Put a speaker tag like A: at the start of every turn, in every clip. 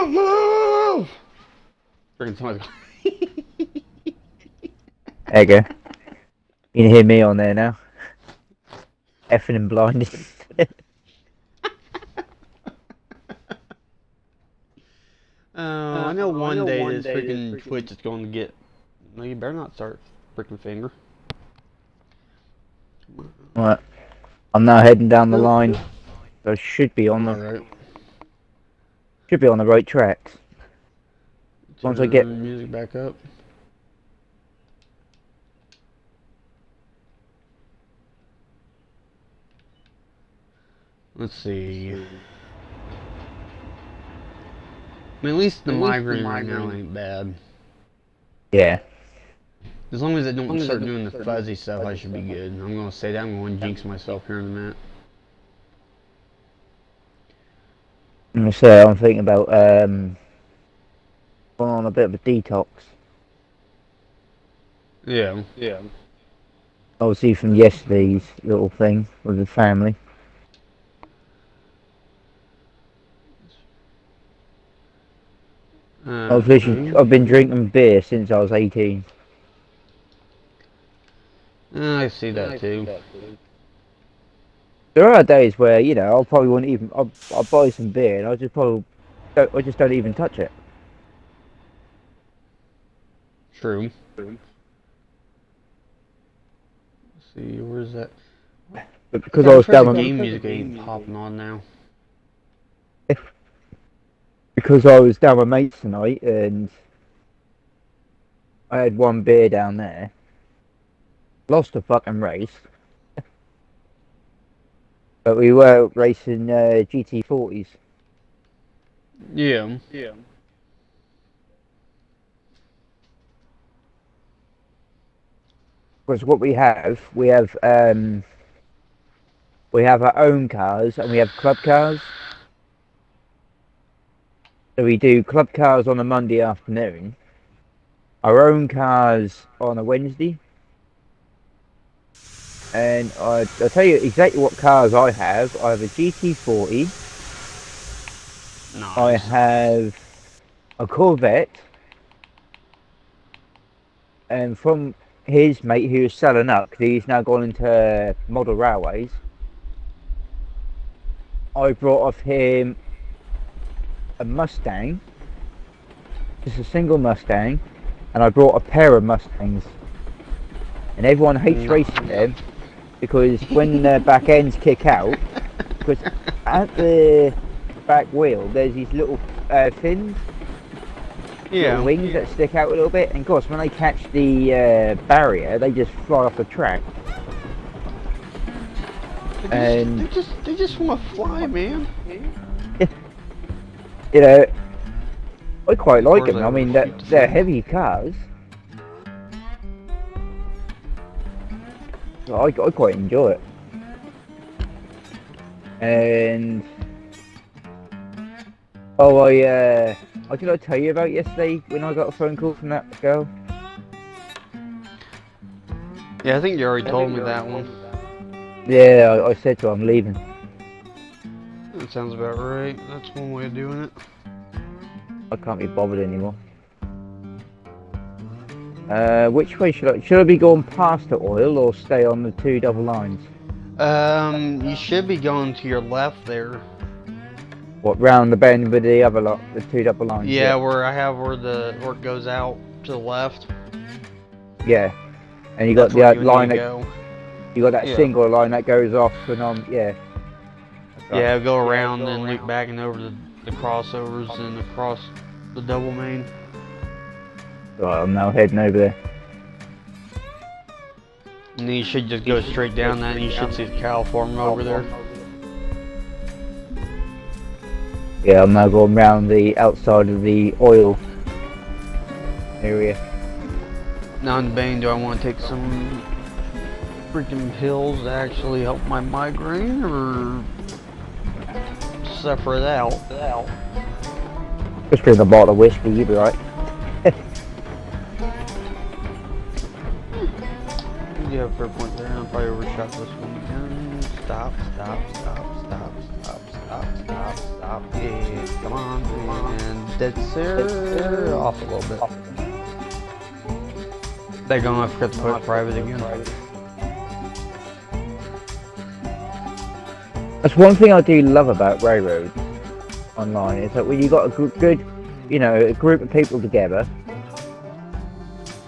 A: love. Freaking somebody's
B: There you go. You can hear me on there now. Effing and blinded.
A: I know one day this freaking Twitch is going to get. No, you better not start freaking finger.
B: Right. I'm now heading down the line. So I should be on the right tracks. Once I get
A: music back up. Let's see. I mean, at least the migraine right now ain't bad.
B: Yeah.
A: As long as it don't start doing the fuzzy stuff, I should be good. I'm gonna say that. I'm going to jinx myself here in a minute.
B: I'm gonna say I'm thinking about going on a bit of a detox.
A: Yeah.
B: Obviously from yesterday's little thing with the family. I've been drinking beer since I was 18.
A: I see that too.
B: There are days where, you know, I'll probably won't even. I'll buy some beer and I just don't even touch it.
A: True. Let's see, where's that?
B: But because I was down with
A: game music ain't popping on now.
B: Because I was down with mates tonight and I had one beer down there. Lost a fucking race. But we were racing GT40s.
A: Yeah.
B: Because what we have our own cars and we have club cars. So we do club cars on a Monday afternoon, our own cars on a Wednesday, and I'll tell you exactly what cars I have. I have a GT40,
A: Nice.
B: I have a Corvette, and from his mate who was selling up, because he's now gone into model railways, I brought off him a Mustang, just a single Mustang, and I brought a pair of Mustangs. And everyone hates racing them because when the back ends kick out, because at the back wheel there's these little fins, little wings that stick out a little bit, and of course when they catch the barrier they just fly off the track.
A: They just want to fly, man.
B: You know, I quite like them. I mean, they're heavy cars. So I quite enjoy it. And did I tell you about yesterday when I got a phone call from that girl?
A: Yeah, I think you already told me that one.
B: Yeah, I said to her I'm leaving.
A: That sounds about right. That's one way of doing it.
B: I can't be bothered anymore. Which way should I be going past the oil or stay on the two double lines?
A: You should be going to your left there.
B: What, round the bend with the other lot, the two double lines?
A: Yeah, where it goes out to the left.
B: Yeah, and you got the line that you got that single line that goes off and on. Yeah.
A: Yeah, go around and loop back and over the crossovers and across the double main.
B: Right, I'm now heading over there.
A: And then you should just go straight down that and you should see the California over there.
B: Yeah, I'm now going round the outside of the oil area.
A: Now in Bane, do I want to take some freaking pills to actually help my migraine, or suffer it out?
B: Just drink a bottle of whiskey, you'll be right.
A: You have a fair point there, and I'll probably overshot this one again. Stop. Yeah, come on, and that's off a little bit. They're gonna have to put it private again.
B: That's one thing I do love about Railroad Online, is that when you got a good, you know, a group of people together,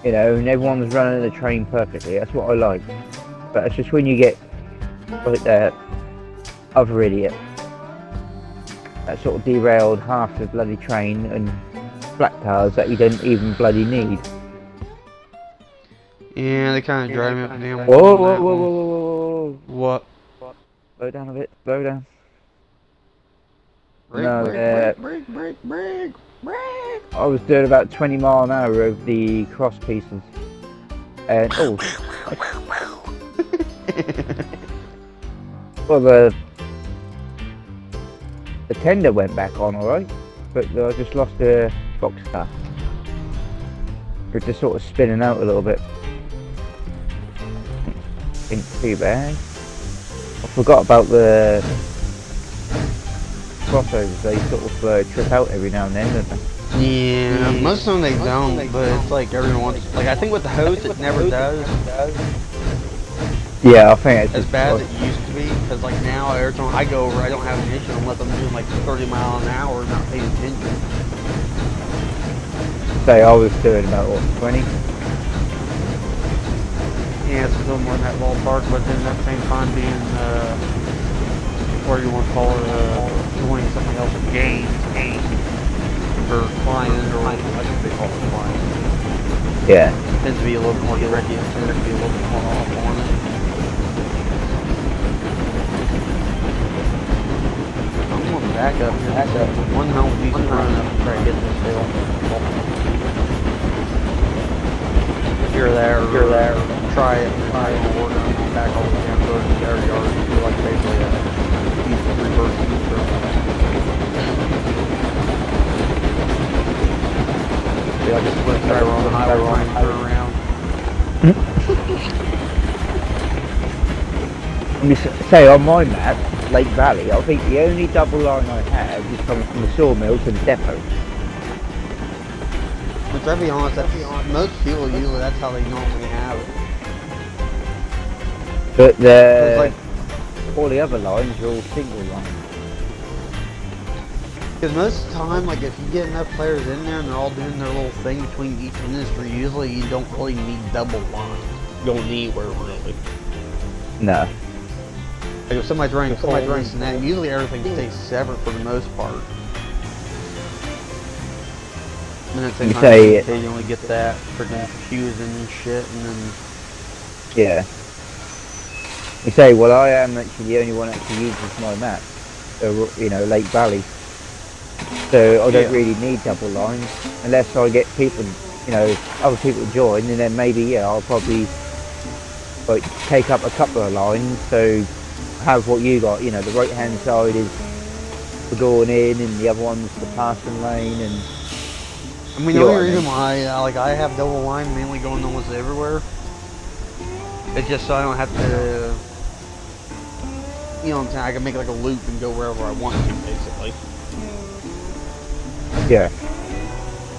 B: you know, and everyone's running the train perfectly. That's what I like. But it's just when you get like that other idiot that sort of derailed half the bloody train and flat tires that you don't even bloody need.
A: Yeah, they kind of drive me up the damn
B: Whoa,
A: wall.
B: whoa, whoa, whoa, whoa, whoa, whoa.
A: What?
B: Slow down a bit. Slow down.
A: Brake,
B: No,
A: brake.
B: I was doing about 20 mile an hour over the cross pieces. And oh, well, the tender went back on alright, but I just lost the boxcar. It just sort of spinning out a little bit. Ain't too bad. I forgot about the crossovers. They sort of trip out every now and then, don't they?
A: Yeah, most of them they don't, but it's like every once. Like I think with the hose it never does.
B: Yeah, I think it's
A: As
B: just
A: bad as it used to be, because like now every time I go over, I don't have an issue unless I'm doing like 30 miles an hour and not paying attention.
B: say I was doing about what, 20?
A: Yeah, it's a little more than that ballpark, but then at the same time being, what do you want to call it, doing something else, a game, or flying, or I think they call it flying.
B: Yeah.
A: Tends to be a little more tricky, it tends to be a little bit more off on it. I'm going to back up here. One hell of a decent run up and try to get this hill. If you're there, try it. Try it. We're going to back all the way down to the air yard. Do like basically a reverse U-turn. Be like a split driver on the highway trying to turn around.
B: Let me say on my map, Lake Valley, I think the only double line I have is coming from the sawmill to the depot.
A: Which, I'll be honest, most people usually that's how they normally have it.
B: But
A: Like,
B: all the other lines are all single lines.
A: because most of the time, like if you get enough players in there and they're all doing their little thing between each industry, usually you don't really need double lines. You don't need anywhere really.
B: No.
A: Like if somebody's running this and that, usually everything stays separate for the most part. And then at the same
B: You
A: time,
B: say
A: you
B: it-
A: occasionally get that freaking confusing and shit, and then
B: Yeah. You say, well, I am actually the only one that actually uses my map. You know, Lake Valley. So I don't really need double lines unless I get people, you know, other people join, and then maybe I'll probably like take up a couple of lines. So have what you got. You know, the right hand side is for going in, and the other one's the passing lane, and
A: I mean, the only reason why I have double line mainly going almost everywhere. It's just so I don't have to, you know what I'm saying, I can make like a loop and go wherever I want to, basically.
B: yeah.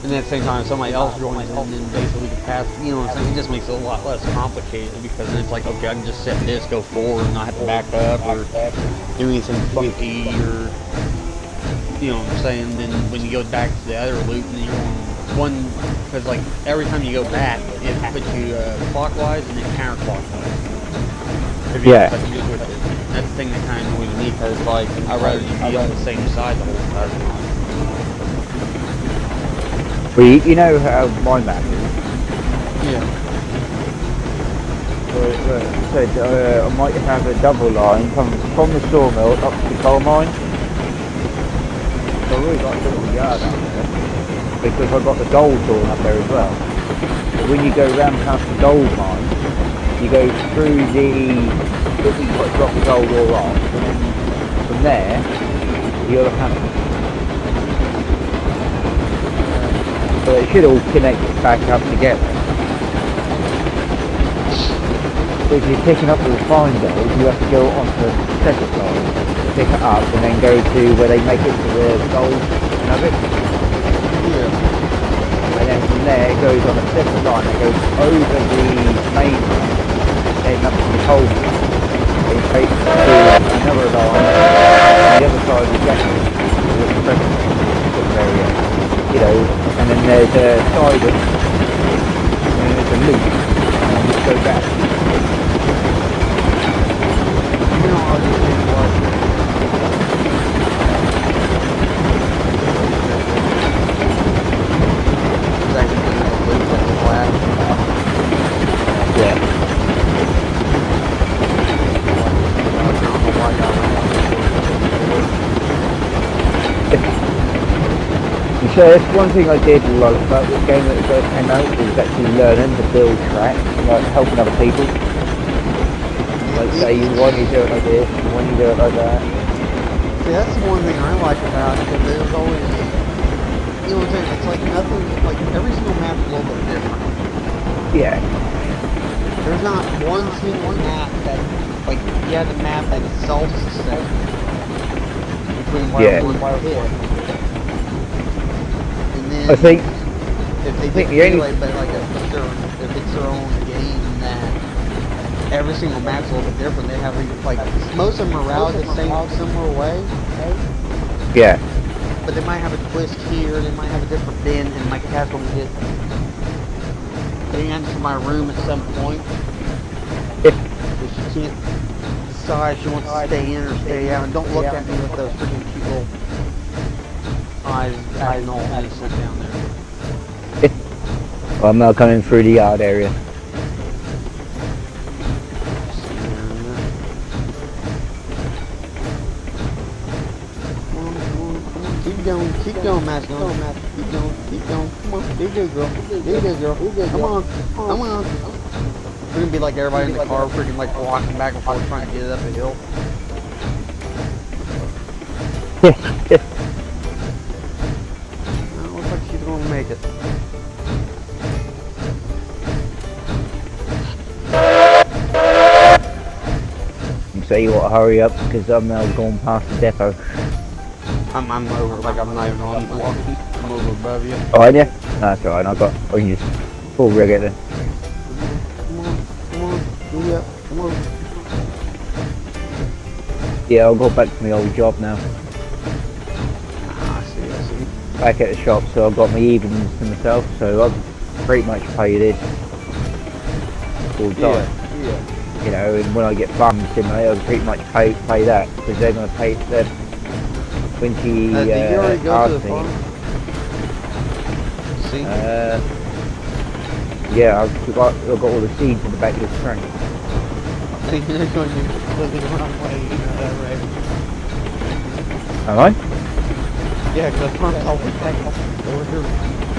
A: And then at the same time, if somebody else joins in, then basically we can pass, you know what I'm saying, it just makes it a lot less complicated because then it's like, okay, I can just set this, go forward, and not have to back up or do anything funky or, you know what I'm saying, then when you go back to the other loop, and you're on one, because like every time you go back, it puts you clockwise and then counterclockwise. If you
B: Yeah.
A: have to do with it. That's the thing that kind of annoys me, because like, I'd rather you be on the same side the whole entire time.
B: Well, you know how my map is.
A: Yeah.
B: So I might have a double line coming from the sawmill up to the coal mine. So I really got a little yard out there because I've got the gold drawn up there as well. But when you go round past the gold mine, you go through you've got to drop the gold ore off, and then from there you'll have. So it should all connect back up together. So if you're picking up the refined gold, you have to go onto the separate line, pick it up, and then go to where they make it to the gold nugget. there goes on a separate line that goes over the main line, heading up to the coal mine. It takes to another line on the other side of the jacket, the express sort of area, you know, and then there's a side and then there's a loop, and then just go back.
A: You know, I'll just think what. It's actually just a loop that's flat.
B: Yeah.
A: I don't know why y'all went down
B: So that's one thing I did like about this game when it first came out, was actually learning to build tracks, like helping other people. Like say one you do it like this, one you do it like that.
A: See, that's the one thing I like about it, because there's always, you know what I'm saying, it's like nothing, like every single map's a little bit different.
B: Yeah.
A: There's not one single map that, like, yeah, the map that itself is the same. Between
B: Yeah.
A: Wild 1 and Pit. And then,
B: I think
A: if they
B: think
A: did
B: the only-
A: like, but like if it's their own game that every single map's a little bit different, they have like most of them are routed the same similar way,
B: yeah.
A: but they might have a twist here, they might have a different bend, and my cat's gonna get banned from my room at some point.
B: If
A: If she can't decide she wants to stay in or stay out, and don't look at me with those freaking cute little eyes and all innocent down there.
B: well, I'm now coming through the yard area.
A: Keep going, Matt. Keep going. Come on, be good, girl. Be good, girl. Come on. We're gonna be like everybody in the car, freaking like walking back and forth trying to get it up a hill. Looks like she's gonna make it.
B: So you want to hurry up because I'm now going past the depot.
A: I'm over, like I'm not even on walking. I'm over above you.
B: Oh, are you? No, that's alright. I can just full rig it then.
A: Come on. Yeah, come on.
B: Yeah, I'll go back to my old job now.
A: I see.
B: Back at the shop, so I've got my evenings to myself, so I'll pretty much pay this full time.
A: Yeah.
B: You know, and when I get funds in there, I'll pretty much pay that because they're going to pay them when she
A: Did you already go to
B: asked
A: the
B: me.
A: farm? See?
B: Yeah, I've got all the seeds in the back of this trunk.
A: See, you're going to be living the wrong way, you know that, right?
B: Am I?
A: Yeah, because the farm's all back over here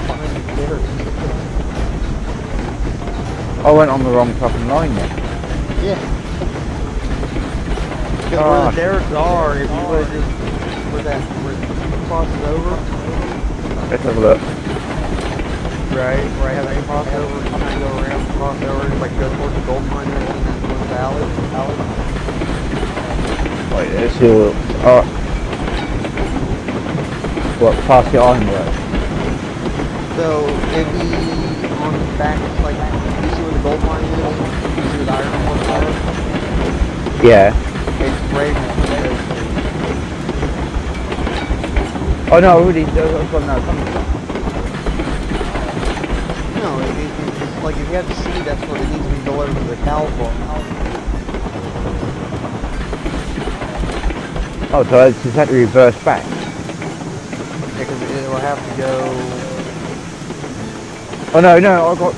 A: behind the bitter.
B: I went on the wrong fucking line then.
A: Yeah. Because where the derricks are, if you would just, where it crosses over,
B: Let's have a look.
A: right, where I have that crossover, you kind of go around the crossover, like go towards the gold mine and then that one valley.
B: Wait, let's see what past the ironworks.
A: So it'd be on the back, like you see where the gold mine is, you see where the iron ore are.
B: Yeah.
A: It's right in the
B: Oh no, I already. I've got no coming from.
A: No, it's like if you have to see, that's what it needs to be delivered to the cow farm.
B: Oh, so I just had to reverse back.
A: Because it will have to go.
B: Oh no, I got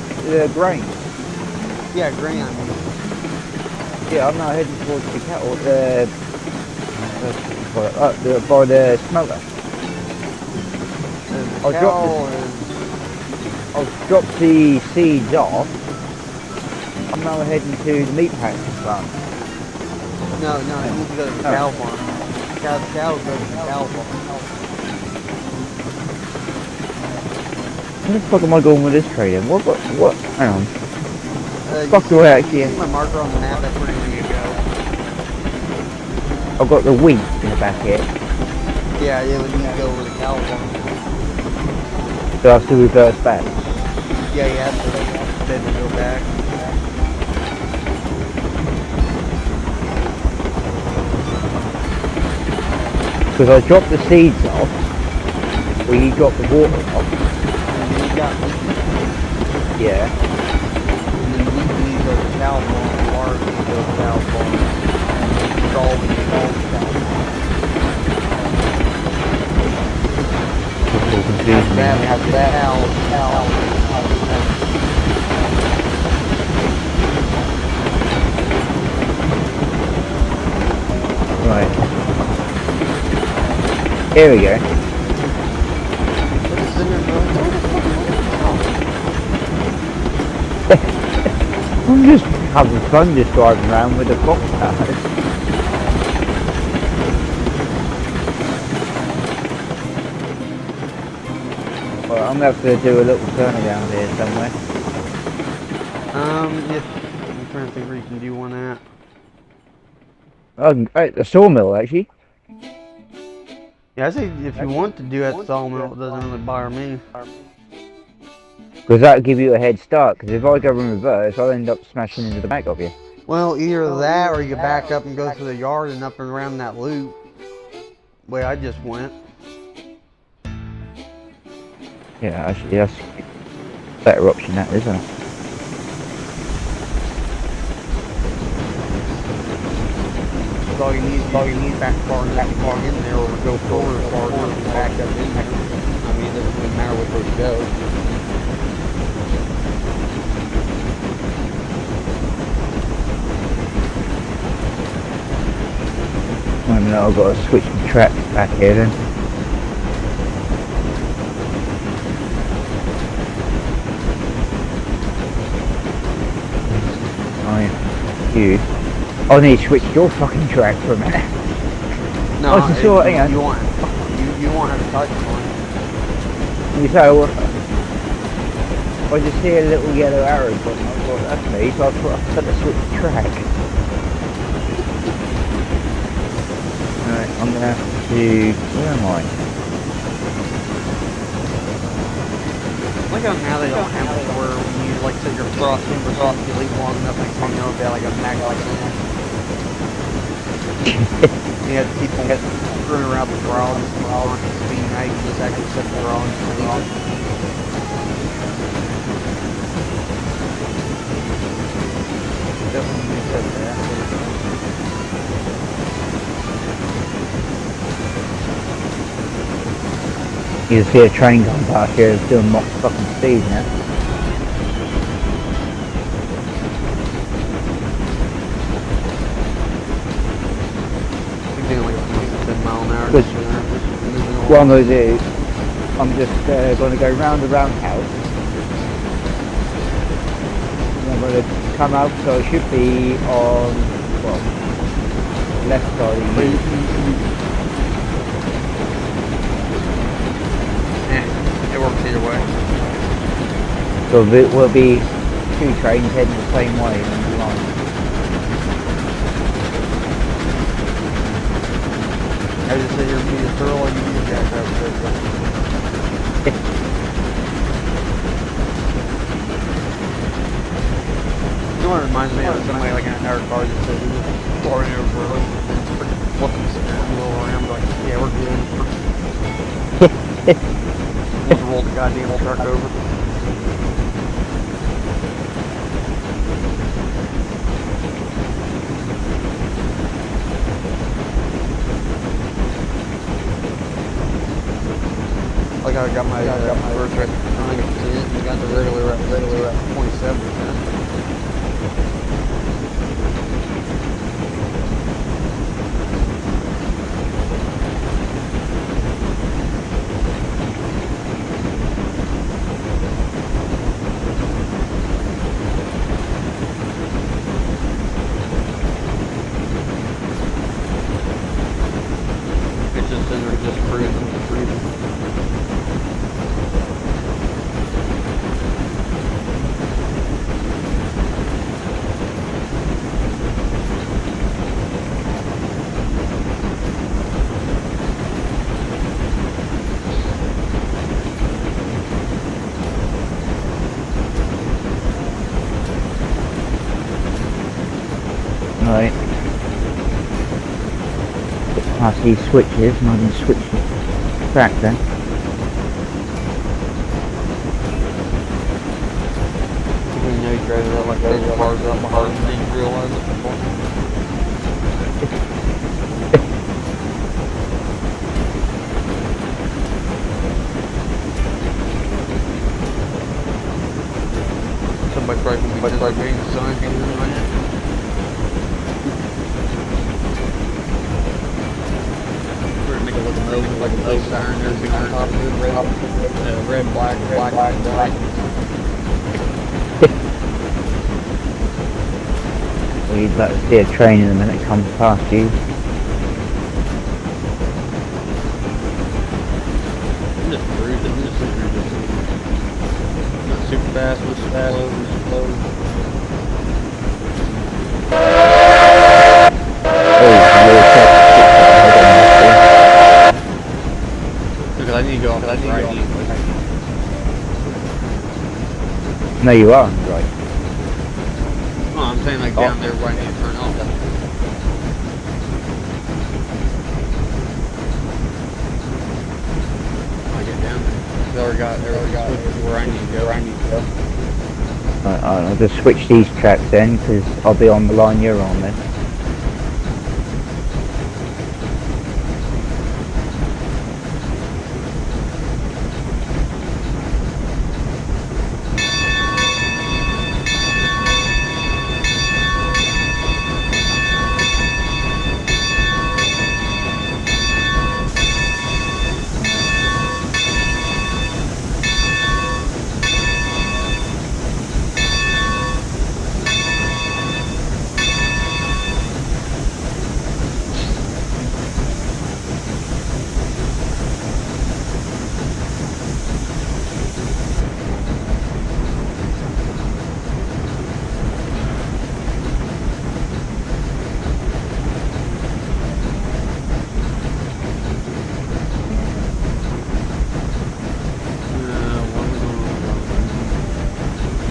B: grain.
A: Yeah, grain. I mean.
B: Yeah, I'm now heading towards the cattle. By the smelter.
A: And the
B: I'll
A: cow
B: drop I'll drop the seeds off. I'm now heading to the meat packing plant.
A: No, you need to go to the cow farm. The cow goes to the cow farm.
B: Where the fuck am I going with this trading? What? Hang on. Fuck do I actually?
A: You see my marker on the map, that's where you need to go.
B: I've got the wheat in the back here.
A: Yeah, we need to go over the cow farm.
B: So I have to reverse back.
A: Yeah, yeah. Then we go back.
B: Because I dropped the seeds off, where you drop the water off.
A: And then you got
B: Yeah.
A: and then we need to go to cow farm, water needs to go to cow farm. And then straw we need to go to cow farm.
B: It's all confusing me.
A: After that, cow.
B: Right. Here we go.
A: What's in there, bro?
B: I'm just having fun just driving around with the box cars. Well, I'm going to have to do a little turnaround here somewhere.
A: If I'm trying to think where you can do one at.
B: At the sawmill, actually.
A: Yeah, I say if you want to do that sawmill, it doesn't really bother me.
B: Because that'll give you a head start. Because if I go in reverse, I'll end up smashing into the back of you.
A: Well, either that or you can back up and go through the yard and up and around that loop. Way I just went.
B: Yeah, actually, that's a better option, that isn't it?
A: All you need back far enough to get in there, or go forward far enough to back up in there. I mean, it doesn't really matter which way you go.
B: I mean, I've got to switch the tracks back here then. You. I need to switch your fucking track for a minute.
A: No,
B: I wasn't sure, hang on.
A: You won't have to touch one.
B: You say, I just see a little yellow arrow pointing. I thought that's me, so I thought I had to switch track. Alright, I'm gonna have to. Where am I?
A: Look how now they don't have it where when you like set your thrust and you leave long enough and come out there like a mag like that. You have to keep on screwing around the throttle and speed. Now you can just actually set the throttle and speed. Definitely need to set that.
B: You can see a train going past here, it's doing mock fucking speed now.
A: You're doing like a 10 mile an hour.
B: Good. What I'm going to do, I'm just going to go round the roundhouse. And I'm going to come out, so it should be on, well, left side of the
A: It works either way.
B: So there will be two trains heading the same way in the line.
A: I just say you're being thorough and you need to jack up. You know what it reminds me of? Somebody like in our car just said we were pouring over flipping the steering wheel around like, yeah, we're good. Just rolled the goddamn truck over. Like I got my first rate 90%, and I got the regular at 27%. It's just in there, just breathing.
B: past these switches and I can switch the track then.
A: You know you drove it like those cars up behind and didn't realize it before. Somebody probably gonna be disobeying the sign here right now. We're gonna make a locomotive like a no siren, everything on top of it, red, black, black.
B: Well, you'd like to see a train in a minute come past you.
A: I'm just cruising, not super fast, but slow. Because I need to go off the right.
B: No, you are right.
A: Oh, I'm saying like down there where I need to turn off. I get down there. They already got switches where I need to go.
B: I'll just switch these tracks then, because I'll be on the line you're on then.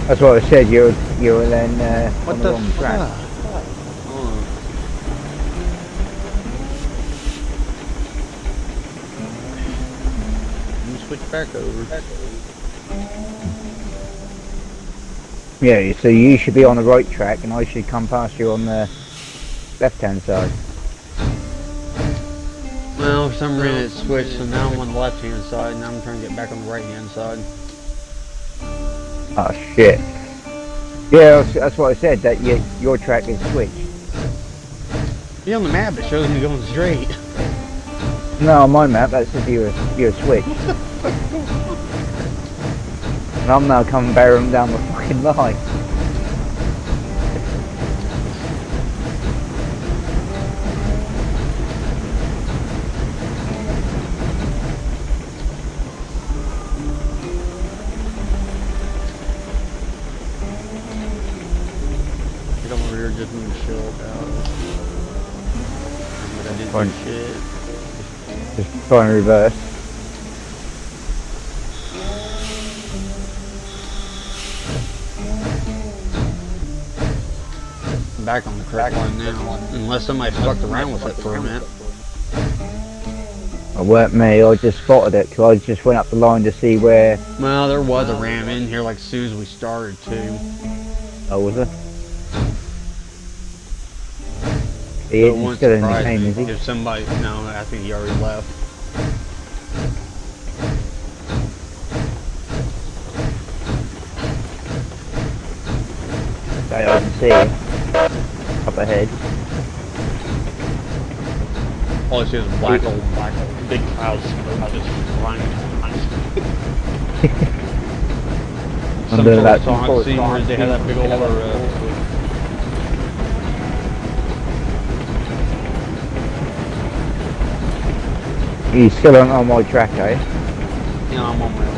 B: That's what I said, you were then
A: What
B: on
A: the
B: the wrong track.
A: fuck? Hold on. Let me switch back over.
B: Yeah, so you should be on the right track and I should come past you on the left hand side.
A: Well, for some reason it switched, so now I'm on the left hand side, and now I'm trying to get back on the right hand side.
B: Oh shit. Yeah, that's what I said, that your track is switched.
A: Yeah, on the map it shows me going straight.
B: No, on my map that says you're switched. And I'm now coming barreling down the fucking line.
A: I'm over here just moving shit out. But I didn't
B: Fine.
A: do shit.
B: Just try and reverse.
A: I'm back on the correct one now. Unless somebody fucked around with it for a minute.
B: It weren't me, I just spotted it because I just went up the line to see where...
A: Well, there was a ram in here like as soon as we started too.
B: Oh, was there?
A: So
B: He
A: it
B: isn't
A: wouldn't
B: still in the
A: surprise
B: game,
A: me
B: is he?
A: if somebody, no, I think he already left.
B: I can see him. Up ahead.
A: All I see is black, big clouds of smoke just flying.
B: I'm
A: Some
B: doing
A: sort of
B: that
A: song
B: before
A: scene where they have that big old
B: He's still on my track, eh?
A: yeah, I'm on my own.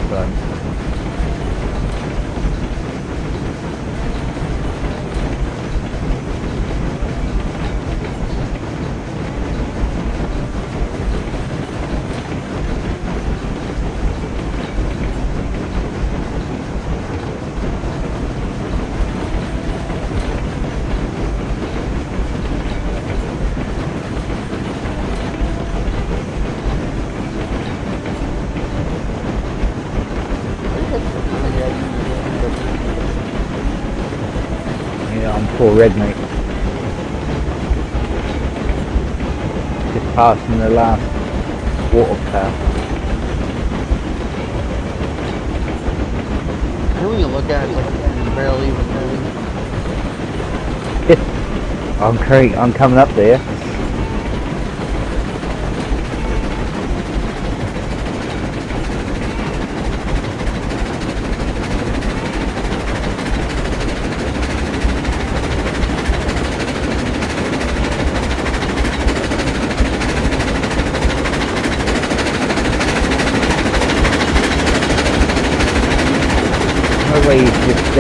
B: So, 4 red, mate. Just passing the last water tower.
A: And when you look at it, it's like it's barely even moving.
B: I'm coming up there. No way he's just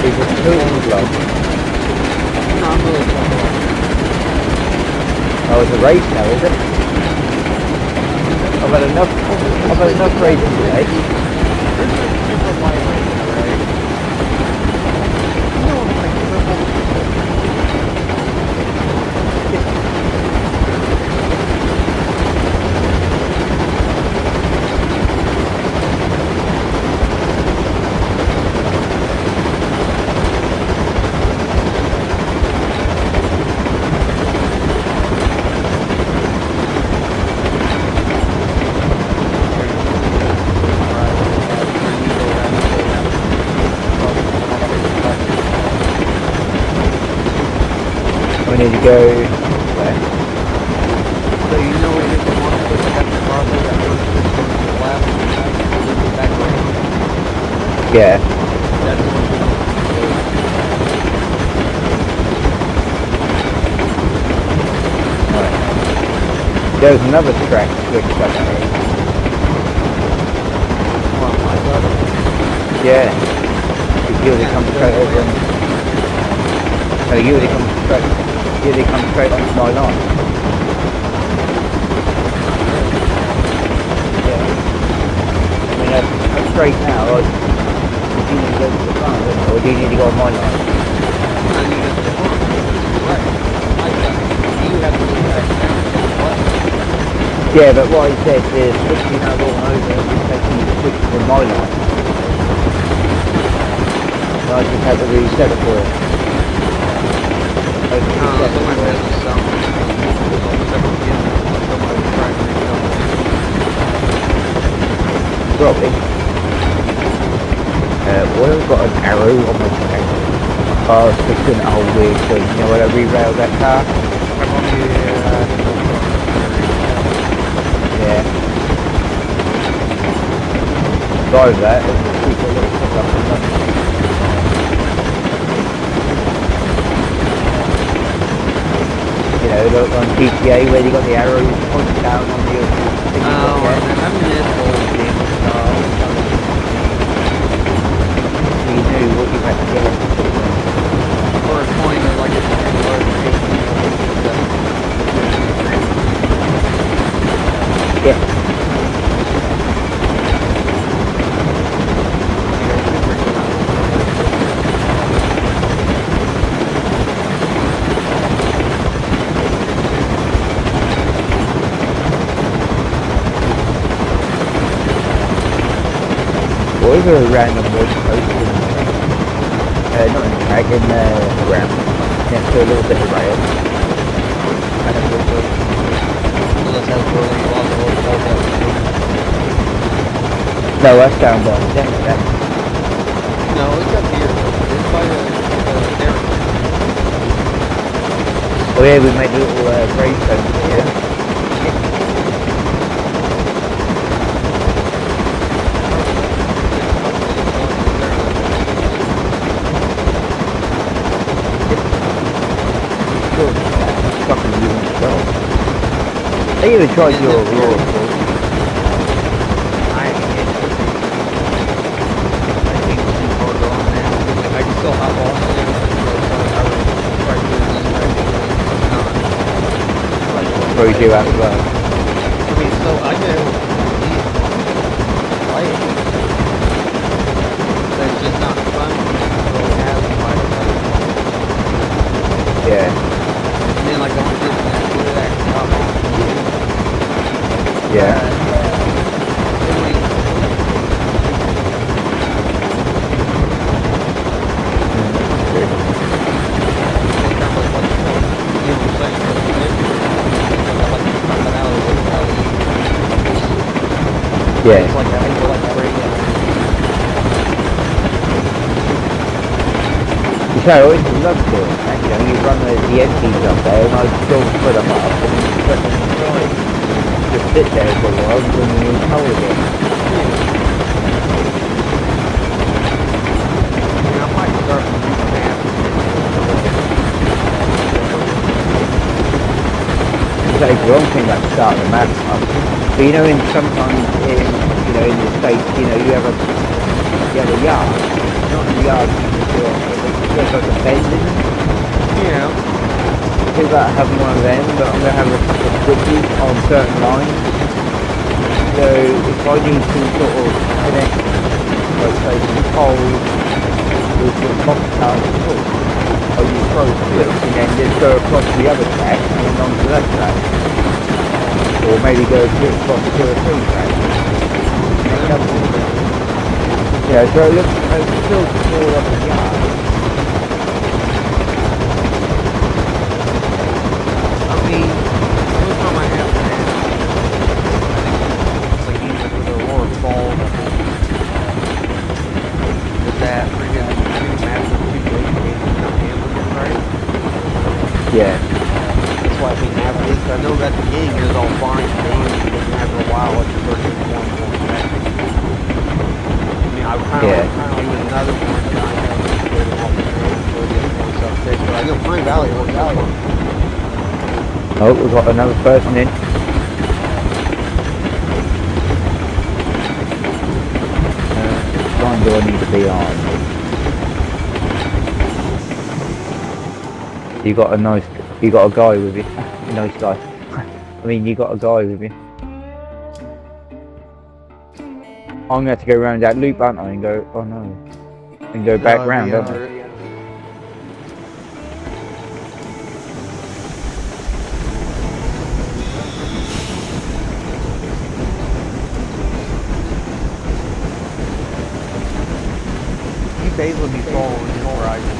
B: he's just too long.
A: No, I'm really sorry.
B: Oh, it's a race now, is it? I've had enough racing today. We need to go where?
A: So you know where you're going to put the Bravo, that first one to the left, and then go back around.
B: Yeah.
A: That's the one you're going
B: Right. There's another track switch up there.
A: Well, my brother.
B: Yeah. You usually come straight over and so you usually come straight onto my line. Yeah. I mean that's straight now, or do you need to go to the front, or do you need to go on my line?
A: I mean, it's the front. Right. You have to leave that down to the left.
B: Yeah, but what he said is switching over and over is taking you to switch to my line. So I just had to reset it for it.
A: Somebody has a sound. Somebody trying to make something.
B: Probably. Well, I've got an arrow on my tank. Oh, it's just doing a whole weird thing. You know when I re-railed that car? Yeah. Sorry for that. It's just a little pickup and nothing. You know, look on GTA where you got the arrows pointing down on the thing.
A: Oh, I miss old games.
B: You knew what you had to get.
A: Or a point of like it's
B: Yeah. Or is there a random wood post in the track? Not in the track, in the ground. Next to a little bit of rail. Random wood post.
A: Unless that's where we lost the whole photo.
B: No, that's down by the demo, that.
A: No, it's up here. It's by the air.
B: Oh yeah, we made a little gravestone here. Fucking you yourself. I even tried your raw.
A: I think it's too far gone now. I can still hop on it. I would try to do this right.
B: Throws you out as well.
A: I mean, so I know. But it's just not fun when you really have to
B: Yeah.
A: and then like going through that hop on.
B: Yeah. Yeah.
A: It's like a spring.
B: You say I always love doing that, you know, you run the empties up there and I still put them up and then put them inside. Just sit there for a while and then you cold again.
A: I might start from using that.
B: That's the wrong thing about starting a map up. But you know, sometimes in the States, you have a yard. Not a yard, there's like a bend in them.
A: Yeah.
B: Think about having one of them, but I'm going to have a couple of switches on certain lines. So if I need to sort of connect, like say some poles with some box cards, I'll use throw switch and then just go across the other track and then onto that track. Or maybe go across 2 or 3 tracks. Yeah, so it looks still more like a yard.
A: I mean, every time I have that, it's like even with the Aurora Falls, with that freaking massive 2 days not handling it right.
B: Yeah.
A: That's why I think after this, I know at the beginning it was all fine and dandy, and after a while it just started getting more and more bad. I mean, I kind of do another one that I know is good off the ground until it gets more stuff fixed, but I know Pine Valley works out.
B: Oh, we've got another person in. What line do I need to be on? You got a guy with you. Nice guy. I mean, you got a guy with you. I'm going to have to go around that loop, aren't I? And go, oh no. And go back round, don't I?
A: You basically be following his horizon.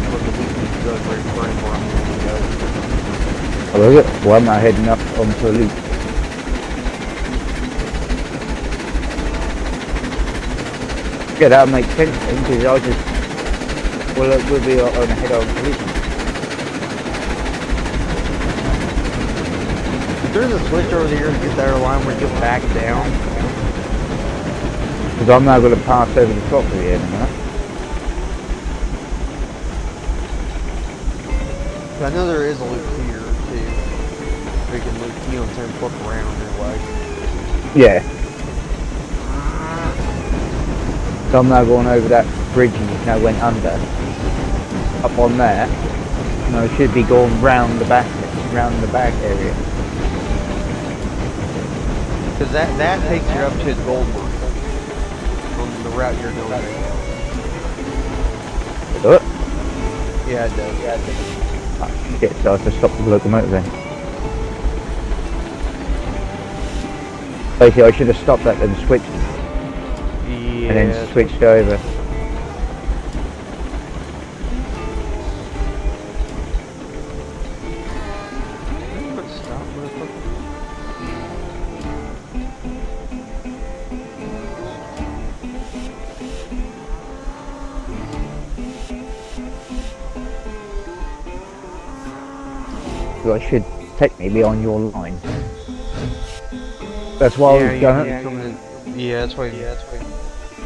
A: Look at these goes very frame where I'm going to go.
B: Oh, is it? Well, I'm not heading up onto a loop. Yeah, that would make sense then, because I just... Well, we'll be on a head-on collision.
A: There's a switch over here to get that line where you get back down.
B: Because I'm now going to pass over the top of here in a minute.
A: I know there is a loop here too. We can loop, turn flip around that way.
B: Yeah. So I'm now going over that bridge and just now went under. Up on there. And I should be going round the back area.
A: Because that takes you up to the gold mine. On the route you're going.
B: Do it?
A: Yeah, it does.
B: Oh, shit, so I have to stop the locomotive then. Basically, I should have stopped that and switched.
A: Yeah.
B: And then switched over.
A: Stop, motherfucker.
B: So I should technically be on your line. That's why I was going.
A: Yeah, that's why.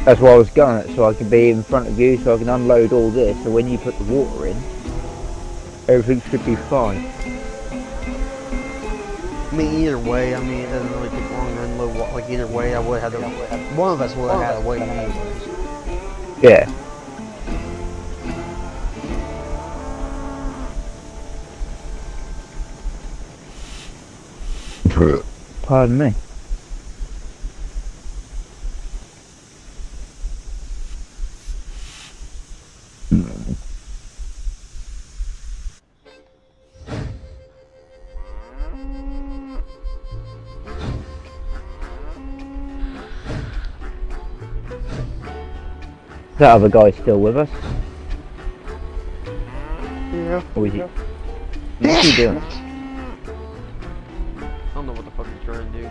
B: That's why I was going it, so I could be in front of you, so I can unload all this. So when you put the water in, everything should be fine.
A: I mean, either way, it doesn't really take long to unload. Like either way, I would have one of us would have had a way anyways.
B: Yeah. Pardon me. That other guy's still with us?
A: Yeah.
B: Or is he? What's he doing?
A: I don't know what the fuck he's trying to do.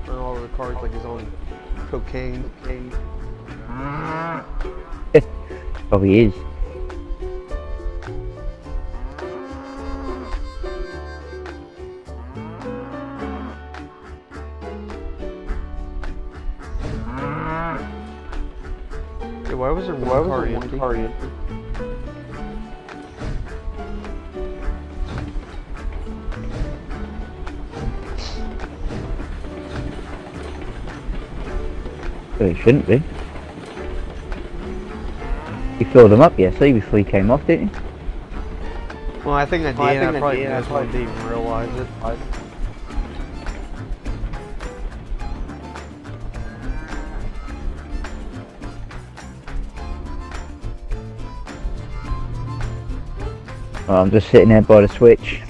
A: And all of the cars like he's on cocaine.
B: Oh, he is.
A: Hey, why was there one car empty?
B: Well, it shouldn't be. You filled them up yesterday before you came off, didn't you?
A: Well, I think I did. I probably missed one. Didn't even realize it.
B: Well, I'm just sitting there by the switch.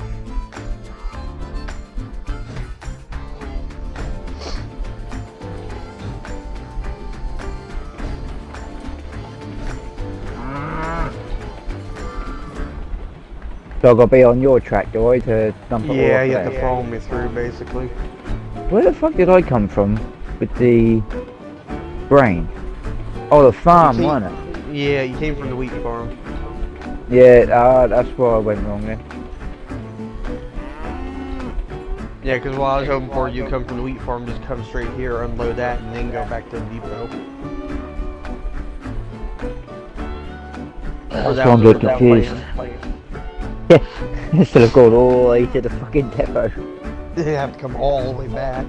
B: So I've got to be on your track, do I, to dump it all
A: Yeah,
B: off
A: you have
B: there?
A: to follow me through, basically.
B: Where the fuck did I come from with the grain? Oh, the farm,
A: You
B: wasn't it?
A: Yeah, you came from the wheat farm.
B: Yeah, that's where I went wrong then.
A: Yeah, because what I was hoping for, you come from the wheat farm, just come straight here, unload that, and then go back to the depot.
B: That's why I'm a bit confused. Yeah, instead of going all the way to the fucking depot.
A: You have to come all the way back.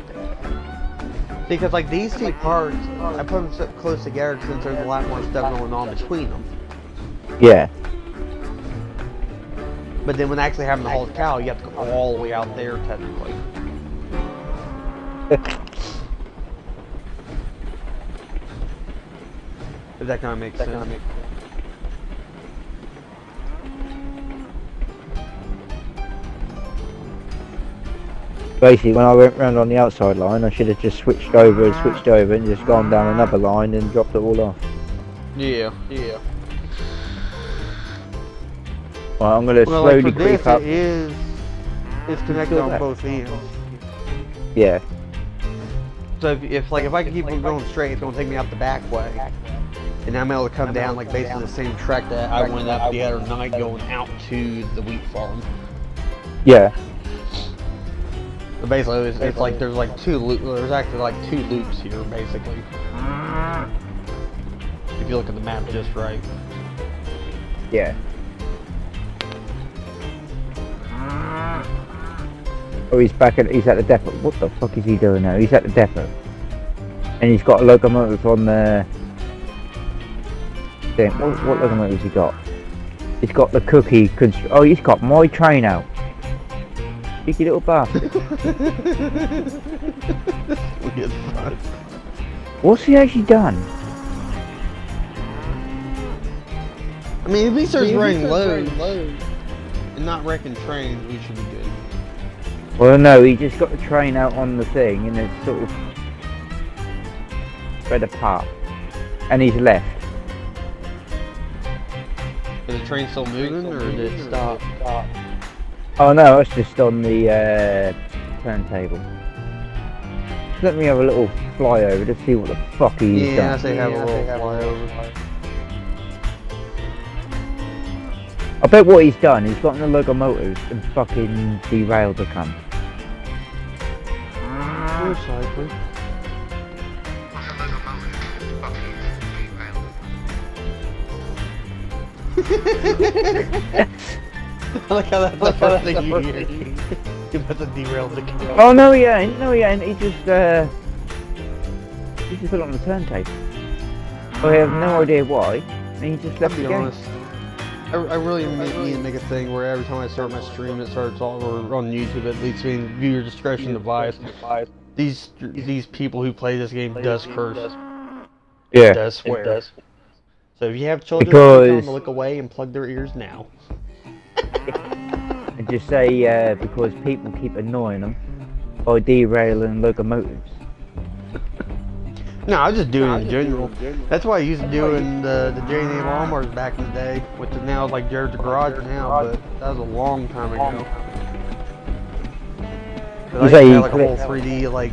A: Because like these two parts, I put them so close together since there's a lot more stuff going on between them.
B: Yeah.
A: But then when actually having to haul the cow, you have to go all the way out there technically. If that kind of makes sense.
B: Basically, when I went round on the outside line, I should have just switched over and just gone down another line and dropped it all off.
A: Yeah.
B: Right, I'm going to
A: Well,
B: slowly
A: like for
B: creep
A: this,
B: up.
A: it's connected
B: Still
A: on
B: there.
A: both ends.
B: Yeah.
A: So if I can keep on going straight, it's gonna take me out the back way, and I'm able to come down like basically the same track that I went up the other night going out to the wheat farm.
B: Yeah.
A: But basically, it's like there's like there's actually like two loops here basically. If you look at the map just right.
B: Yeah. Oh, he's at the depot. What the fuck is he doing now? He's at the depot. And he's got a locomotive on the thing. What locomotive has he got? He's got the cookie oh, he's got my train out. Cheeky little bastard. What's he actually done?
A: I mean, at least there's running loads and not wrecking trains. We should be good.
B: Well, no, he just got the train out on the thing and it's sort of spread apart. And he's left.
A: Is the train still moving or did it stop?
B: Oh no, it's just on the turntable. Let me have a little flyover to see what the fuck he's
A: Yeah, I
B: done.
A: say have a little flyover.
B: I bet what he's done, he's gotten the locomotives and fucking derailed the cunt.
A: Most likely. I like how that's the first thing you hear. You must have derailed the car.
B: Oh no he ain't, he just put it on the turntable. I have no idea why, and he just left
A: To
B: the
A: be
B: game.
A: honest, I really need to make a thing where every time I start my stream, it starts all or on YouTube at least. I mean, viewer discretion advised. These people who play this game does curse.
B: Yeah.
A: Does swear. So if you have children,
B: Because-
A: tell them to look away and plug their ears now.
B: And just say because people keep annoying them by derailing locomotives.
A: No, I was just doing it in general. That's why I used to do in the J&A Lawnmowers back in the day, which is now like Jared's Garage now, but that was a long time ago. Cause I had like a whole 3D like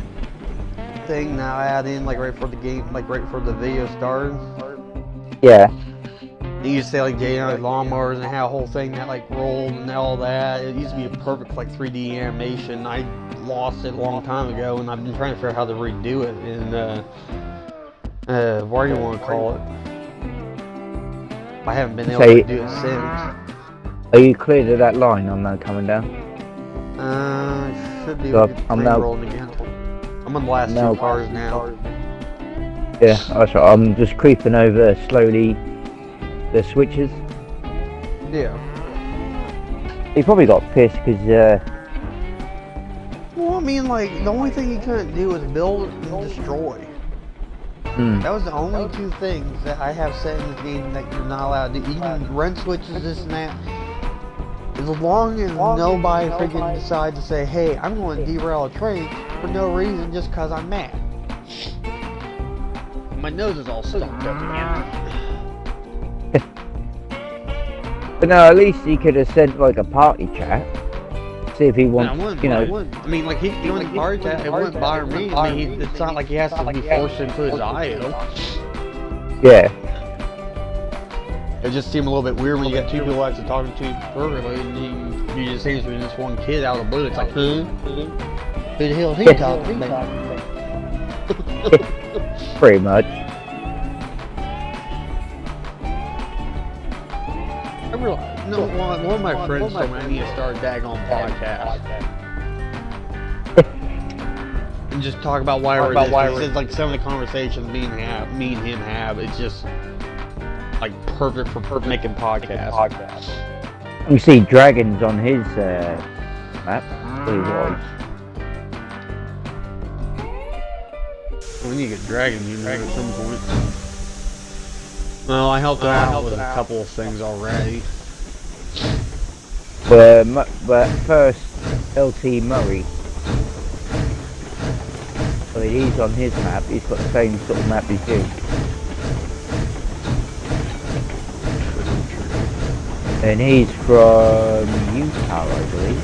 A: thing now add in like right before the game, like right before the video started.
B: Yeah.
A: It used to say like JNI lawnmowers and had a whole thing that like rolled and all that. It used to be a perfect like 3D animation. I lost it a long time ago, and I've been trying to figure out how to redo it. And what do you want to call it? I haven't been able to do it since.
B: Are you clear to that line? I'm now coming down.
A: Should be.
B: So I'm now
A: rolling again. I'm on the last two cars now.
B: Yeah, that's right. I'm just creeping over slowly the switches.
A: Yeah.
B: He probably got pissed because.
A: Well, I mean, like the only thing you couldn't do was build and destroy. That was the only two things that I have set in this game that you're not allowed to do. You can run switches, this and that. As long as nobody freaking decides to say, hey, I'm going to derail a train for no reason just because I'm mad. My nose is all stuffed up again.
B: But no, at least he could have sent like a party chat. See if he wants, you know.
A: I mean, like, he's doing the party chat, it wouldn't bother me. I mean, it's not like he has to be forced into his IO.
B: Yeah.
A: It just seemed a little bit weird when you got two people actually talking to you perfectly, and you just answering this one kid out of the blue. It's like, who? Who the hell is he talking about?
B: Pretty much.
A: I realize, one of my friends told me I need to start a daggone podcast. And just talk about why we're like some of the conversations me and him have, it's just like perfect for making podcasts.
B: You see dragons on his map. He was.
A: We need to get dragons in there at some point. Well, I helped out with a couple of things already.
B: But first, LT Murray. Well, he's on his map. He's got the same sort of map as you. And he's from Utah, I believe.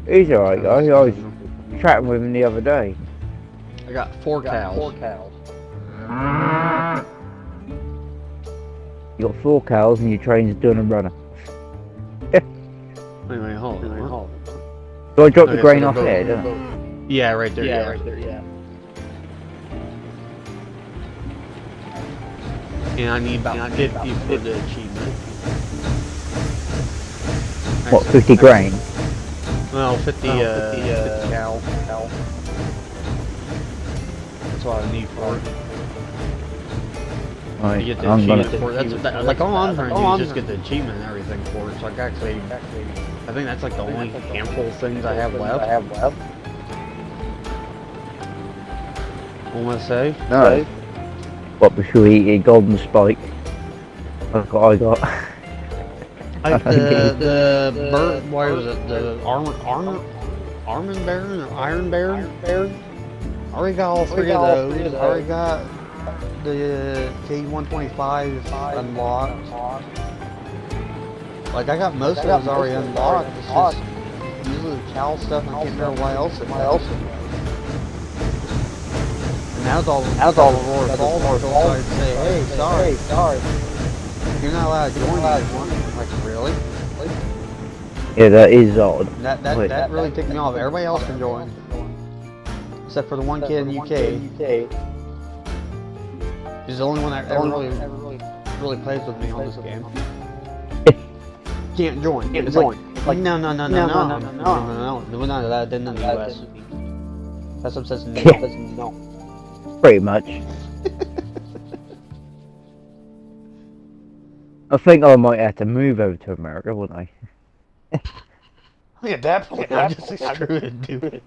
B: He's alright, guy. I was chatting with him the other day.
A: I got 4 cows.
B: You got 4 cows and your train's doing a runner.
A: Anyway, hold on.
B: So I dropped the grain off there, don't I?
A: Yeah, right there. Yeah, right there. Yeah. And I need about 50 for the achievement.
B: What, 50 grain?
A: Well, 50 cow. That's what I need for it.
B: Right,
A: to get the achievement for it. Like all I'm trying to do is just get the achievement and everything for it. So I think that's like the only handful of things I have left. I want to say.
B: No. What, before we eat a golden spike? That's what I got.
A: Like the bird, what is it? The Armor Baron or Iron Baron? I already got all 3 of those. I already got the K125 unlocked. Like I got most of those already unlocked. It's just usually the cow stuff. I can't remember what else it was. And now's all Aurora Falls are starting to say, hey, sorry. You're not allowed to join this one. Like, really?
B: Yeah, that is odd.
A: That really ticked me off. Everybody else can join. Except for the one kid in the UK. He's the only one that ever really plays with me on this game. Can't join. It's like, no. We're not allowed in the US. That's what says no.
B: Pretty much. I think I might have to move over to America, wouldn't I?
A: I mean, at that point, I'm just like, screw it, dude.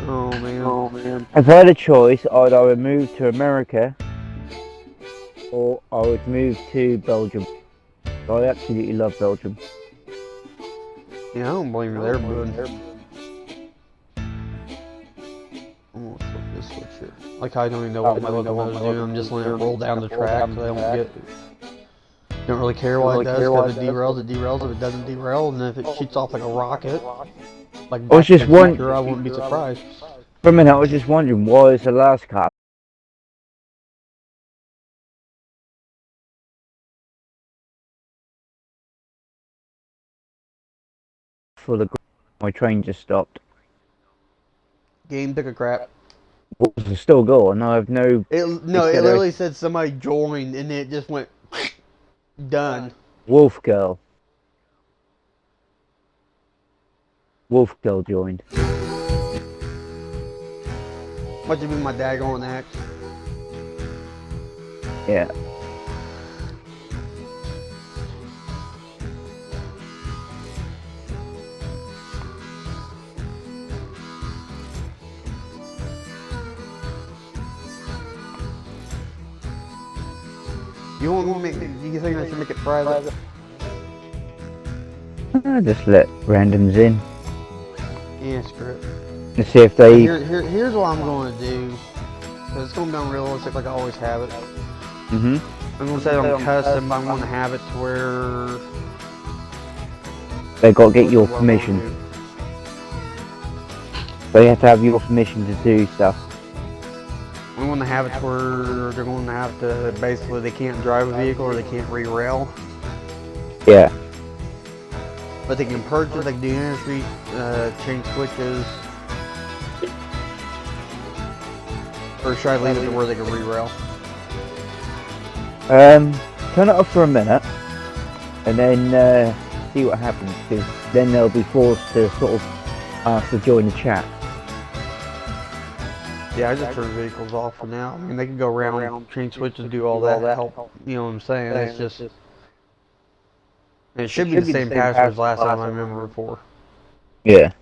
A: Oh man.
B: If I had a choice, I'd either move to America or I would move to Belgium. I absolutely love Belgium.
A: Yeah, I don't blame you there, bud. I'm gonna flip this switch it. Like I don't even know what my locomotive's doing. I'm just letting it roll down the track so I don't really care what it does. Because if it derails, it derails. If it doesn't derail, and if it shoots off like a rocket, like
B: I was just wondering.
A: I wouldn't be surprised.
B: For a minute, I was just wondering why is the last car for the my train just stopped.
A: Game took a crap.
B: Was it still going? I have no.
A: It literally said somebody joined, and it just went done.
B: Wolf Girl. Wolf Girl joined.
A: What do you mean, my daggone axe?
B: Yeah.
A: You want me to make? You think I should make it private?
B: Just let randoms in
A: Yeah, screw it.
B: and see if they.
A: Here's what I'm going to do. Cause it's going to be unrealistic, like I always have it.
B: Mhm.
A: I'm going to say I'm custom, but I'm going to have it to where
B: They got to get your permission. They have to have your permission to do stuff.
A: I'm going to have it to where they're going to have to basically they can't drive a vehicle or they can't re-rail.
B: Yeah.
A: But they can purchase, they can do industry, change switches. Or should I leave it to where they can re-rail?
B: Turn it off for a minute, and then see what happens. Because then they'll be forced to sort of ask to join the chat.
A: Yeah, I just turn vehicles off for now. I mean, they can go around, change switches, do all that, help. You know what I'm saying? It's just. And it should be the same password as last time I remember before.
B: Yeah.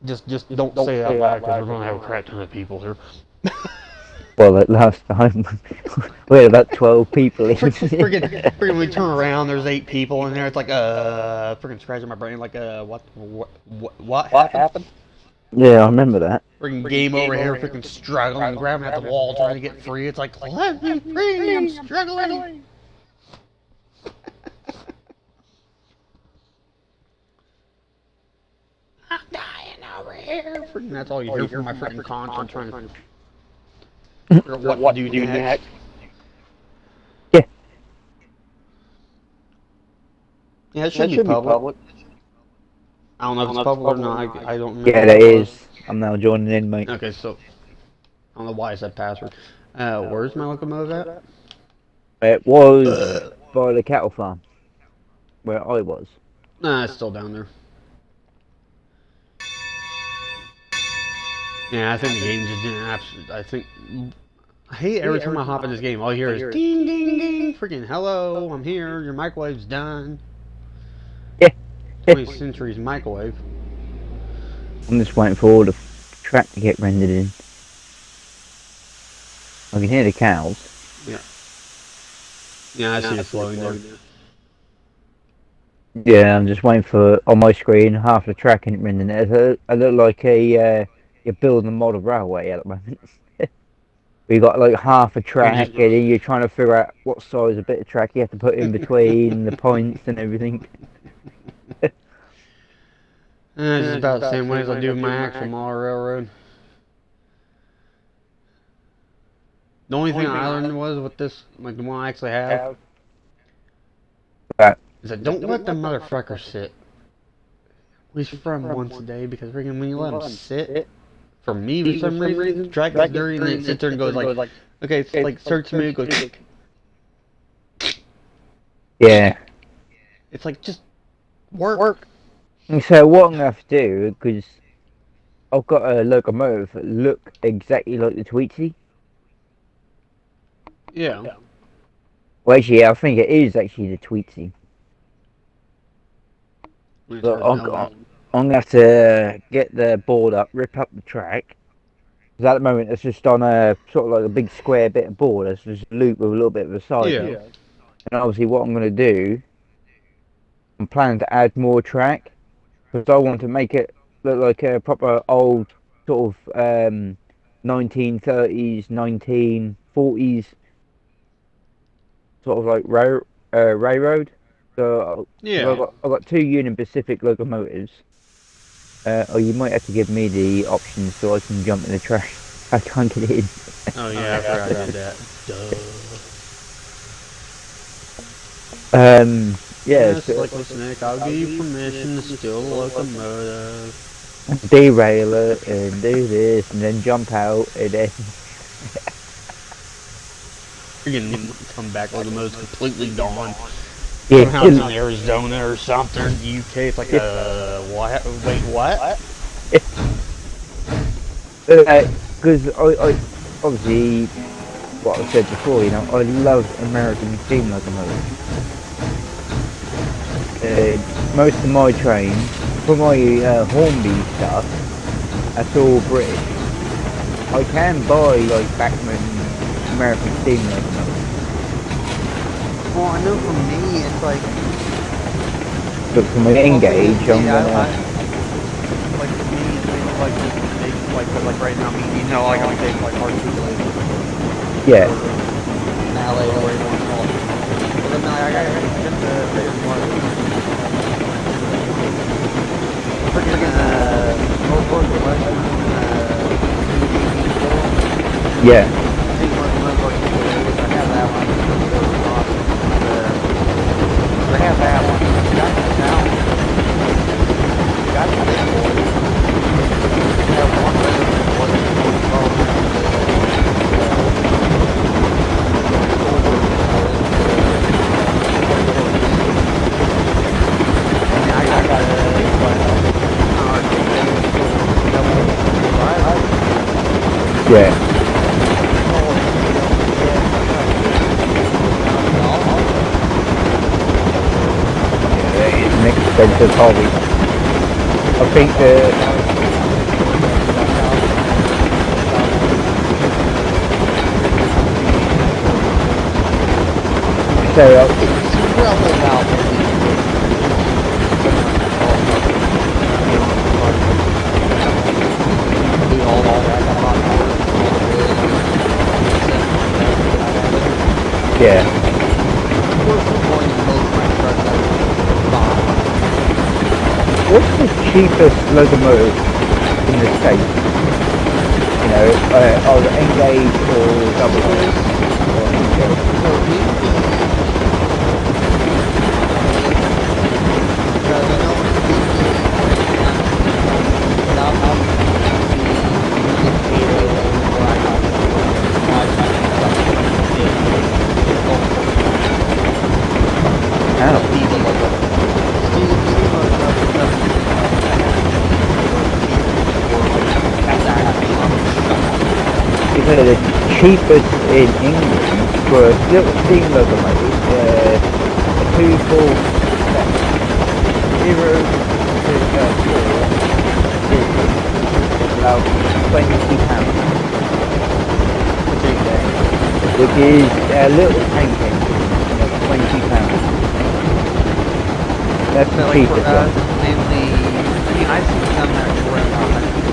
A: Just don't say that loud because we're gonna have a crap ton of people here.
B: Well, at last time we had about 12 people.
A: Freaking, we turn around, there's 8 people in there. It's like freaking scratching my brain. Like what happened?
B: Yeah, I remember that.
A: Freaking game over here, freaking struggling, grabbing at the wall, trying to get free. It's like, let me free, I'm struggling. I'm dying over here. Freaking, that's all you hear from my freaking console trying to figure out what to do next.
B: Yeah.
A: Yeah, it should be public. I don't know if it's public or not. I don't know.
B: Yeah, it is. I'm now joining in, mate.
A: Okay, so I don't know why I said password. Where's my locomotive at?
B: It was by the cattle farm, where I was.
A: Nah, it's still down there. Yeah, I think the game just didn't absolutely. I hate every time I hop in this game. All you hear is ding, ding, ding. Freaking hello, I'm here. Your microwave's done.
B: Yeah.
A: 20th century's microwave.
B: I'm just waiting for all the track to get rendered in. I can hear the cows.
A: Yeah. Yeah, I see it flowing there.
B: Yeah, I'm just waiting for, on my screen, half the track ain't rendered. I look like you're building a model railway at the moment. We got like half a track, and then you're trying to figure out what size of bit of track you have to put in between the points and everything.
A: It's just about the same way as I do with my actual model railroad. The only thing I learned was with this, like the one I actually have, is that don't let the motherfucker sit. At least for him once a day, because freaking when you let him sit, for me for some reason, the track is dirty and then it sits there and goes like, okay, it's like search me, it goes.
B: Yeah.
A: It's like just work.
B: So what I'm gonna have to do, because I've got a locomotive that look exactly like the Tweetsie.
A: Yeah.
B: Well, actually, I think it is actually the Tweetsie. So I'm gonna have to get the board up, rip up the track. Because at the moment it's just on a sort of like a big square bit of board. It's just a loop with a little bit of a side.
A: Yeah.
B: And obviously, what I'm gonna do, I'm planning to add more track because I want to make it look like a proper old sort of 1930s, 1940s sort of like railroad. So
A: Yeah.
B: I've got two Union Pacific locomotives. Or you might have to give me the option so I can jump in the trash. I can't get in.
A: Oh yeah, I forgot I did that. Duh.
B: Yeah.
A: Yes, like Nick, I'll give you permission to steal the locomotive.
B: Derail it and do this and then jump out and then
A: You're gonna come back locomotive's completely gone.
B: yeah.
A: Somehow it's in Arizona or something. UK, it's like what? Wait, what?
B: Because I obviously what I said before, you know, I love American steam locomotives. Most of my trains, for my Hornby stuff, that's all British. I can buy like Bachmann American steam locomotives.
A: Well, I know for me, it's like
B: But for my Engage, I'm gonna.
A: like for me, it's like just make like right now. I mean, you know, like I'm taking like articulated.
B: Yeah.
A: Alley or whatever you want to call it. But then I got just the freaking Norfolk Western
B: Yeah.
A: I think one of the ones I have that one. I have that one. Got that now. Got that one. I have one
B: Yeah. It's an expensive hobby. I think so
A: it's roughly about
B: yeah. What's the cheapest locomotive in the States? You know, either Engage or Double O. Or the cheapest in England for a little steam locomotive, a 2-4 0 to 4 is about £20, which is a little tank engine, £20. That's the cheapest one.
A: Mainly, I mean, I've seen some that are around 150.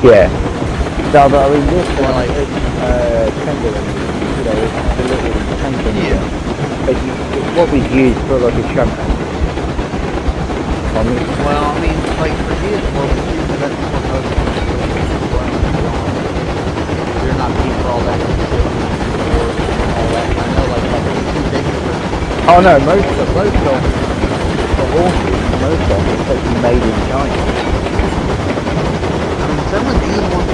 B: Yeah. No, but I mean this one, like, pendulum, you know, it's a little tank engine. It's what we use for like a shunt.
A: Well, I mean, like for his work, that's what most you're not paying for all that shit or all that. I know, like it's too big for.
B: Oh no, most of the horses, most of them are taking made in China.
A: I mean, some of these ones,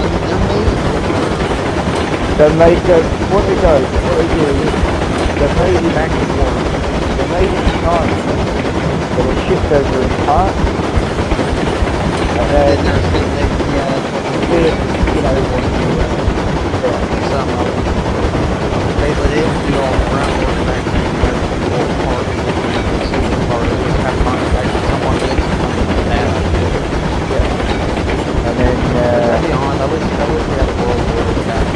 A: they're made.
B: What they do is they're made in Mexico. They're made in China. But they're shipped over in parts. And then
A: there's
B: you know,
A: some of them. They do all the ground work back then.
B: And then,
A: to be honest, I wish we had a world war back.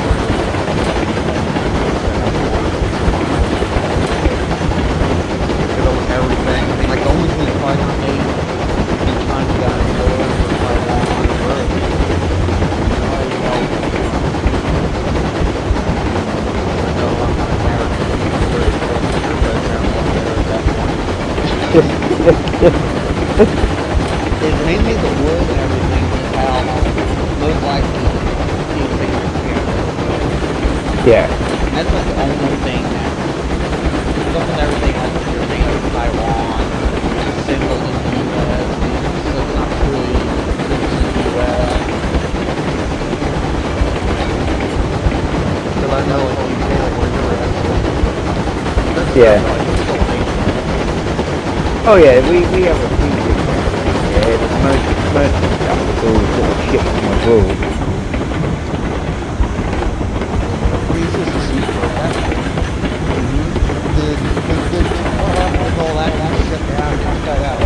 A: It's mainly the wood and everything in this house. Most likely, he's taking it together.
B: Yeah.
A: That's not the only thing that. Almost everything has everything out of Taiwan, assembled in the U.S. So it's not truly produced in the U.S. Because I know like UK, like where you're at.
B: Yeah.
A: Like, it's still made.
B: Oh yeah, we have a few different things. Yeah, but most of the stuff is all sort of shipped from abroad.
A: We used to see for that. What happened with all that? That shut down. Just got out.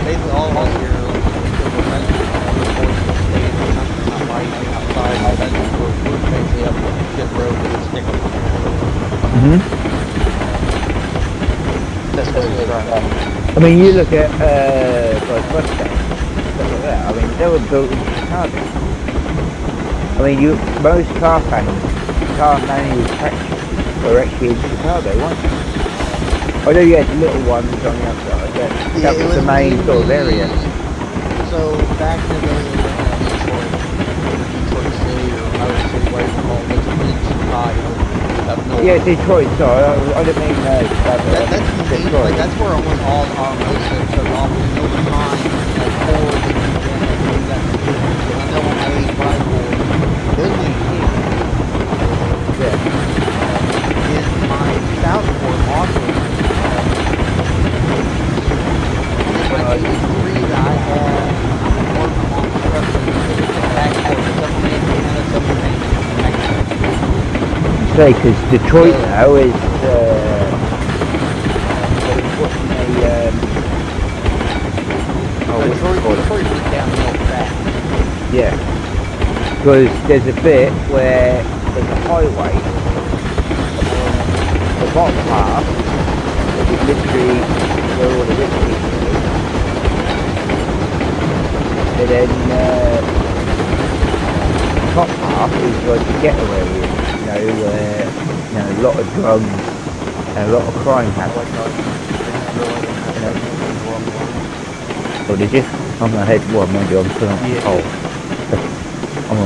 A: Basically, all of us here, because we're veterans, we're forced to stay in the country, not fighting outside. We're basically up on the shit road with a stick up. That's what it's right.
B: I mean, you look at like Mustangs, stuff like that. I mean, they were built in Chicago. I mean, most car manufacturers were actually in Chicago, weren't they? I know you had little ones on the outside, but that was the main sort of area.
A: So back in the day, it was Detroit City or Motor City, whatever you call it, it's in Chicago, up north.
B: Yeah, Detroit. Sorry, I didn't mean Chicago.
A: That's
B: Detroit.
A: like that's where almost all our most of it took off. And over time, like Ford and GM, like we got the business. And I know on my 85 Ford, those made here.
B: Yeah.
A: In my South Ford also. In my 83 that I had, working on the truck, it's a back Ford. Some were made in Canada, some were made in Mexico.
B: Say, because Detroit now is
A: Detroit went downhill fast.
B: Yeah, because there's a bit where there's a highway on the bottom half that is literally where all the rich people live, and then the top half is like the ghetto area, where a lot of drugs and a lot of crime happens. Oh, did you? I'm ahead. Well, mind you, I'm still on.
A: Yeah.
B: Oh,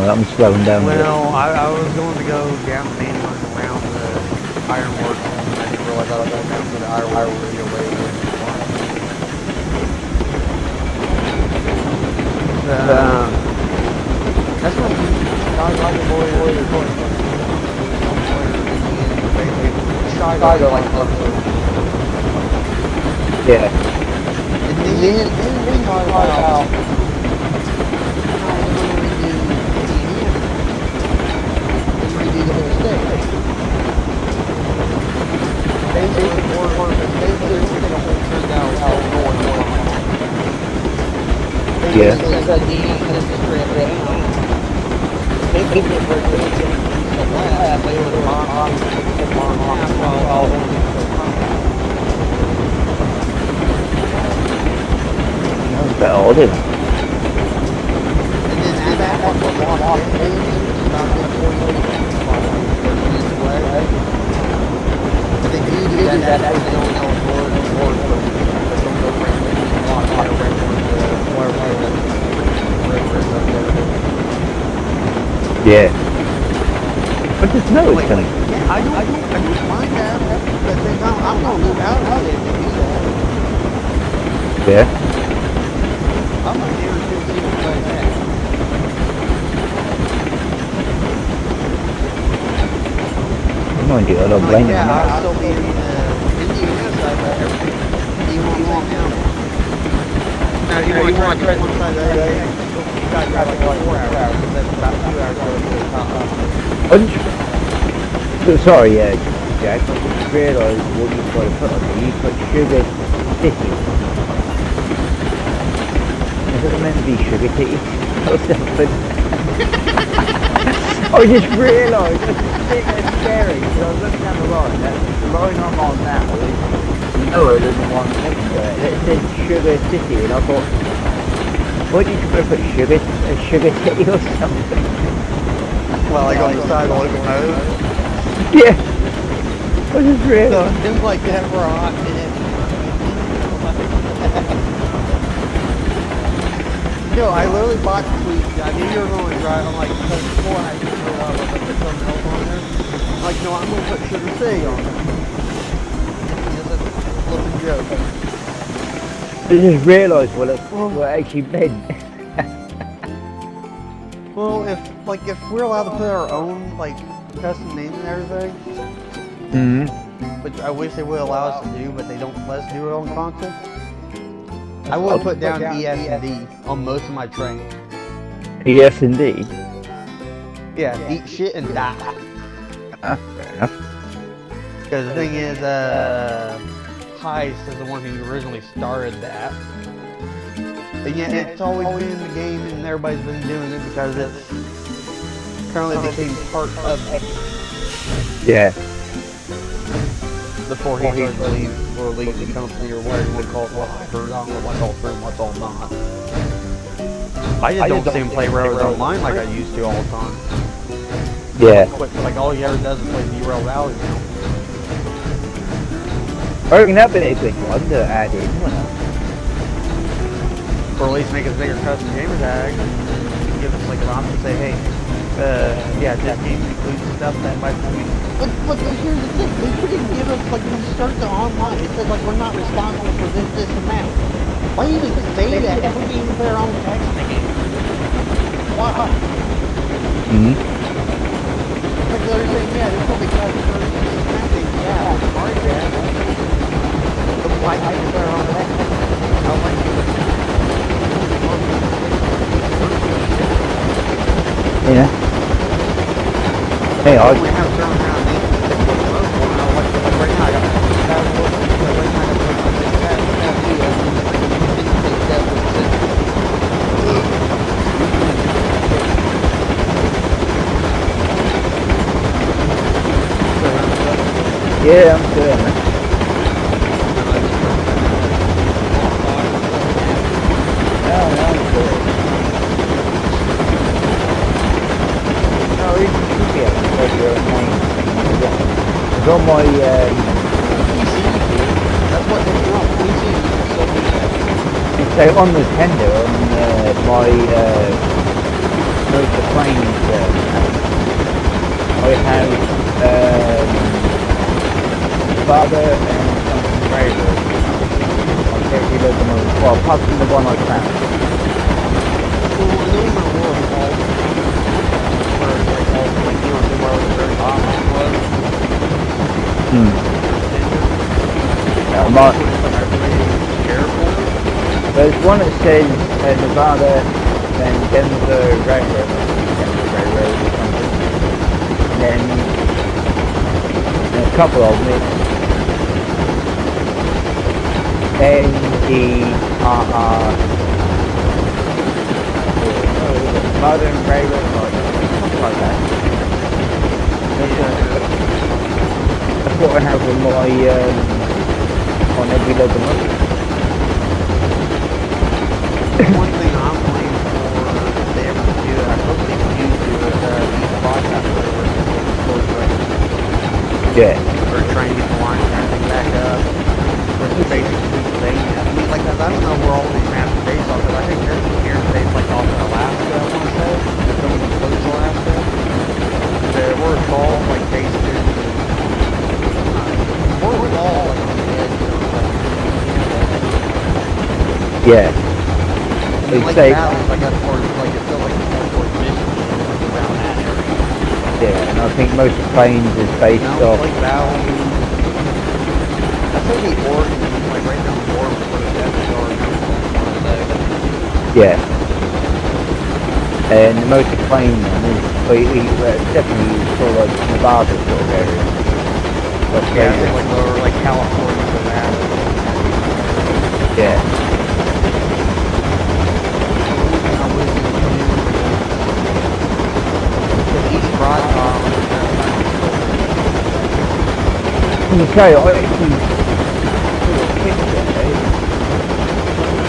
B: I'm slowing down.
A: Well, I was going to go down the main line around the ironworks, and I didn't realize I was going down to the ironworks to get away with that's when Chicago boy Chicago like
B: Yeah.
A: and then we talk about redo the whole state. Basically, we're going to turn down north.
B: Yeah. Better odd, isn't it?
A: And then back on the walk, but they do that they don't know
B: Yeah. I just know it's coming.
A: Yeah, I don't mind that, but they don't, I'm gonna move out of it if they do that.
B: Yeah.
A: I'm gonna guarantee you play that.
B: Mind you, I don't blame
A: Yeah,
B: them.
A: I'll still be in the Indiana side, but everything. You want now? Now, you want to try one side of the other? You gotta drive like 4 hours, because that's about 2 hours going to the top.
B: Sorry, Jack, I just realised what you've got to put on there. You put Sugar City. Is it meant to be Sugar City? I just realised, that's scary, because I was looking down the line, the line I'm on now is lower than the one next to it. It said Sugar City, and I thought, why did you put Sugar City or something?
A: Well, like on the side of the local road.
B: Yeah. I just realised.
A: So, it's like that rock, and No, I literally bought the tweet. I knew you were going to drive. I'm like, because before I had to put something else on there. I'm like, no, I'm going to put Sugar City on there. Just a flipping joke.
B: I just realised what it actually meant.
A: Well, if we're allowed to put our own like custom names and everything, which I wish they would allow us to do, but they don't let us do it on console. I would put down ES and D on most of my trains.
B: ES and D?
A: Yeah, eat shit and die.
B: Fair enough.
A: Because the thing is, Heist is the one who originally started that. And yet it's always been in the game and everybody's been doing it because it's currently became part of it.
B: Yeah.
A: Before he started to leave or leave the company or whatever you want to call it. Well, I heard, I don't know what's all true and what's all not. I just don't see him play Railroad Online like I used to all the time.
B: Yeah.
A: Like all he ever does is play Zero Valley now.
B: I reckon that'd be a good one to add in, wouldn't it?
A: Or at least make us bigger custom gamer tag and give us like an option to say, hey, yeah, this game includes stuff that might be. But here's the thing, they couldn't give us, like, when you start the online, it says, like, we're not responsible for this amount. Why even say that if we can even put our own text in the game? Why? Like, they're saying, yeah, there's probably customers and thing, yeah, alright, yeah. But why can't we put our own text? I like it.
B: Yeah. Hey, I
A: we have certain amount of names to pick up the most one. Like right now, I got
B: yeah, I'm doing it. It's on my,
A: that's what they want.
B: so on the tender, on my, most of planes, I have, Father and something Railroad. On every locomotive, well, apart from the one I found.
A: Well, the name of the world is all, where it's like all, like, you know, where the very bottom was.
B: Yeah, there's one that says Nevada, then Denver Railroad, or something. And then a couple of them, NDRR, Modern Railroad, something like that. That's what I have on my, on every locomotive.
A: One thing I'm waiting for, if they ever do it, I hope they can use it, these broadcast
B: Yeah.
A: or try and get the line and everything back up. Which is basically the thing. I mean, like, I don't know where all these maps are based off, but I think there's some here based, like, off of Alaska, I want to say. They're coming to close to Alaska. We're all, like, based in, we're all, like, on the edge of,
B: Yeah.
A: I mean, like, Valley's, like, up towards, like, it feels like it's more towards Michigan, around that area.
B: Yeah, and I think most planes is based off.
A: Lake Valley. That's maybe Oregon, like right down the border where the deserts are.
B: Yeah. And the most plane one is definitely sort of like Nevada sort of area.
A: Yeah, like lower, like California, Nevada.
B: Yeah.
A: East Broadcom.
B: Can you say, I actually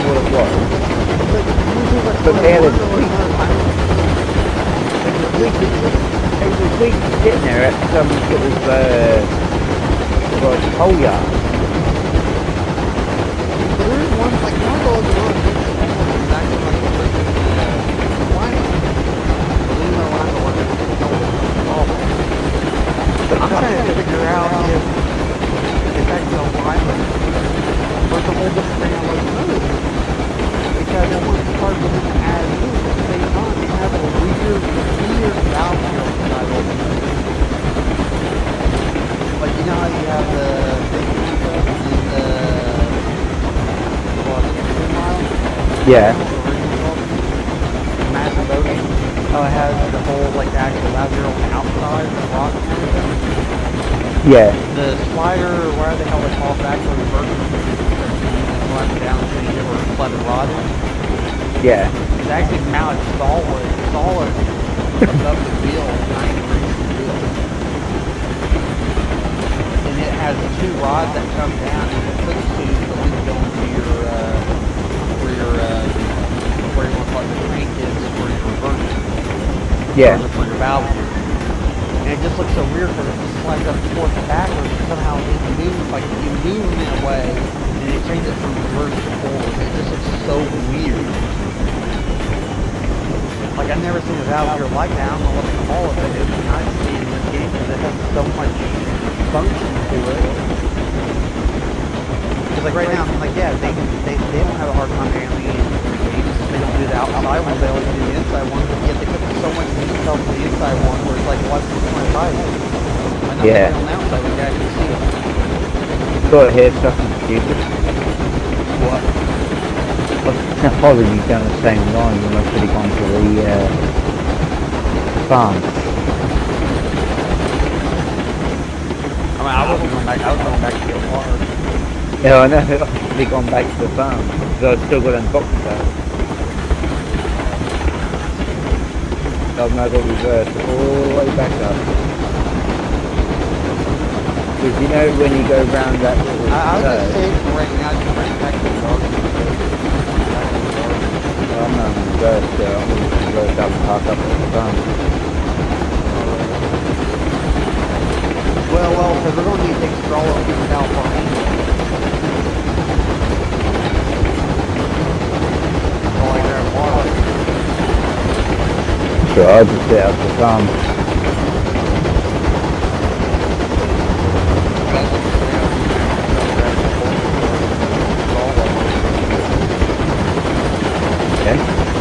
B: what it was. But they had a week sitting there at some sort of coal yard.
A: But there is one, like, one of those ones, exactly like the person out if that's no violent, or it's a whole different thing I wasn't knowing. Because I want to start with an ad at the same time. You have a weird valve here on the side of the motor. Like, you know how you have the big one and the, what, 2 mile?
B: Yeah.
A: Massive ocean. Oh, it has the whole, like, actual valve here on the outside, the rock and everything.
B: Yeah.
A: The slider, or whatever the hell they call it, back for reverse, slide it down, change it, or slide it rod in.
B: Yeah.
A: It's actually mounted solid above the wheel, 9 degrees from the wheel. And it has 2 rods that come down, and it puts tubes that then go into your, where you want to call it the crank is for your reverse.
B: Yeah.
A: For your valve. And it just looks so weird because it just slides up forth and backwards, and somehow it moves, like you move in a way, and it changes it from reverse to forward. It just looks so weird. Like, I've never seen a valve here like that. I don't know what to call it, but it would be nice to see in this game because it has so much function to it. Because, like, right now, I'm like, yeah, they don't have a hard time handling it in the games. They don't do the outside one, they only do the inside one, but yet they put so much detail to the inside one where it's like, what's the point of hiding? I know
B: Yeah.
A: on the outside, we can actually see it.
B: Got to hear something stupid.
A: What?
B: Probably you've done the same line. You must have gone to the farm.
A: I mean, I wasn't going back, I was going back to get water.
B: Yeah, I know. I've probably gone back to the farm because I've still got unboxed that. I've now got reversed all the way back up. Because you know when you go round that little
A: I was just
B: curve,
A: saying for right now, just bring it back to the garden.
B: I'm not reversed, so I'm going to reverse up and park up at the farm.
A: Well, because we're going to need to take straw and keep it out for all I grab water.
B: So I'll just sit at the farm. Yeah,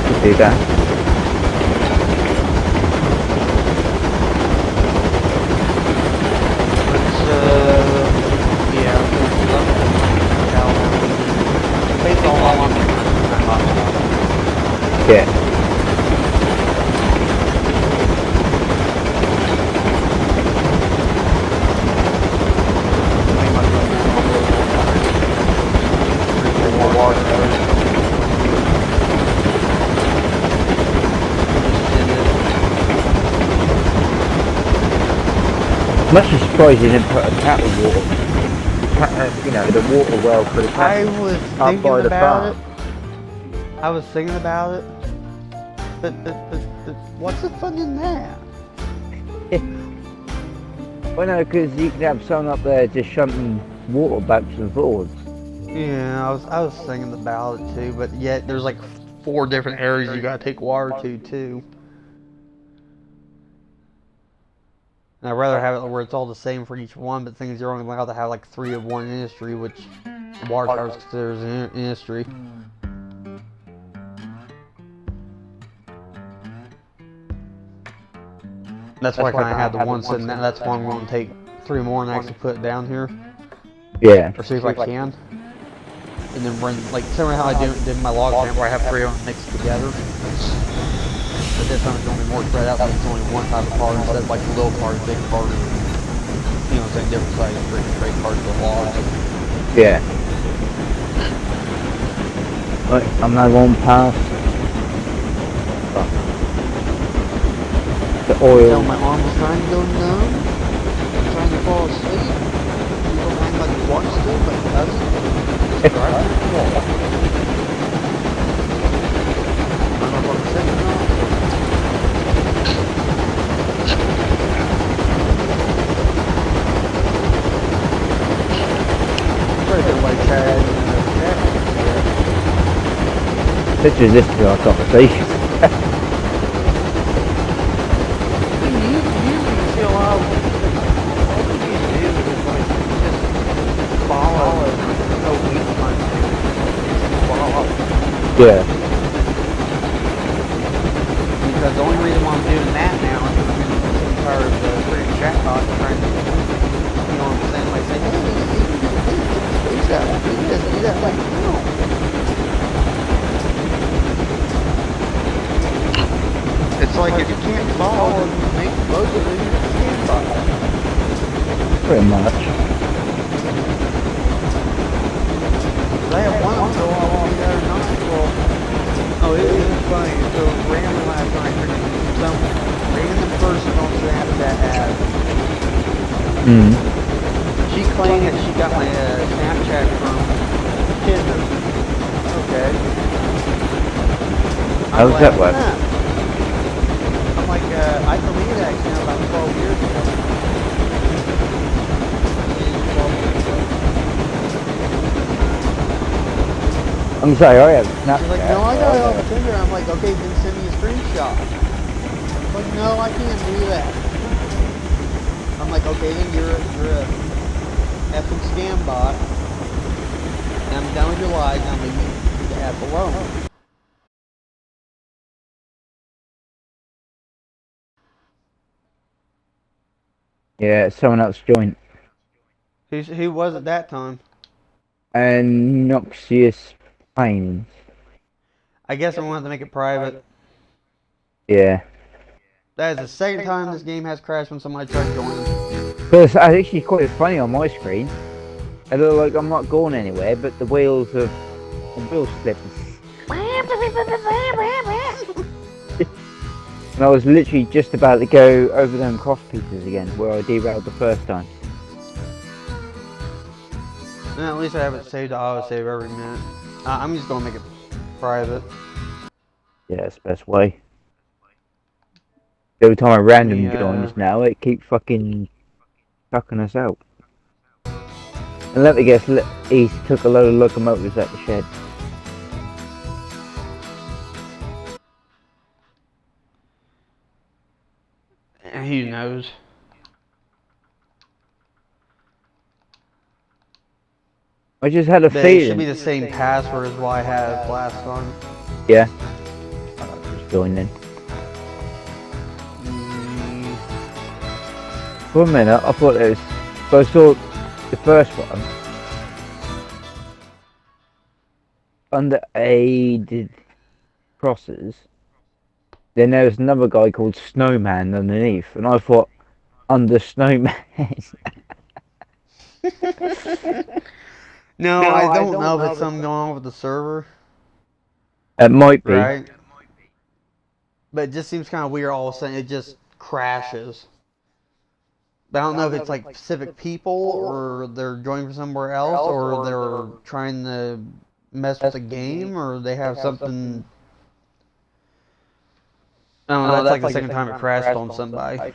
B: could do that.
A: Based on all I'm
B: Yeah. Much surprised you didn't put a cattle water, you know, the water well for the
A: I
B: cattle
A: was
B: up
A: thinking
B: by the
A: about
B: farm.
A: it. I was thinking about it. But what's the fun in that?
B: Well, no, because you could have someone up there just shunting water backwards and forwards.
A: Yeah, I was thinking about it too, but yet there's like 4 different areas you gotta take water to too. And I'd rather have it where it's all the same for each one, but things you're only allowed to have like 3 of one industry, which water tower is considered an industry. That's why I kind of had the one sitting there. That's why I'm going to take 3 more and actually put it down here,
B: Yeah.
A: or see if I can. And then bring, like, similar how I did my log camp where I have 3 of them mixed together. But this time it's going to be more spread out, so it's only one type of card instead of like the little card, big card, and, you know, saying different size, straight cards with logs.
B: Yeah. Right, I'm now going past the
A: Tell
B: oil.
A: my arm was trying to go numb, trying to fall asleep. You don't hang like he wants to, but he doesn't. Just drive through the wall. I don't know if I'm sick or not. Pretty good like Chad and Jack.
B: Pictures this to our conversation.
A: You usually see a lot of what you do
B: Yeah.
A: Because the only reason why I'm doing that now is because I'm getting so tired of the freaking chatbot trying to, you know what I'm saying? Like, say, hey, do that, do this, do that. Like, no. It's like if you can't follow, then make most of it you can't follow.
B: Pretty much.
A: I have one until I walked the other night. Well, oh, it was funny. So random last night, some random person on Snapchat had. She claimed that she got my Snapchat from Tinder. Okay.
B: How does that work?
A: I'm like, I deleted that account about 12 years ago.
B: I'm sorry, I have Snapchat.
A: She's like, no, I got it off Tinder. I'm like, okay, then send me a screenshot. I'm like, no, I can't do that. I'm like, okay, then you're a effing scam bot. And I'm done with your lies, and I'm leaving you the F alone.
B: Yeah, someone else joined.
A: Who was at that time?
B: And Noxious Plains.
A: I guess I'm going to have to make it private.
B: Yeah.
A: That is the second time this game has crashed when somebody tried joining.
B: But it's actually quite funny on my screen. It looks like I'm not going anywhere, but the wheel slipping. And I was literally just about to go over them cross pieces again, where I derailed the first time.
A: And at least I have it saved to autosave every minute. I'm just going to make it private.
B: Yeah, it's the best way. Every time I randomly joins now, it keeps fucking sucking us out. And let me guess, he took a load of locomotives at the shed.
A: Who knows?
B: I just had a feeling.
A: It should be the same password as what I had last time.
B: Yeah. I'll just join in. For a minute, I thought it was. So I saw the first one under aided crosses. Then there was another guy called Snowman underneath, and I thought under Snowman.
A: No, I don't know if it's something going on with the server.
B: It might be.
A: Right? But it just seems kind of weird all of a sudden. It just crashes. But I don't know if it's like specific people, or they're joining from somewhere else, or they're trying to mess with the game, or they have something. I don't know, that's like the second time it crashed on somebody.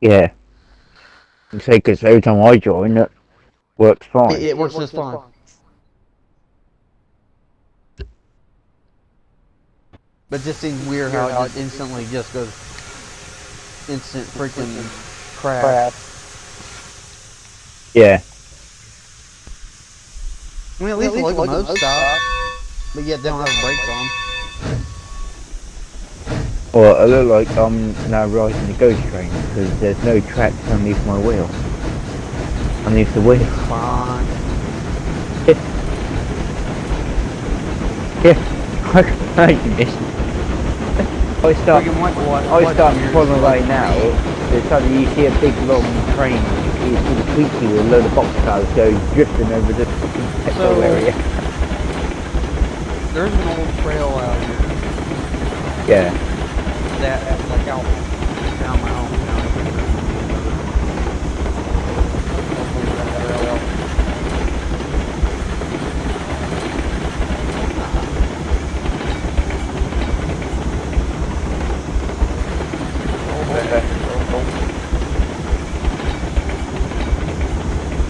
B: Yeah. I say, because every time I join, it works fine.
A: It works just fine. But it just seems weird how it just instantly just goes instant freaking crash.
B: Yeah.
A: I mean, at least the locomotives stop, but yet they don't have brakes on.
B: Well, I look like I'm now riding the ghost train because there's no tracks underneath my wheel. Underneath the wheel.
A: Fine.
B: Yeah, I can imagine this. I start pulling away now. Suddenly you see a big long train. You see the Tweety with a load of boxcars go drifting over the fucking petrol area.
A: There's an old trail out here.
B: Yeah.
A: That like out down my home now.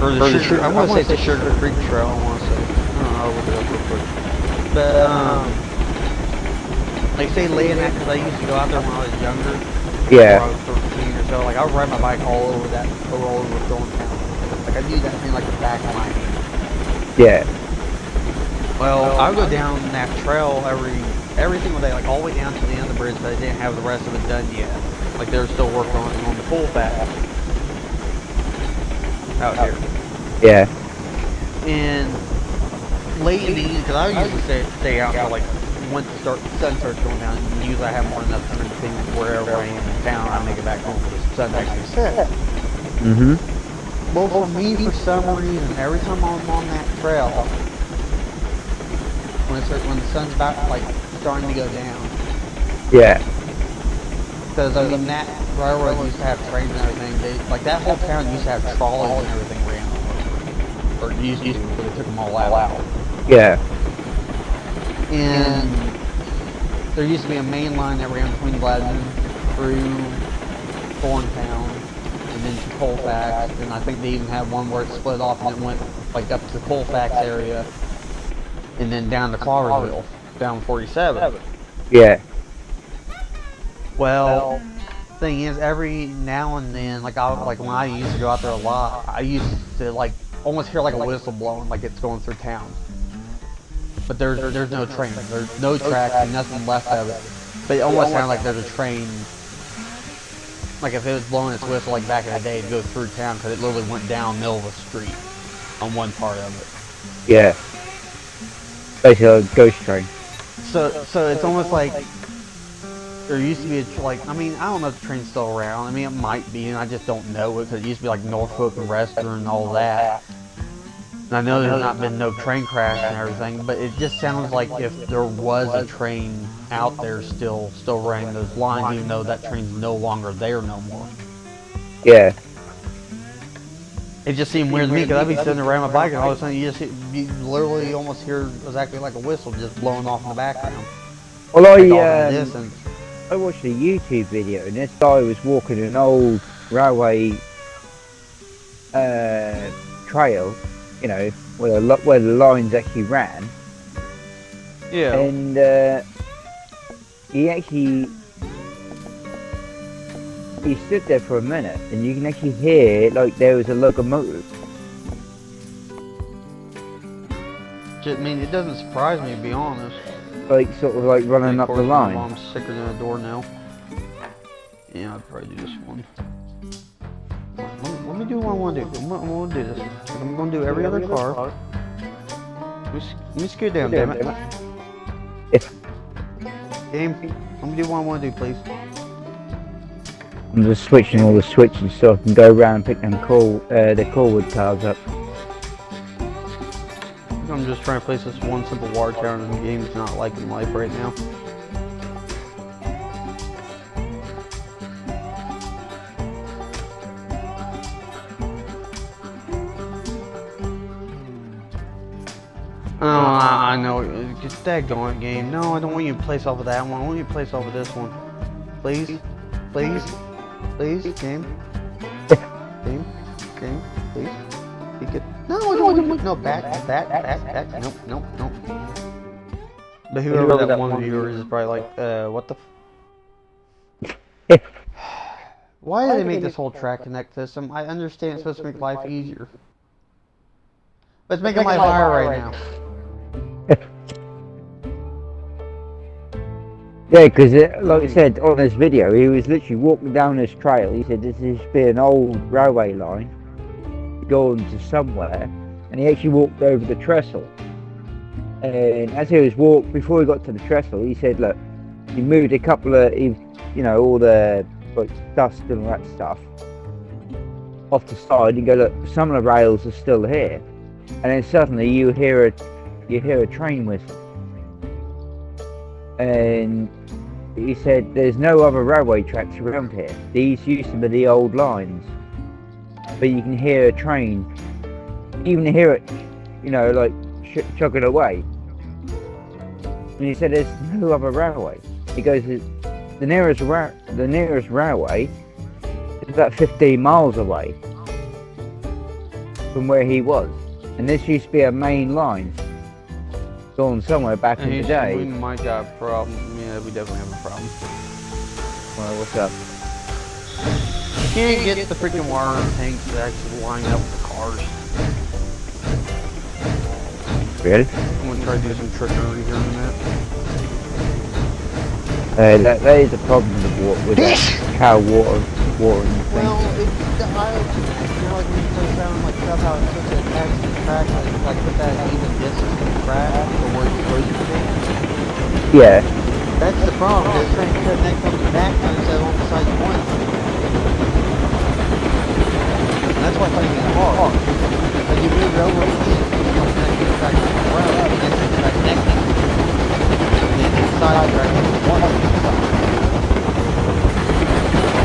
A: Or the Sugar, I want to say it's the Sugar Creek Trail. I want to say. I don't know. I'll look it up real quick. But like say late at night, because I used to go out there when I was younger.
B: Yeah.
A: When I was 13 or so. Like I would ride my bike all over that, all over Thorntown. Like I knew that thing like the back of my hand.
B: Yeah.
A: Well, I would go down that trail every single day, like all the way down to the end of the bridge, but I didn't have the rest of it done yet. Like they were still working on the full fat out here.
B: Yeah.
A: And late in the evening, because I usually stay out until like once the sun starts going down, and usually I have more than enough time to think wherever I am in town, I make it back home for the sun actually set.
B: Mm-hmm.
A: Well, for me, for some reason, every time I'm on that trail, when the sun's about like starting to go down,
B: Yeah.
A: because I mean that railroad used to have trains and everything. Like that whole town used to have trolleys and everything ran over, or used to, but they took them all out.
B: Yeah.
A: And there used to be a main line that ran between Gladden through Thorntown and then to Colfax, and I think they even had one where it split off and it went like up to the Colfax area and then down to Clarksville, down 47.
B: Yeah.
A: Well, thing is, every now and then, like when I used to go out there a lot, I used to like almost hear like a whistle blowing, like it's going through town. But there's no train, there's no tracks, and nothing left of it. But it almost sounded like there's a train, like if it was blowing its whistle like back in the day, it'd go through town, because it literally went down the middle of the street on one part of it.
B: Yeah. Basically a ghost train.
A: So it's almost like there used to be I mean, I don't know if the train's still around. I mean, it might be, and I just don't know it, because it used to be like Norfolk and Western and all that. And I know there's not been no train crash and everything, but it just sounds like if there was a train out there still running those lines, even though that train's no longer there no more.
B: Yeah.
A: It just seemed weird to me, because I'd be sitting there riding my bike, and all of a sudden you literally almost hear exactly like a whistle just blowing off in the background.
B: Well,
A: Like off in the distance.
B: I watched a YouTube video, and this guy was walking an old railway trail, you know, where the lines actually ran.
A: Yeah.
B: And he stood there for a minute, and you can actually hear like there was a locomotive.
A: I mean, it doesn't surprise me, to be honest.
B: Like sort of like running up the line.
A: My mom's sicker than a doornail. Yeah, I'd probably do this one. Let me do what I want to do. I'm going to do this. I'm going to do every other car. Let me scoot down, damn it. Game, let me do what I want to do, please.
B: I'm just switching all the switches so I can go around and pick them the Corwood cars up.
A: I'm just trying to place this one simple water tower, and the game's not liking life right now. Oh, I know. Just daggone game. No, I don't want you to place off of that one. I want you to place off of this one. Please? Please? Please? Game? Game? Game? Please? Be good. No, no, back. Nope. But whoever that one viewer is probably like, what the Why did they make this whole track connect system? I understand it's supposed to make life easier. But it's making life harder right now.
B: Yeah, because like I said on this video, he was literally walking down this trail. He said this used to be an old railway line going to somewhere, and he actually walked over the trestle. And as he was before he got to the trestle, he said, look, he moved a couple of, all the like dust and all that stuff off the side, and go, look, some of the rails are still here. And then suddenly you hear a train whistle. And he said there's no other railway tracks around here. These used to be the old lines. But you can hear a train, even hear it, like chugging away. And he said there's no other railway. He goes, the nearest railway is about 15 miles away from where he was. And this used to be a main line going somewhere back in the day.
A: We might got a problem. Yeah, we definitely have a problem.
B: Well, what's up?
A: Can't get the freaking water tanks to actually line up with the cars.
B: Really?
A: I'm gonna try to do some trickery here in a minute.
B: That is a problem with that cow watering thing.
A: Well, it's the like when you play sound like stuff how it's supposed to attach the track, like put that even distance to the track or where it's supposed to be.
B: Yeah.
A: That's the problem. It's trying to connect on the back instead of on the side you want. And that's why playing it hard. Because you move it over, you don't connect the track to the ground, you connect the track next to it. And then the side track is one on the side.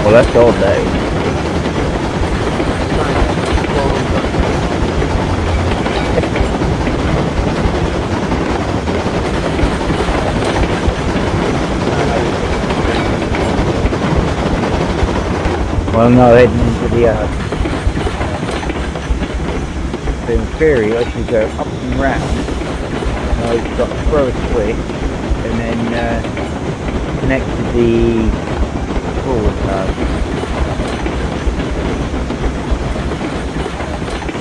B: Well, that's all day. Well, no, heading into the so in theory, I should go up and round. I've got to throw a switch and then connect to the forward card.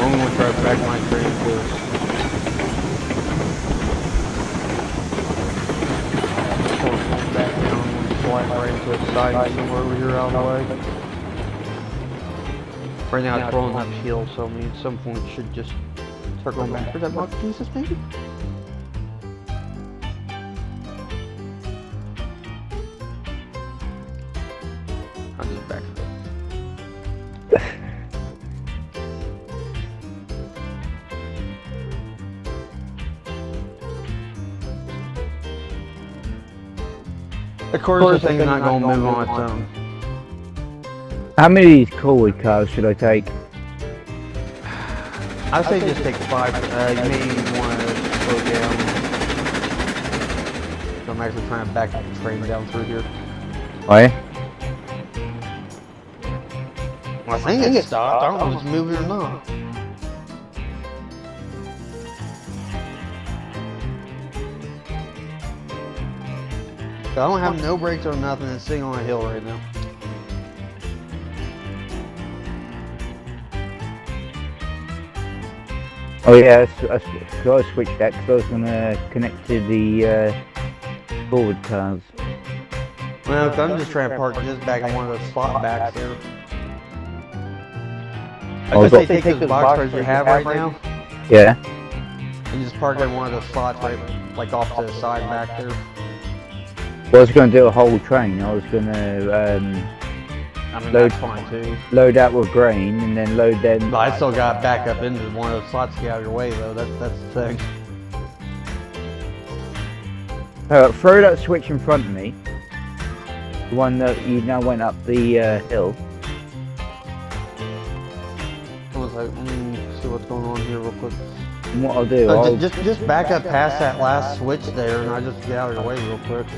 A: I'm going to try to back my train first. Back down and slide right into a side somewhere over here out of the way. Right now it's rolling uphill, so I mean at some point it should just start going back. Is that Mark Jesus maybe? I'll just back it up. Of course, the thing's not going to move on its own.
B: How many of these Corwood cars should I take?
A: I say just take 5. You may want to slow down. So I'm actually trying to back the train down through here.
B: Oh yeah?
A: Well, I think it stopped. I don't know if it's moving or not. I don't have no brakes or nothing. It's sitting on a hill right now.
B: Oh yeah, I switched that because I was going to connect to the forward cars.
A: Well, cause I'm just trying to park this back in one of those slot backs there. I say take those box cars you have right now
B: Yeah.
A: and just park in one of those slots right, like off to the side back there.
B: Well, I was going to do a whole train. I was going to
A: I mean,
B: Load-
A: that's fine too.
B: load out with grain and then load them.
A: But I still got back up into one of those slots to get out of your way though. That's the thing.
B: Throw that switch in front of me. The one that you now went up the hill.
A: I was like, see what's going on here real quick.
B: And what I'll do,
A: So
B: I'll
A: just back up past that last switch there, and I just get out of your way real quick.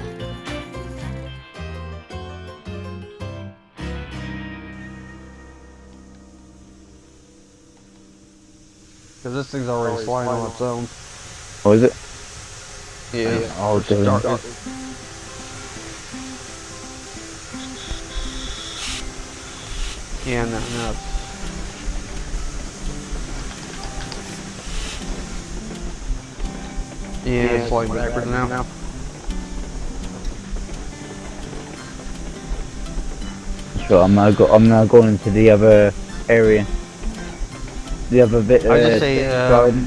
A: Because this thing's already sliding on its own.
B: what is it?
A: Yeah.
B: I'll do it.
A: Yeah, no. Yeah, it's sliding backwards now.
B: Sure, I'm now going into the other area. The other bit of
A: I just say,
B: garden.
A: I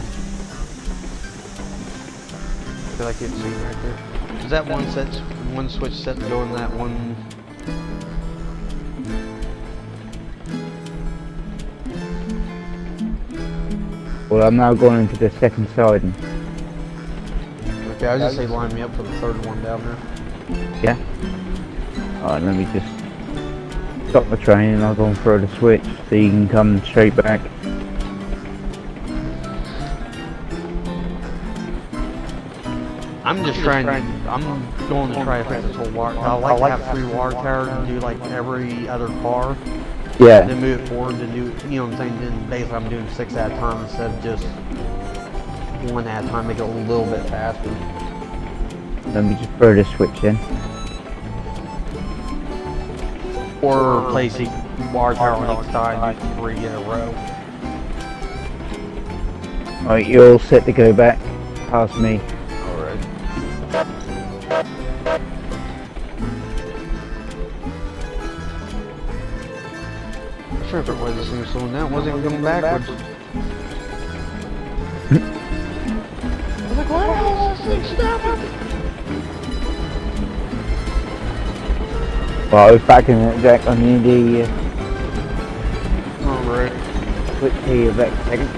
A: feel like it's seen right there. Is that one switch set to go in that one?
B: Well, I'm now going into the second siding.
A: Okay, I just say line me up for the third one down there.
B: Yeah. Alright, let me just stop the train and I'll go and throw the switch so you can come straight back.
A: I'm just trying to, I'm going to try to fix this whole wire. I like to have 3 wire towers and do like every other car.
B: Yeah.
A: Then move it forward and do, you know what I'm saying? Then basically I'm doing 6 at a time instead of just 1 at a time, make it a little bit faster.
B: Let me just throw the switch in.
A: Or place a wire tower on each side and do 3 in a row.
B: Alright, you're all set to go back. past me.
A: Alright. I'm sure if it was this thing was slowing down, it wasn't even going backwards. I was like, why is this thing stopping?
B: Well, I was back in it, Jack. I need the
A: Alright.
B: quick here back a second.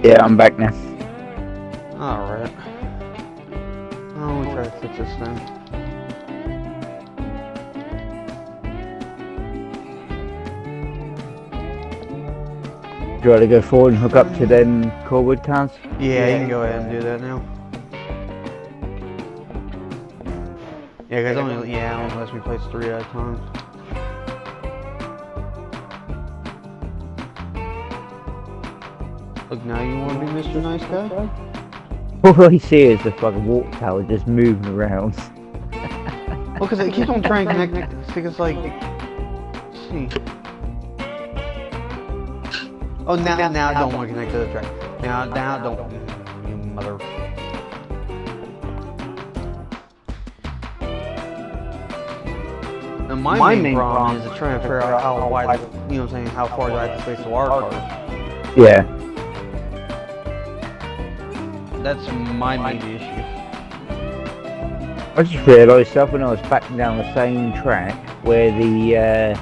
B: Yeah, I'm back now.
A: Alright. Oh, we try to fix this thing.
B: Do you want to go forward and hook up to them Corwood cars?
A: Yeah, you can go ahead and do that now. Yeah, because only lets me place 3 at a time. Look, now you want to be Mr. Nice Guy?
B: All I see is the fucking water tower just moving around.
A: Well, because it keeps on trying to connect. It's like, see. Oh, now I don't want to connect to the track. Now don't. You mother. Now my main problem is trying to figure out how wide, you know what I'm saying, how far do I have to space the water cars.
B: Yeah.
A: That's my main issue.
B: I just realised stuff when I was backing down the same track where the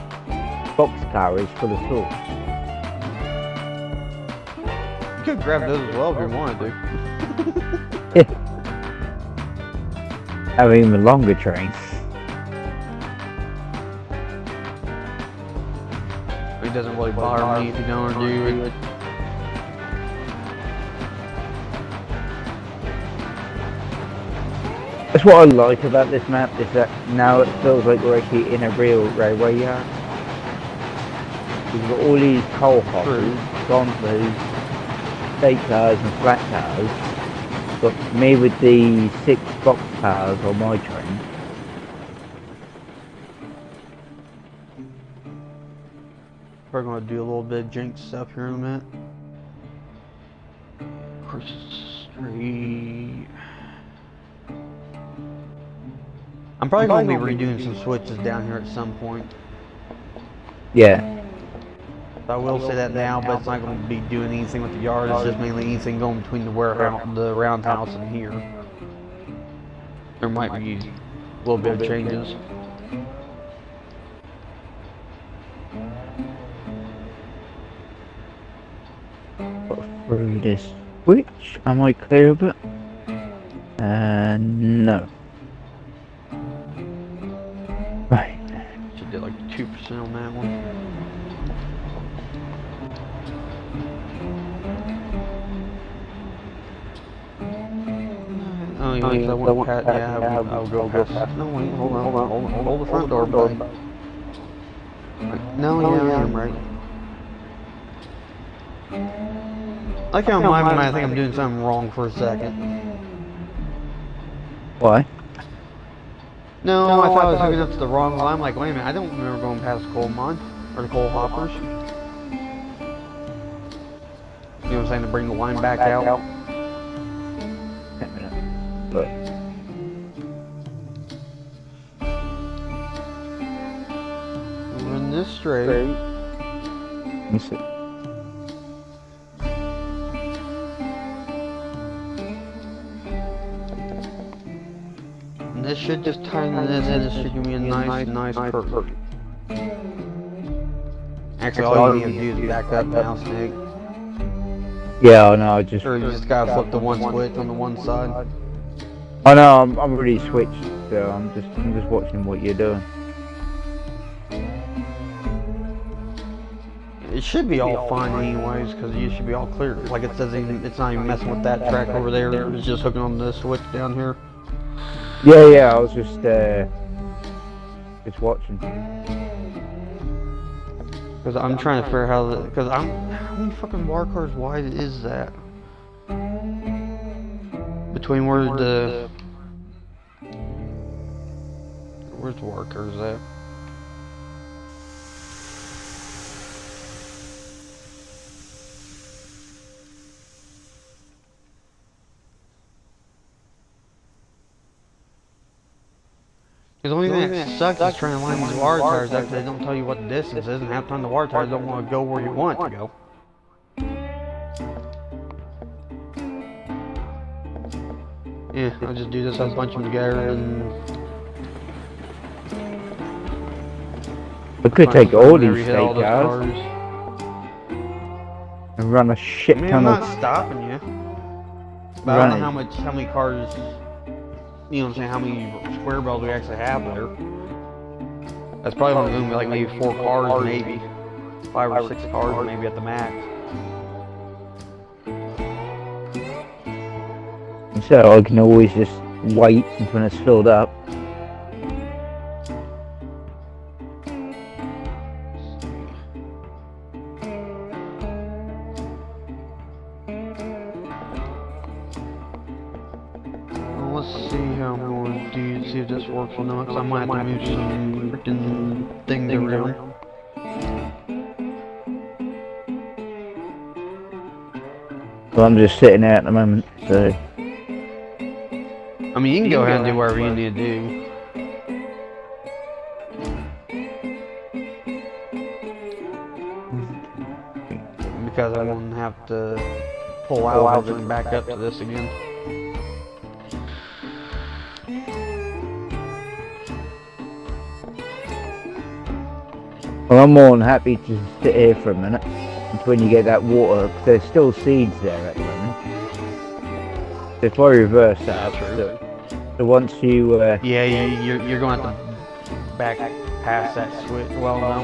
B: boxcar is full of tools.
A: You could grab those as well if you wanted to.
B: Yeah. Have even longer trains.
A: It doesn't really bother me if you don't do it.
B: That's what I like about this map, is that now it feels like we're actually in a real railway yard. We've got all these coal hoppers, gontlers, state cars and flat cars. But me with the 6 box cars on my train.
A: We're going to do a little bit of jinx stuff here in a minute. Cross Street. I'm probably going to be redoing some switches down here at some point.
B: Yeah.
A: I will say that now, but it's not going to be doing anything with the yard. It's just mainly anything going between the warehouse, the roundhouse, and here. There might be a little bit of changes.
B: Through this switch, am I clear of it? No. Right.
A: Should do like 2% on that one. Oh, yeah, I want to I'll go past. No, wait, hold on. Hold the front door, buddy. No, yeah, I'm right. Like how in my mind, I think I'm doing something wrong for a second.
B: Why?
A: No, I thought I was hooking up to the wrong line. I'm like, wait a minute, I don't remember going past the coal mine. or the coal hoppers. You know what I'm saying, to bring the line back out.
B: Look.
A: Run this straight.
B: Let me see.
A: And this should just tighten this in. This should give me a nice curve. Actually, all you need to do is back up now, Snake.
B: Yeah, I know. I just.
A: Or you just gotta flip the one switch on the one side.
B: I know. I'm already switched, so I'm just watching what you're doing.
A: It should be all fine anyways, because you should be all clear. Like it says, it's not even messing with that track over there. It's just hooking on the switch down here.
B: Yeah. I was just watching.
A: Because I'm trying to figure out how because how many fucking war cars wide is that? Between where's the war cars at? The only thing that sucks is trying to line these water tires up because they don't tell you what the distance is, and half the time the water tires don't want to go where you want it to go. Yeah, I'll just do this, I'll bunch them together and...
B: We could take all these
A: hit all
B: state
A: those
B: cars
A: cars.
B: and run a shit
A: I mean,
B: ton
A: I'm
B: of.
A: not stopping you. But I don't know how many cars, you know what I'm saying, how many square bells we actually have there. That's probably only going to be like maybe 4 cars, maybe. 5 or 6 cars, maybe at the max.
B: So I can always just wait until it's filled up.
A: Well, let's see how I'm going to do, see if this works or not, because I might have to move some freaking things around.
B: Well, I'm just sitting there at the moment, so.
A: I mean, you can go ahead and do whatever you need to do. Because I won't have to pull out and back up to this again.
B: Well, I'm more than happy to sit here for a minute until you get that water, because there's still seeds there at the moment. So if I reverse that, so once you...
A: Yeah, you're going to have to back past that switch. Well, no.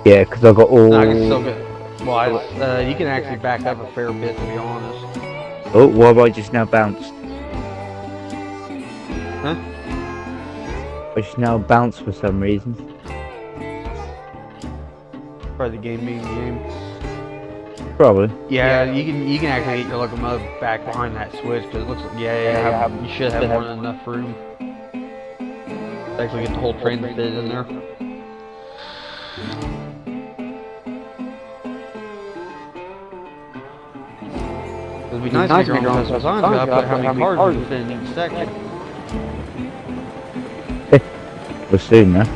B: Yeah, because I've got all...
A: No, I can still get... Well, you can actually back up a fair bit, to be honest.
B: Oh, why have I just now bounced?
A: Huh?
B: I just now bounced for some reason.
A: Probably the game being the game.
B: Probably.
A: Yeah, you can actually get your locomotive back behind that switch, because it looks like, you should have more than enough room to actually get the whole train to fit in there. It'd be nice to make your own designs, but I put how many cars you can fit in each section.
B: We'll see, man.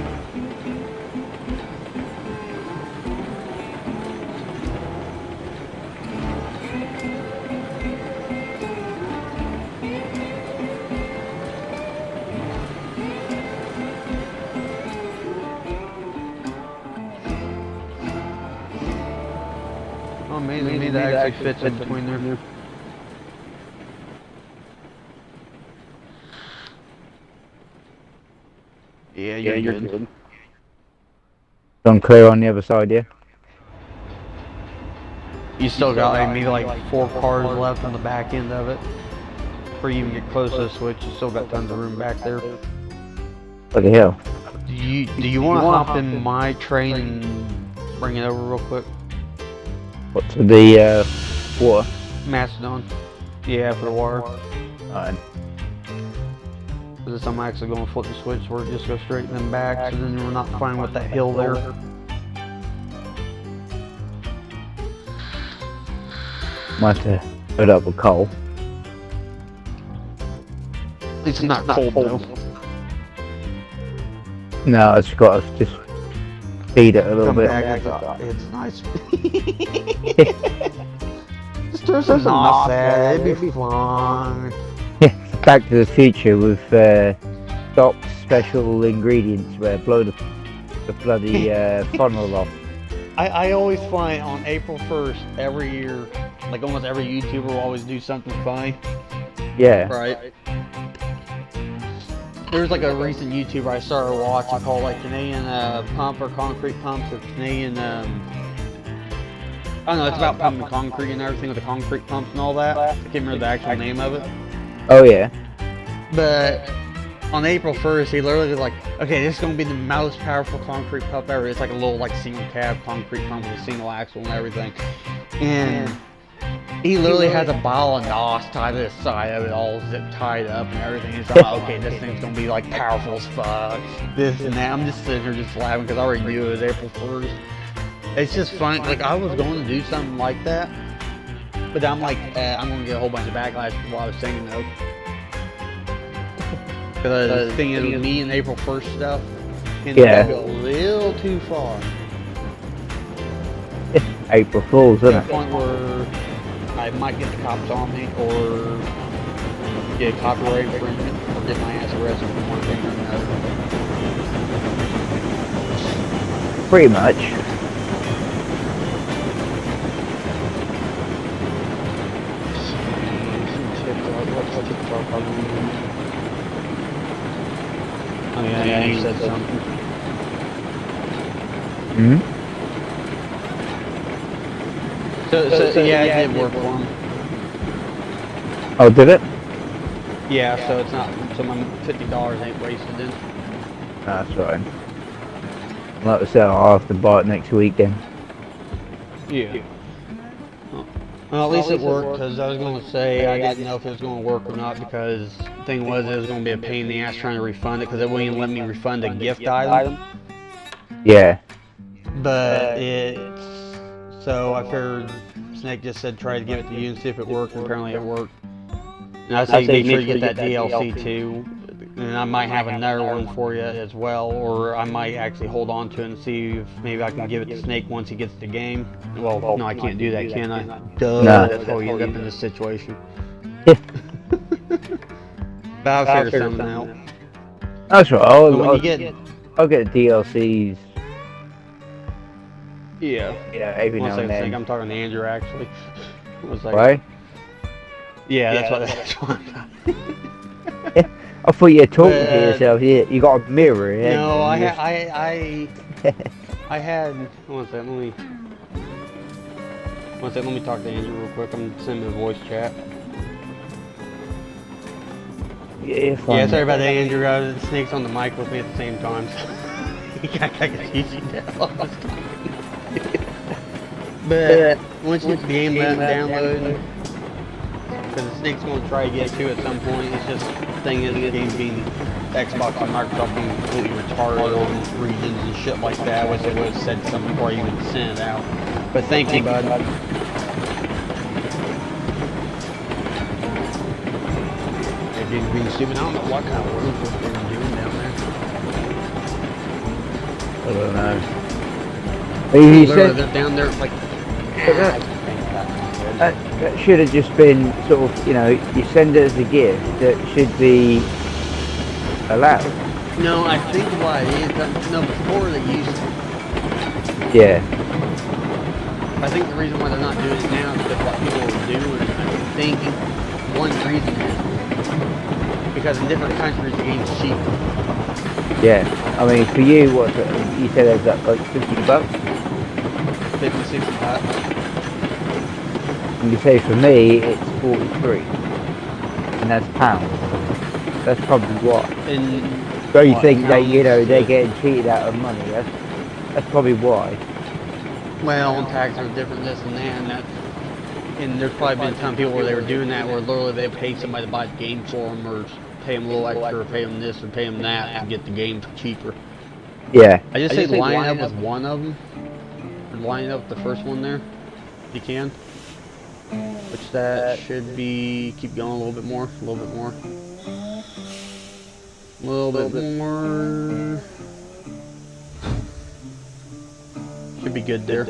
A: Oh, amazing me that actually fits in between there. Yeah, you're good.
B: Gone clear on the other side, yeah?
A: You still got like maybe like 4 cars left on the back end of it. Before you even get close to the switch, you still got tons of room back there.
B: What the hell?
A: Do you want to hop in my train and bring it over real quick?
B: What, to the water?
A: Macedon. Yeah, for the water.
B: Alright.
A: Because I'm actually going to flip the switch where it just goes straight and then back, so then we're not finding with that hill there.
B: Might have to put up with coal.
A: At least it's not cold though.
B: No, it's got to just feed it a little bit.
A: It's nice. Just throw some knots at it, it'd be fun.
B: Back to the Future with Doc's special ingredients where blow the bloody funnel off.
A: I always find on April 1st every year, like almost every YouTuber will always do something funny.
B: Yeah.
A: Right. There was like a recent YouTuber I started watching called like Canadian Pump or Concrete Pumps or Canadian, I don't know, it's about pumping concrete and everything with the concrete pumps and all that. I can't remember the actual name of it.
B: Oh yeah.
A: But on April 1st, he literally was like, okay, this is going to be the most powerful concrete pump ever. It's like a little like single cab concrete pump with a single axle and everything. And he literally has a ball of NOS tied to the side of it, all zip tied up and everything. He's like, okay, this thing's going to be like powerful as fuck. This and that. I'm just sitting here just laughing because I already knew it was April 1st. It's just funny. Like, I was going to do something like that. But I'm like, I'm going to get a whole bunch of backlash for what I was saying though. Because the thing is, with me and April 1st stuff, can go a little too far.
B: April Fools, isn't
A: To
B: it?
A: the point where I might get the cops on me, or get copyright infringement, or get my ass arrested for one thing or another.
B: Pretty much. Oh yeah, you said something. Hmm?
A: So yeah, it did work for him.
B: Oh, did it?
A: Yeah, so it's not, so my $50 ain't wasted then.
B: That's right. Like I said, I'll have to buy it next week then.
A: Yeah. Well, at least it worked, because I was going to say I didn't know if it was going to work or not, because the thing was it was going to be a pain in the ass trying to refund it, because it wouldn't let me refund a gift item.
B: Yeah.
A: But it's, so I figured Snake just said try to give it to you and see if it worked, and apparently it worked. And I say make sure you get that DLC too, and I might have another one for you as well, or I might actually hold on to it and see if maybe I can give it to Snake once he gets the game. Well, no, I can't do that, can I? Duh,
B: No.
A: that's how we end up in this situation. But I'll figure something out.
B: That's right.
A: But when you get,
B: I'll get DLCs.
A: yeah.
B: You know, every
A: One
B: now
A: second,
B: and
A: Snake,
B: then.
A: I'm talking to Andrew actually. One second.
B: Right?
A: Yeah, that's what.
B: I thought you were talking to
A: But-
B: yourself. You got a mirror. Yeah.
A: No, I had. One second, let me talk to Andrew real quick. I'm sending him a voice chat.
B: Yeah, fine.
A: Yeah, sorry about that, Andrew. The Snake's on the mic with me at the same time. So I got easy while I was talking. But once you get the game downloaded, because the Snake's going to try to get to at some point. It's just the thing is, the game being Xbox and Microsoft being completely retarded on regions and shit like that. I wish they would have said something before I even sent it out. But thank you, bud. They're being stupid. I don't know what kind of work they're doing down there.
B: I don't know. You
A: Literally,
B: said
A: they're down there like.
B: that should have just been sort of, you know, you send it as a gift. That should be allowed.
A: No, I think what it is, no, before they used to.
B: Yeah.
A: I think the reason why they're not doing it now is because what people are doing, I think one reason is because in different countries the game's cheaper.
B: Yeah. I mean, for you, what you said it was like $50?
A: 50, 60 bucks.
B: And you say for me, it's 43, and that's pounds. That's probably what.
A: And
B: So you
A: what,
B: think that, you know,
A: pounds?
B: they're getting cheated out of money? That's probably why.
A: Well, and taxes are different, this and that, and there's probably been some people where they were doing that, where literally they paid somebody to buy the game for them, or pay them a little extra, or pay them this, or pay them that to get the game cheaper.
B: Yeah.
A: I just say line up with one of them. Line up the first one there, if you can. Which that should be, keep going a little bit more, a little bit more. A little bit more. Should be good there.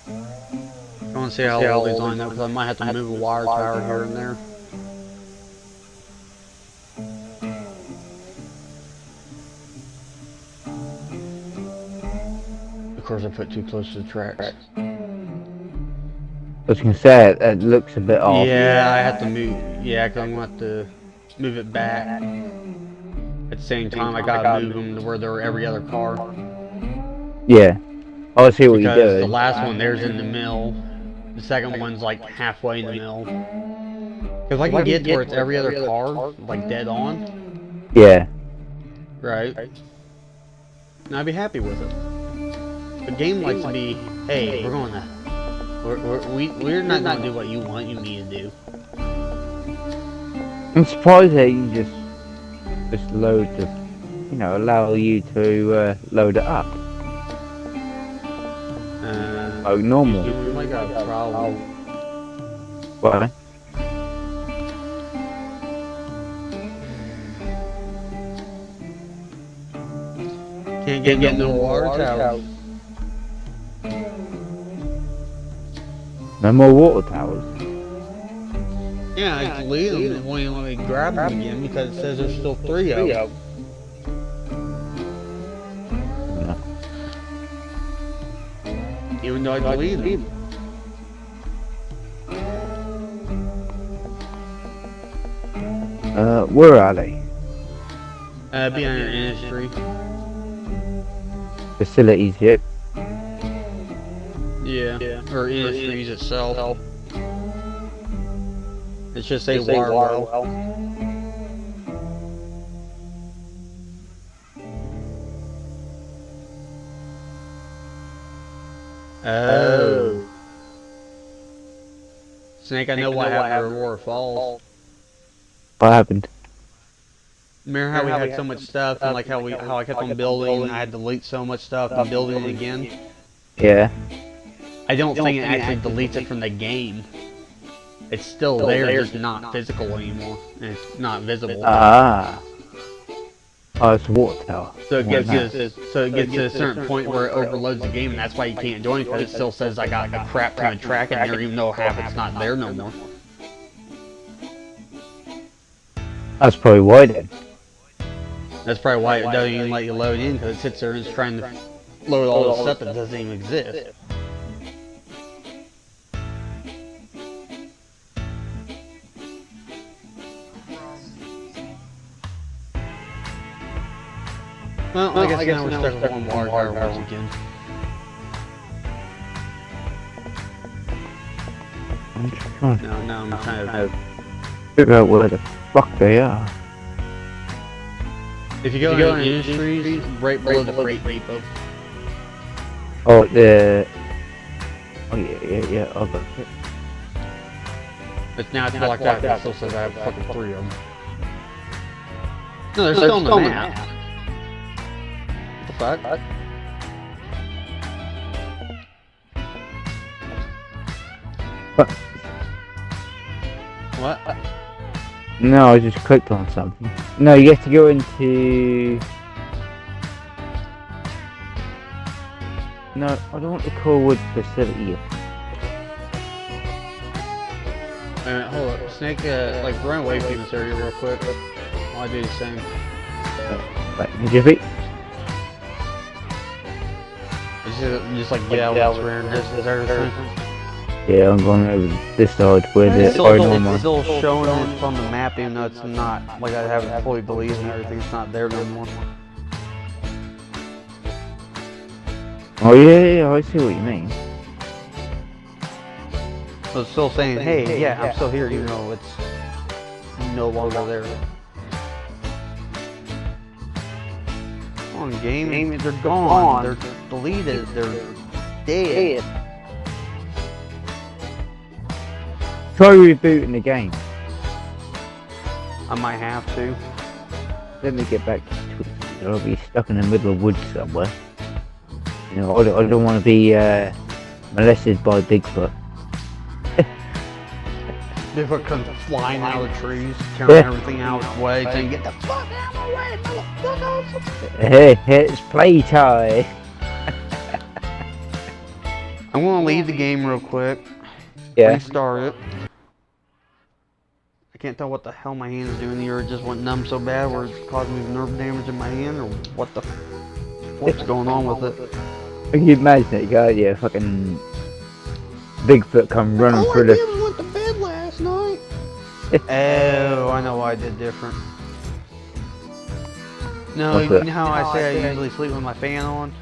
A: I want to see how all these line up, because I might have to move a wire tower here and there. Of course I put too close to the tracks.
B: I was gonna say it looks a bit off.
A: Yeah, I have to move. Yeah, because I'm going to have to move it back. At the same time, I gotta move them to where they're every other car.
B: Yeah. I see what you're
A: Because
B: doing.
A: the last one there's in the mill. The second one's like halfway in the mill. Because I can get to where it's every other car, like dead on.
B: Yeah.
A: Right. And I'd be happy with it. The game likes to be, hey, we're going to. We're not going to do what you want me to do.
B: I'm surprised that you just load the, you know, allow you to load it up. Like normal.
A: Like a problem.
B: What?
A: Can't get no water towers.
B: No more water towers.
A: Yeah, I delete them and won't even let me grab them again because it says there's still 3 of them. Even though I deleted them.
B: Where are they?
A: Being an industry.
B: Facilities, yep.
A: Yeah. Or industries itself. It's just a wire well. Oh. Snake, I know what happened to Aurora Falls.
B: What happened?
A: Remember how we had so much stuff and like how I kept on building and I had to delete so much stuff and building it again?
B: Yeah.
A: I don't think it actually deletes it from the game. It's still there, just not physical anymore. And it's not visible.
B: Ah. Oh, it's a water tower.
A: So it gets to a certain point where it overloads the game, and that's why you can't do anything, because it still says I got a crap ton of track in there, even though half it's not there no more.
B: That's probably why then.
A: That's probably why it doesn't even let you load in, because it sits there and it's trying to load all the stuff that doesn't even exist. Well, I guess now we're stuck with one wire tower once again.
B: I'm trying
A: Now I'm trying to...
B: figure out where the fuck they are.
A: If you go to industries, right below the freight depot.
B: Oh, the... Oh, yeah, I got it.
A: It's now it's like that, it still says I have fucking 3 of them. No, they're still on the map. What the fuck? What?
B: No, I just clicked on something. No, you have to go into... No, I don't want the Corewood facility.
A: Hold up, Snake, like run away from this area real quick. While I do the same.
B: Right, Jiffy.
A: Just like get out of this rare distance everything.
B: Yeah, I'm going over this side where the
A: It's
B: original
A: still showing it on the map, even though it's not, like I haven't fully deleted and everything, it's not there no more.
B: Oh yeah, I see what you mean.
A: So it's still saying, hey, yeah, I'm still here, even though it's no longer there. Come on, game, they're gone, they're deleted, they're dead.
B: Try rebooting the game.
A: I might have to.
B: Let me get back to Twitter. I'll be stuck in the middle of woods somewhere. You know, I don't want to be molested by Bigfoot.
A: Bigfoot comes flying out of the trees, tearing everything out of its way, saying, "Get the fuck out of my way, motherfuckers!"
B: Hey, it's playtime.
A: I'm gonna leave the game real quick.
B: Yeah.
A: Restart it. I can't tell what the hell my hand's doing here. It just went numb so bad where it's causing me nerve damage in my hand, or what's going on with it.
B: Can you imagine it? Go, yeah, fucking Bigfoot come running
A: All I
B: through
A: did
B: the.
A: was went to bed last night. Oh, I know why I did different. No,
B: What's
A: you
B: that?
A: know how I say I usually sleep with my fan on?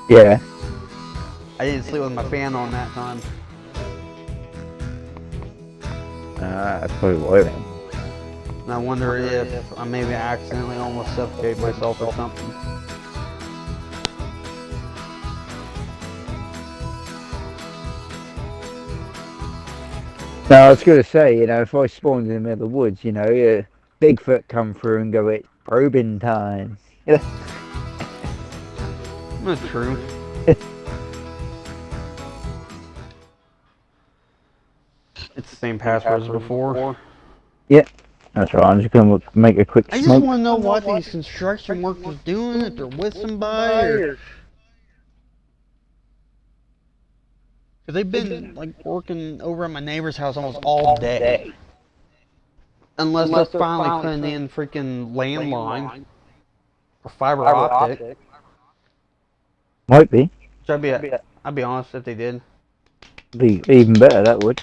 B: Yeah.
A: I didn't sleep with my fan on that time.
B: That's probably why then.
A: And I wonder if I maybe accidentally almost suffocated myself or something.
B: No, I was gonna say, you know, if I spawned in the middle of the woods, you know, Bigfoot come through and go, it's probing time. You know?
A: That's true. It's the same password as before.
B: That's right. I'm just gonna make a quick
A: I just
B: smoke.
A: want to know what these construction workers doing, if they're with somebody or... Cause they've been like working over at my neighbor's house almost all day. Unless they're finally putting in freaking landline or fiber optic.
B: Might be.
A: Which I'd be honest if they did.
B: Be even better. That would.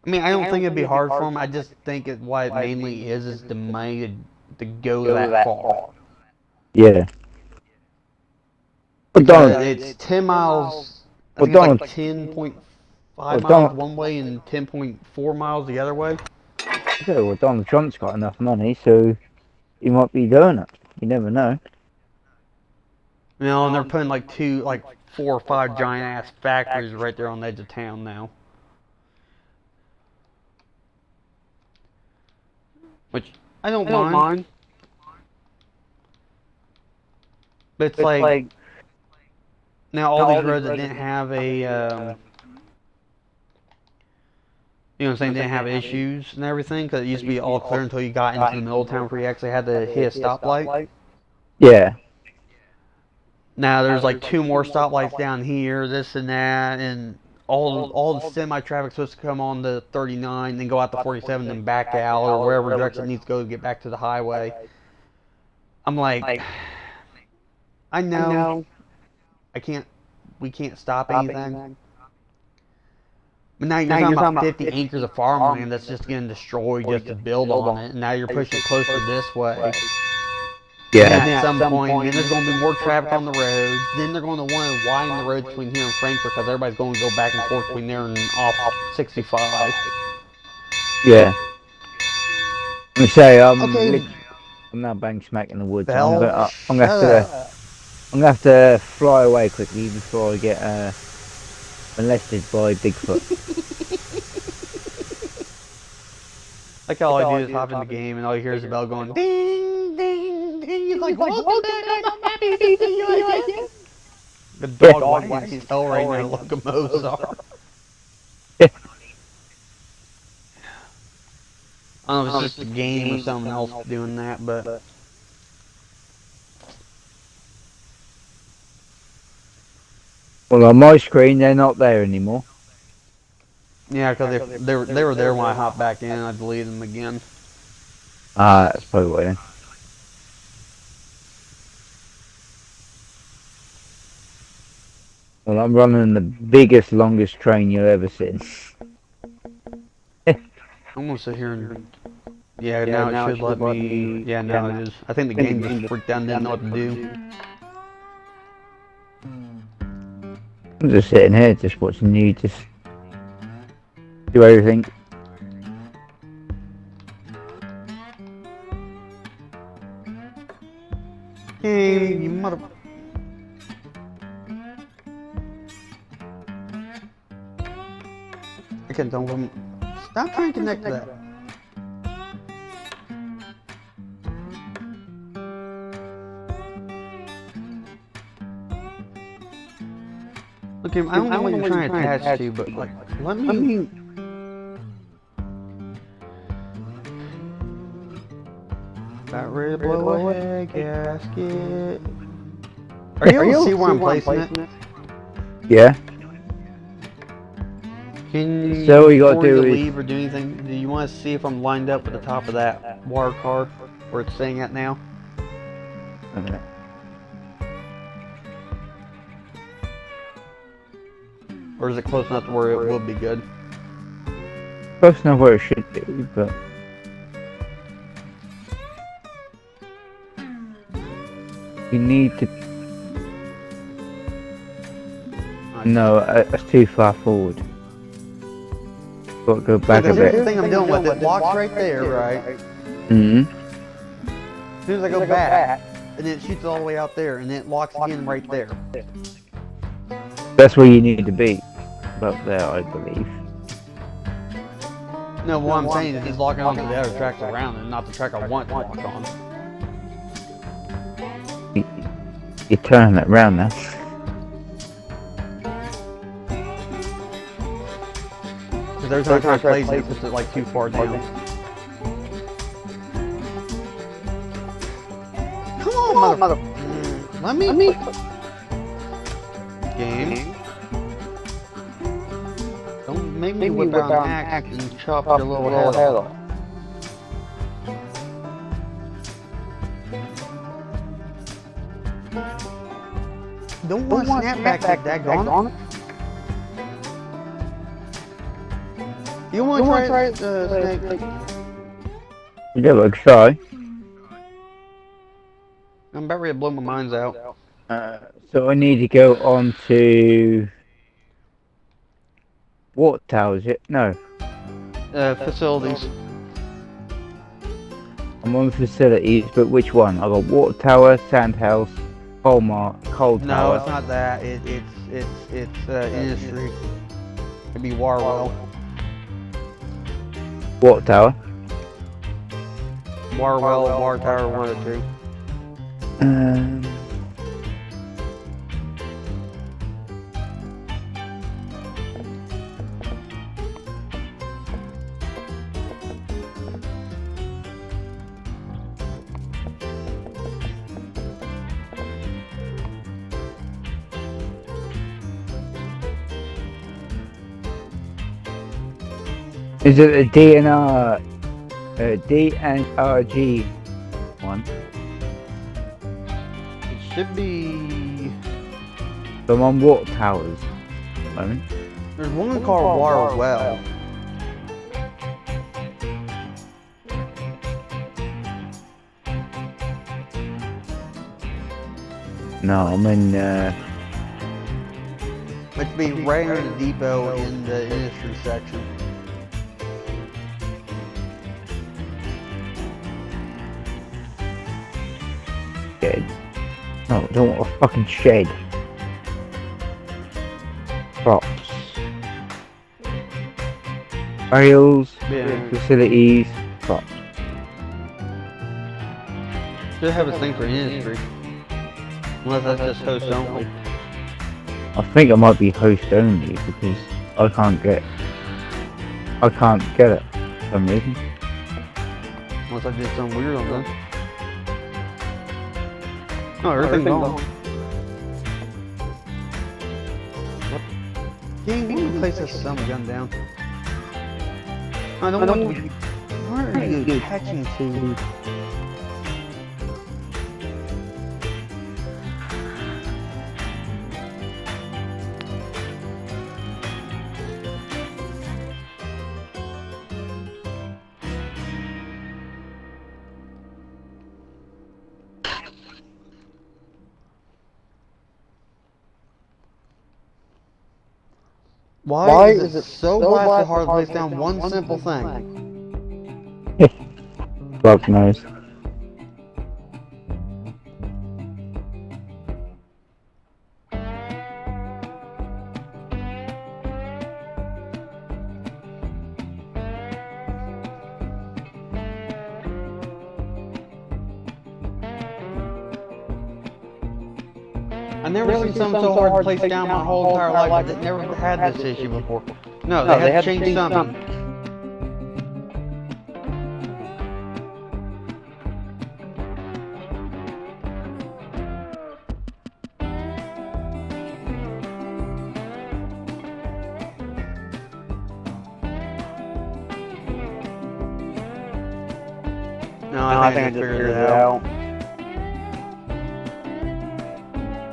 A: I mean, I don't think it'd be hard for them. I just think what it mainly is the money to go that far.
B: Yeah. But
A: Because
B: Donald,
A: it's 10 miles. I
B: Well,
A: think it's
B: Donald-
A: like 10.5
B: Well,
A: miles
B: Donald-
A: one way and 10.4 miles the other way.
B: okay, well, Donald Trump's got enough money, so he might be doing it. You never know.
A: You know, and they're putting like 4 or 5 giant ass factories right there on the edge of town now. Which I don't mind. But it's like now all these roads that didn't have a, you know what I'm saying, didn't have issues and everything, because it used to be all clear until you got into the middle of town where you actually had to hit a stoplight.
B: Yeah.
A: Now there's like 2 more stoplights down here, this and that, and all the semi-traffic's supposed to come on the 39, then go out to 47, then back out, or wherever direction it needs to go to get back to the highway. I'm like, I know, we can't stop anything. But now you're talking about 50 acres of farmland that's just getting destroyed just to build on it, and now you're pushing it closer this way.
B: Yeah.
A: And at some point, then there's going to be more traffic on the road. Then they're going to want to widen the road between here and Frankfurt because everybody's going to go back and forth between there and off 65.
B: Yeah. Let me say,
A: Okay.
B: I'm now bang smack in the woods.
A: Bell,
B: I'm gonna have to fly away quickly before I get molested by Bigfoot.
A: Like all I do is hop in the game and all you hear is the bell going ding, ding, ding. He's like, welcome back, I'm happy to see you again. The dog wags his tail right now like a Mozart. I don't know if it's just a game or something else doing that, but...
B: Well, on my screen, they're not there anymore.
A: Yeah, because they were there when I hopped back in, I deleted them again.
B: Ah, that's probably why then. Well, I'm running the biggest, longest train you'll ever seen.
A: I'm gonna sit here and... Yeah, now it should let me... Yeah, now it is. I think the game just freaked out and didn't know what to do.
B: I'm just sitting here, just watching you just do everything.
A: Game, you mother... I can't tell them. Stop trying to connect to that. Okay, I don't know what you're trying to attach to, but like, let me. Got ready to blow a head gasket. Are you able to see where I'm placing it?
B: Yeah.
A: Can you,
B: So what you gotta
A: before you
B: do is-
A: leave or do anything, do you want to see if I'm lined up at the top of that wire car where it's staying at now?
B: A minute.
A: Or is it close enough to where it would be good?
B: Close enough where it should be, but you need to. No, that's too far forward. Got to go back a
A: Because here's the
B: bit.
A: thing I'm dealing with. It locks right there, right?
B: Hmm.
A: As soon as I go back, and then it shoots all the way out there, and then it locks again right there.
B: That's where you need to be. About there, I believe.
A: No, what I'm saying is he's locking onto the other tracks around and not the track I want to lock on.
B: You're turning it around now.
A: Because every time I try to place it, it puts it like too far down. Come on, mother... Let me... Game. Don't make me whip out an axe and chop your little head off. Don't want to snap back that daggone it. You want to try it, Snake?
B: Yeah, but try.
A: I'm about ready to blow my minds out.
B: So I need to go on to water tower, is it? No,
A: Facilities.
B: I'm on facilities, but which one? I got water tower, sand house, coal tower.
A: No, it's not that. It's industry. It'd be Warwell.
B: Water tower.
A: Warwell, War Tower, one of the two.
B: Is it a DNRG one?
A: It should be.
B: So I'm on water towers at the moment.
A: There's one called Warwell.
B: No, I'm in.
A: It'd be right under the depot in the industry section.
B: Shed. No, I don't want a fucking shed. Props. Rails,
A: Yeah.
B: facilities, props.
A: Should have a thing for industry. Unless that's just host only.
B: I think it might be host only because I can't get it for some reason.
A: Unless I did something weird on that. Oh, everything's gone. Dang, we can place this son of a gun down. I don't want to be... Where are you attaching to? Why is it so blasted hard to place down one simple thing?
B: Fuck knows.
A: I've never seen something so hard to place down my whole entire life, but they never had this issue before. No, they had to change something. No, I think I just figured it out.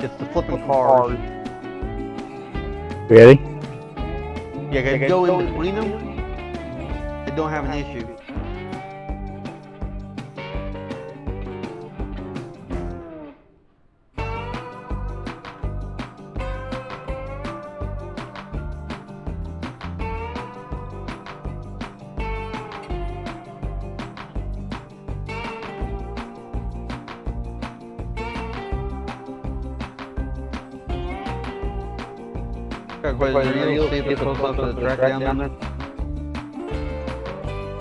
A: It's the flipping cars.
B: Really?
A: Yeah, if you go in between them, they don't have an issue. Gotta go to the reel, see if it's close up to the track down there.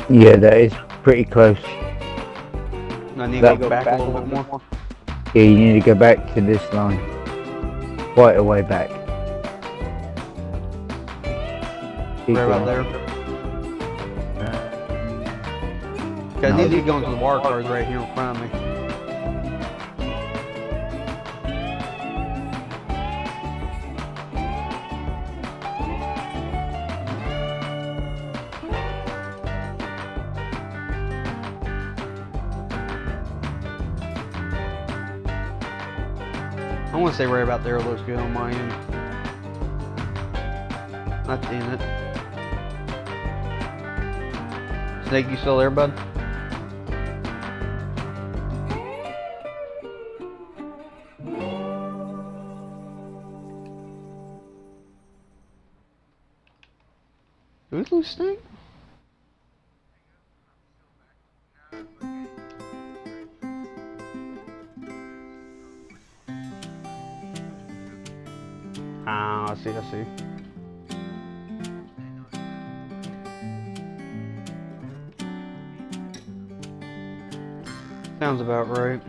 B: Yeah, that is pretty close.
A: I need to go back a little bit more.
B: Yeah, you need to go back to this line. Quite a way back. Keep
A: Right about
B: going.
A: there. I need to go into the wire cars right here in front of me. I want to say right about there looks good on my end. Not in it. Snake, you still there, bud? Did we lose Snake? Ah, I see, I see. Sounds about right.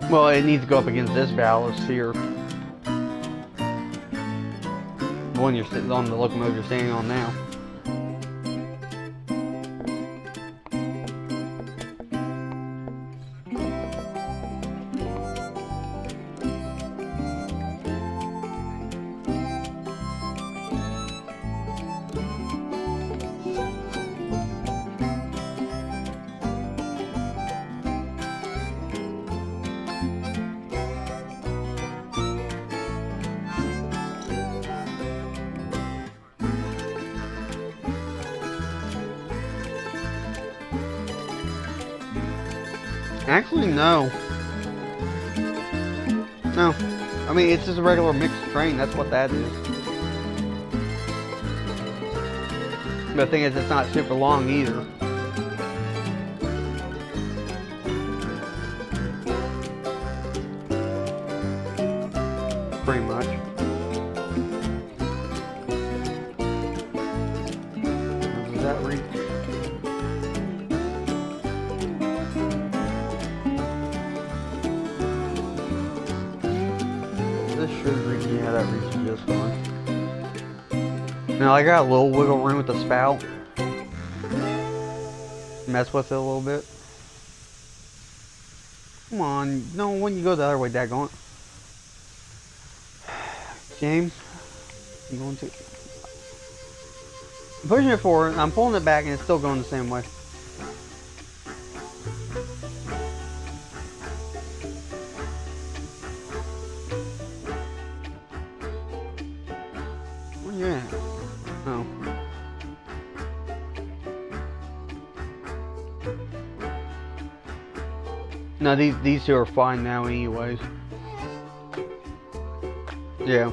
A: Well, it needs to go up against this ballast here. The one you're sitting on, the locomotive you're standing on now. Actually, no. No. I mean, it's just a regular mixed train. That's what that is. But the thing is, it's not super long either. Pretty much. Does that reach? This should reach, yeah, that reaches just fine. Now I got a little wiggle room with the spout. Mess with it a little bit. Come on, no, when you go the other way, daggone it. James, I'm going to. I'm pushing it forward, I'm pulling it back, and it's still going the same way. Where you at? Oh. No, these two are fine now anyways. Yeah.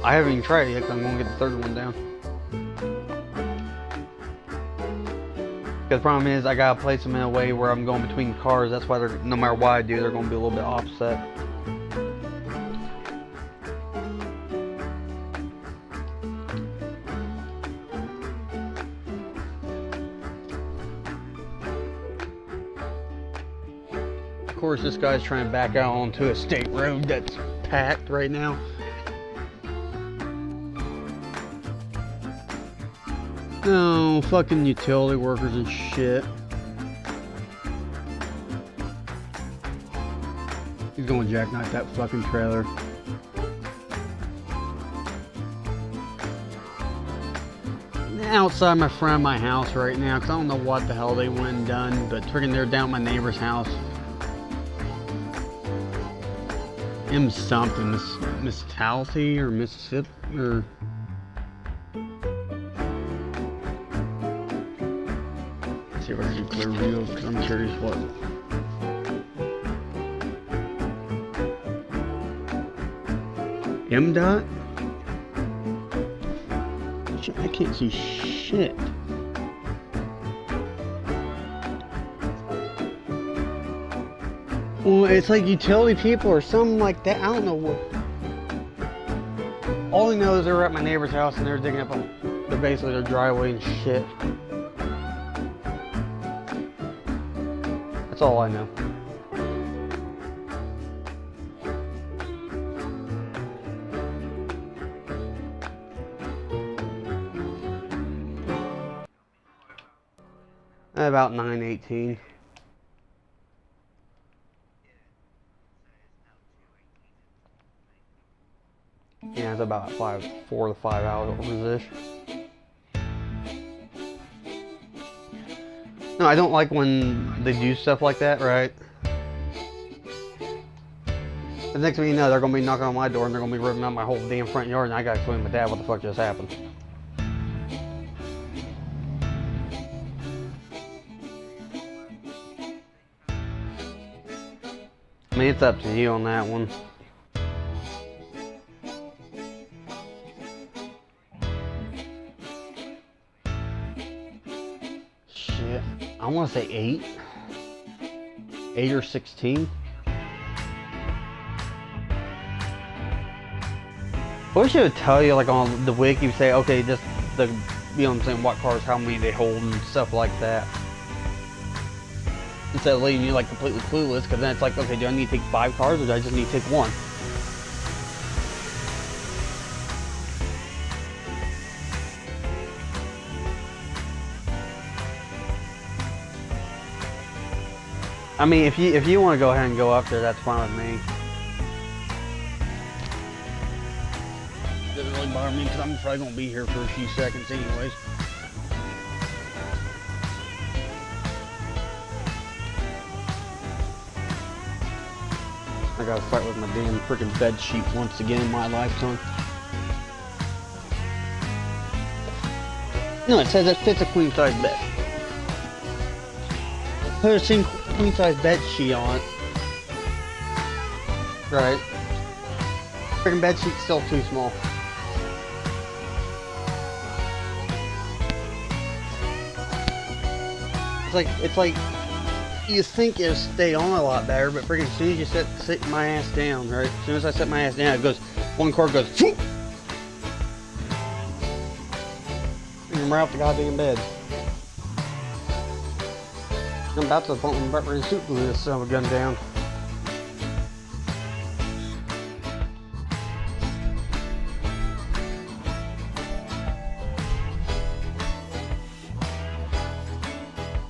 A: I haven't even tried it yet because I'm going to get the third one down. Because the problem is I got to place them in a way where I'm going between cars. That's why they're, no matter what I do, they're going to be a little bit offset. Of course, this guy's trying to back out onto a state road that's packed right now. No, fucking utility workers and shit. He's going to jackknife that fucking trailer. Outside my house right now, because I don't know what the hell they went and done, but freaking they're down at my neighbor's house. M something, Miss Talty or Mississippi or. See if I can do clear view because I'm curious what. MDOT? I can't see shit. Well, it's like utility people or something like that. I don't know what. All I know is they were at my neighbor's house and they were digging up basically their driveway and shit. That's all I know. About 9:18. Yeah, it's about 4 to 5 hours-ish. No, I don't like when they do stuff like that, right? The next thing you know, they're gonna be knocking on my door and they're gonna be ripping out my whole damn front yard, and I gotta explain to my dad what the fuck just happened. I mean, it's up to you on that one. Shit. I want to say 8. 8 or 16. I wish it would tell you, like, on the wiki, you say, okay, just the, you know what I'm saying, what cars, how many they hold, and stuff like that. Instead of leaving you like completely clueless, because then it's like, okay, do I need to take 5 cars or do I just need to take 1? I mean, if you want to go ahead and go up there, that's fine with me. Doesn't really bother me because I'm probably gonna be here for a few seconds anyways. I gotta fight with my damn freaking bed sheet once again in my lifetime. No, it says it fits a queen size bed. Put a single queen size bed sheet on it. Right. Freaking bed sheet's still too small. It's like you think it'll stay on a lot better, but freaking as soon as you sit my ass down, right? As soon as I set my ass down, it goes, one cord goes, phoop! And I'm right off the goddamn bed. I'm about to the point where I'm about ready to super glue this son of a gun down.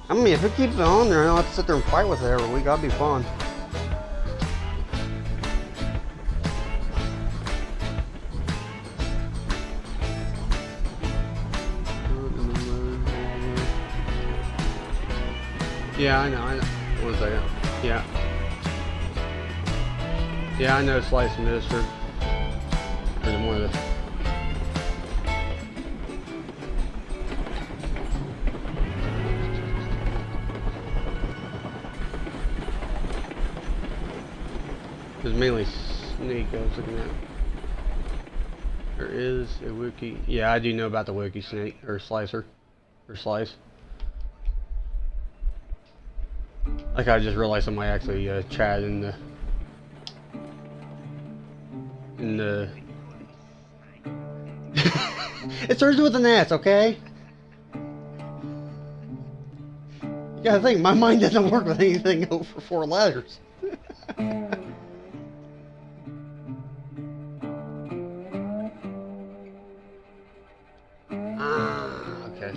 A: I mean, if it keeps it on there, I don't have to sit there and fight with it every week. That'd be fun. Yeah, I know. 1 second. Yeah. Yeah, I know Slice and Minister. There's more of this. mainly Snake I was looking at. There is a wiki. Yeah, I do know about the wiki snake or slicer or slice. Like I just realized somebody actually chatted in the. It starts with an S, okay? You gotta think, my mind doesn't work with anything over 4 letters. Ah, okay.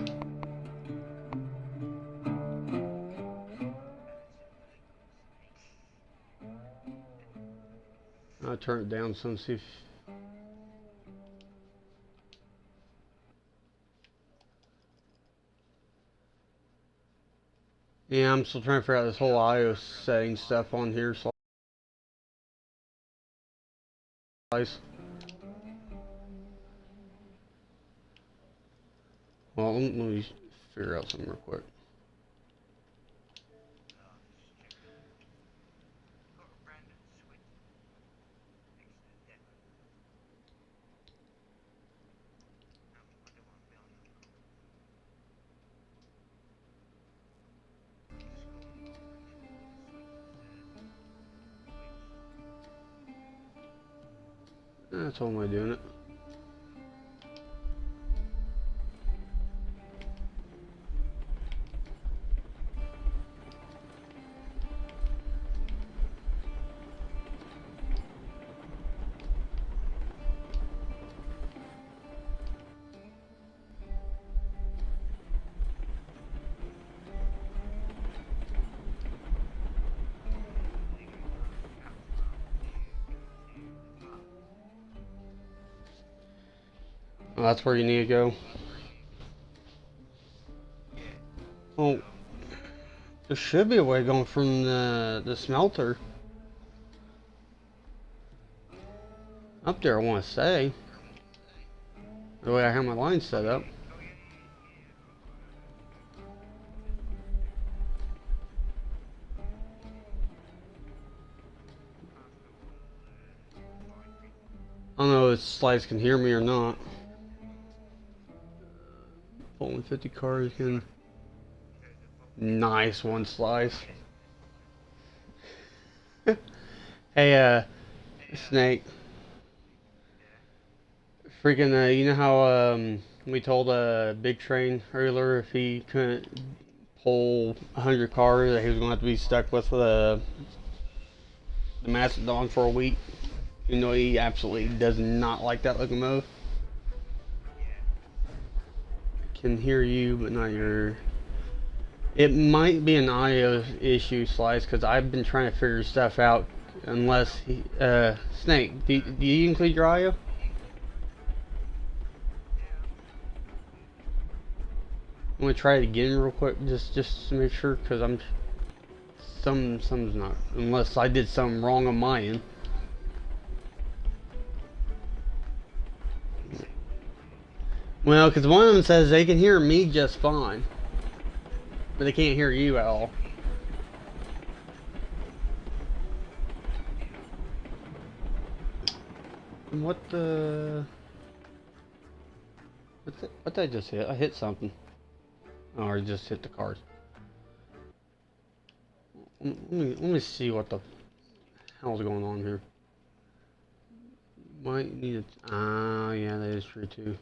A: I'll turn it down some, see if... Yeah, I'm still trying to figure out this whole IO setting stuff on here, Slice. Well, let me figure out something real quick. That's all am I doing it. Oh, that's where you need to go. Oh, there should be a way going from the smelter up there, I want to say. The way I have my line set up. I don't know if Slice can hear me or not. Only 50 cars can. Nice one, Slice. Hey, Snake. Freaking, you know how we told Big Train earlier if he couldn't pull 100 cars that he was going to have to be stuck with the Mastodon for a week? You know he absolutely does not like that locomotive. Can hear you, but not your. It might be an audio issue, Slice, because I've been trying to figure stuff out. Unless he, Snake, do you include your audio? I'm gonna try it again real quick, just to make sure, because I'm some's not, unless I did something wrong on my end. Well, because one of them says they can hear me just fine, but they can't hear you at all. What the? What did I just hit? I hit something. Oh, I just hit the cars. Let me see what the hell's going on here. Might need it. Ah, yeah, that is true too.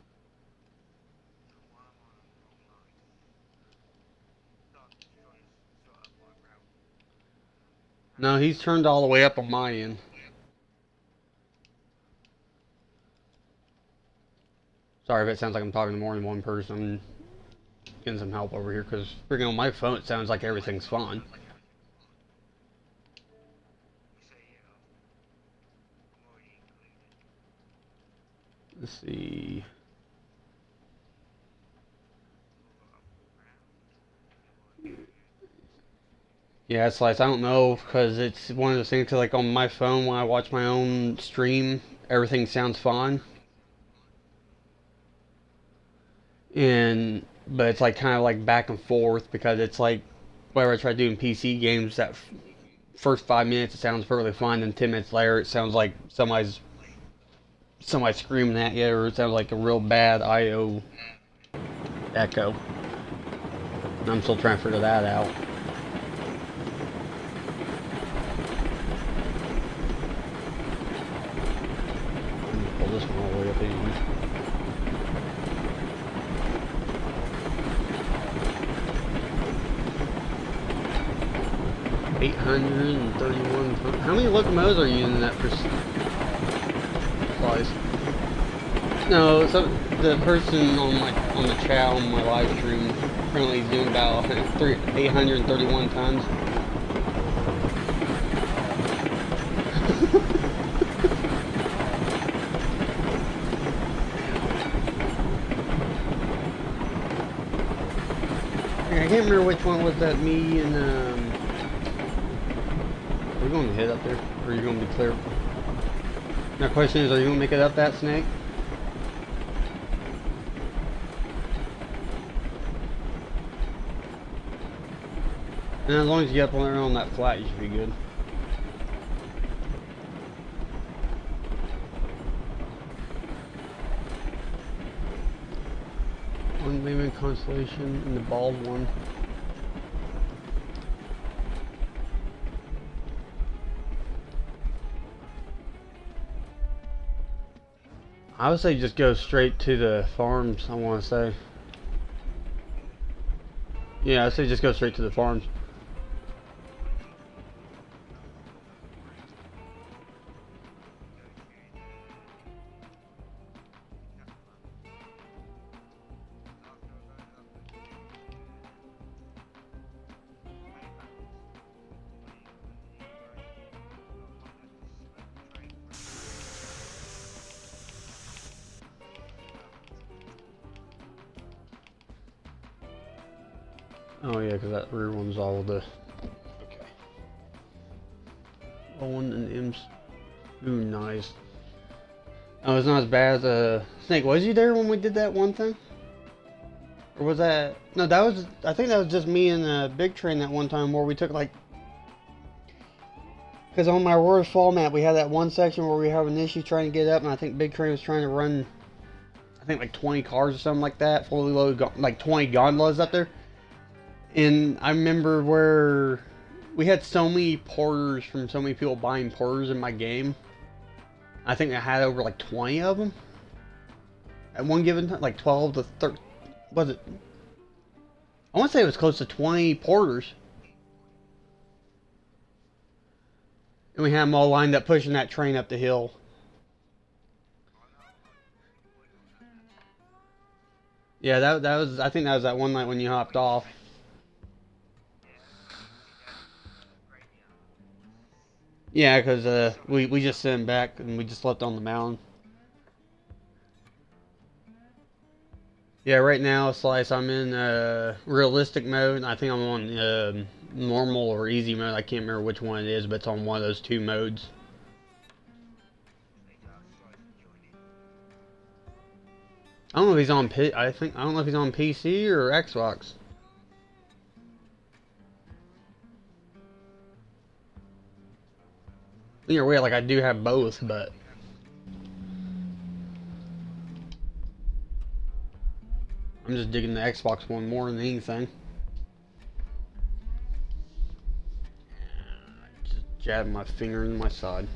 A: No, he's turned all the way up on my end. Sorry if it sounds like I'm talking to more than one person. I'm getting some help over here because freaking on my phone it sounds like everything's fine. Let's see. Yeah, it's like I don't know because it's one of those things. 'Cause like on my phone when I watch my own stream, everything sounds fine. But it's like kind of like back and forth because it's like whenever I try doing PC games that first 5 minutes it sounds perfectly fine, then 10 minutes later it sounds like somebody screaming at you, or it sounds like a real bad I/O echo. I'm still trying to figure that out. Pull this one all the way up anyway. $831. How many locomotives are you using that for supplies? No, so the person on the chat on my live stream currently is doing about 831 tons. I can't remember which one was that. Me and are we going to hit up there, or are you going to be clear? Now, the question is, are you going to make it up that snake? And as long as you get up on that flat, you should be good. One Layman Constellation and the bald one. I would say just go straight to the farms, I want to say. Yeah, I'd say just go straight to the farms. Oh yeah, because that rear one's all the... Okay. Owen and M's. Ooh, nice. Oh, it's not as bad as Snake, was you there when we did that one thing? Or was that... No, that was... I think that was just me and Big Train that one time where we took like... Because on my worst fall map, we had that one section where we have an issue trying to get up, and I think Big Train was trying to run... I think like 20 cars or something like that, fully loaded, like 20 gondolas up there. And I remember where we had so many porters from so many people buying porters in my game. I think I had over like 20 of them at one given time, like 12 to 30. Was it? I want to say it was close to 20 porters. And we had them all lined up pushing that train up the hill. Yeah, that was, I think that was that one night when you hopped off. Yeah, because we just sent him back and we just left on the mountain. Yeah, right now, Slice, I'm in realistic mode. I think I'm on normal or easy mode. I can't remember which one it is, but it's on one of those two modes. I don't know if he's on I don't know if he's on PC or Xbox. Either way, like I do have both, but I'm just digging the Xbox one more than anything. Just jabbing my finger in my side.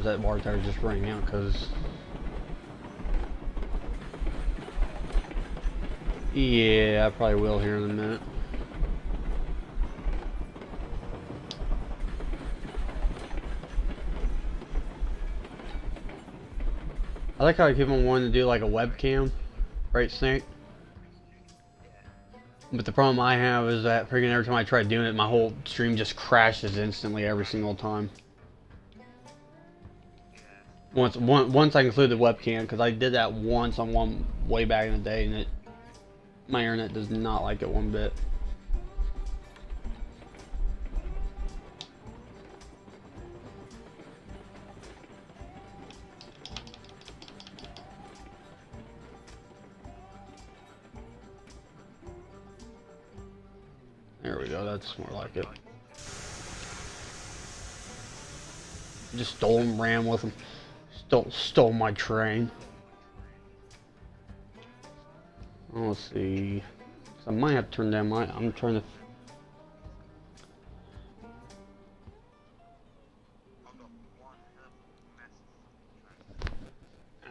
A: That bar tire just running out because yeah, I probably will here in a minute. I like how people want to do like a webcam, right, Snake? But the problem I have is that freaking every time I try doing it, my whole stream just crashes instantly every single time. Once I include the webcam, because I did that once on one way back in the day, and my internet does not like it one bit. that's more like it. Just stole him, ran with him. Stole my train. Oh, let's see. So I might have to turn down my. I'm trying to.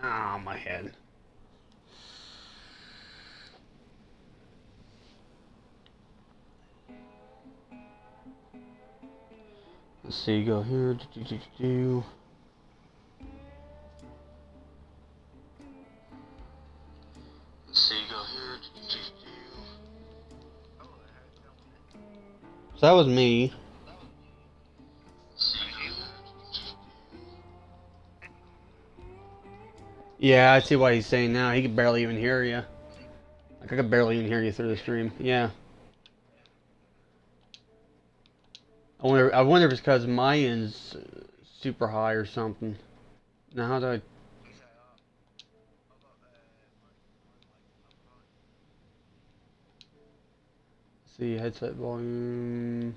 A: Ah, my head. Let's see. Go here. Let's see. Go here. So that was me. Yeah, I see what he's saying now. He could barely even hear you. Like, I could barely even hear you through the stream. Yeah. I wonder if it's because my end's super high or something. Now, how do I... see, headset volume...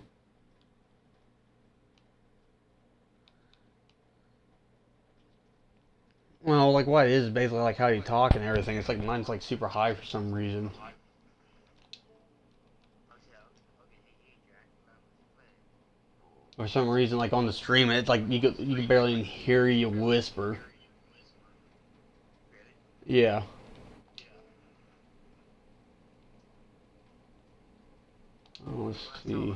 A: Well, like, what it is basically like how you talk and everything. It's like mine's like super high for some reason. For some reason, like on the stream, it's like you can barely even hear you whisper. Yeah. Oh, let's see.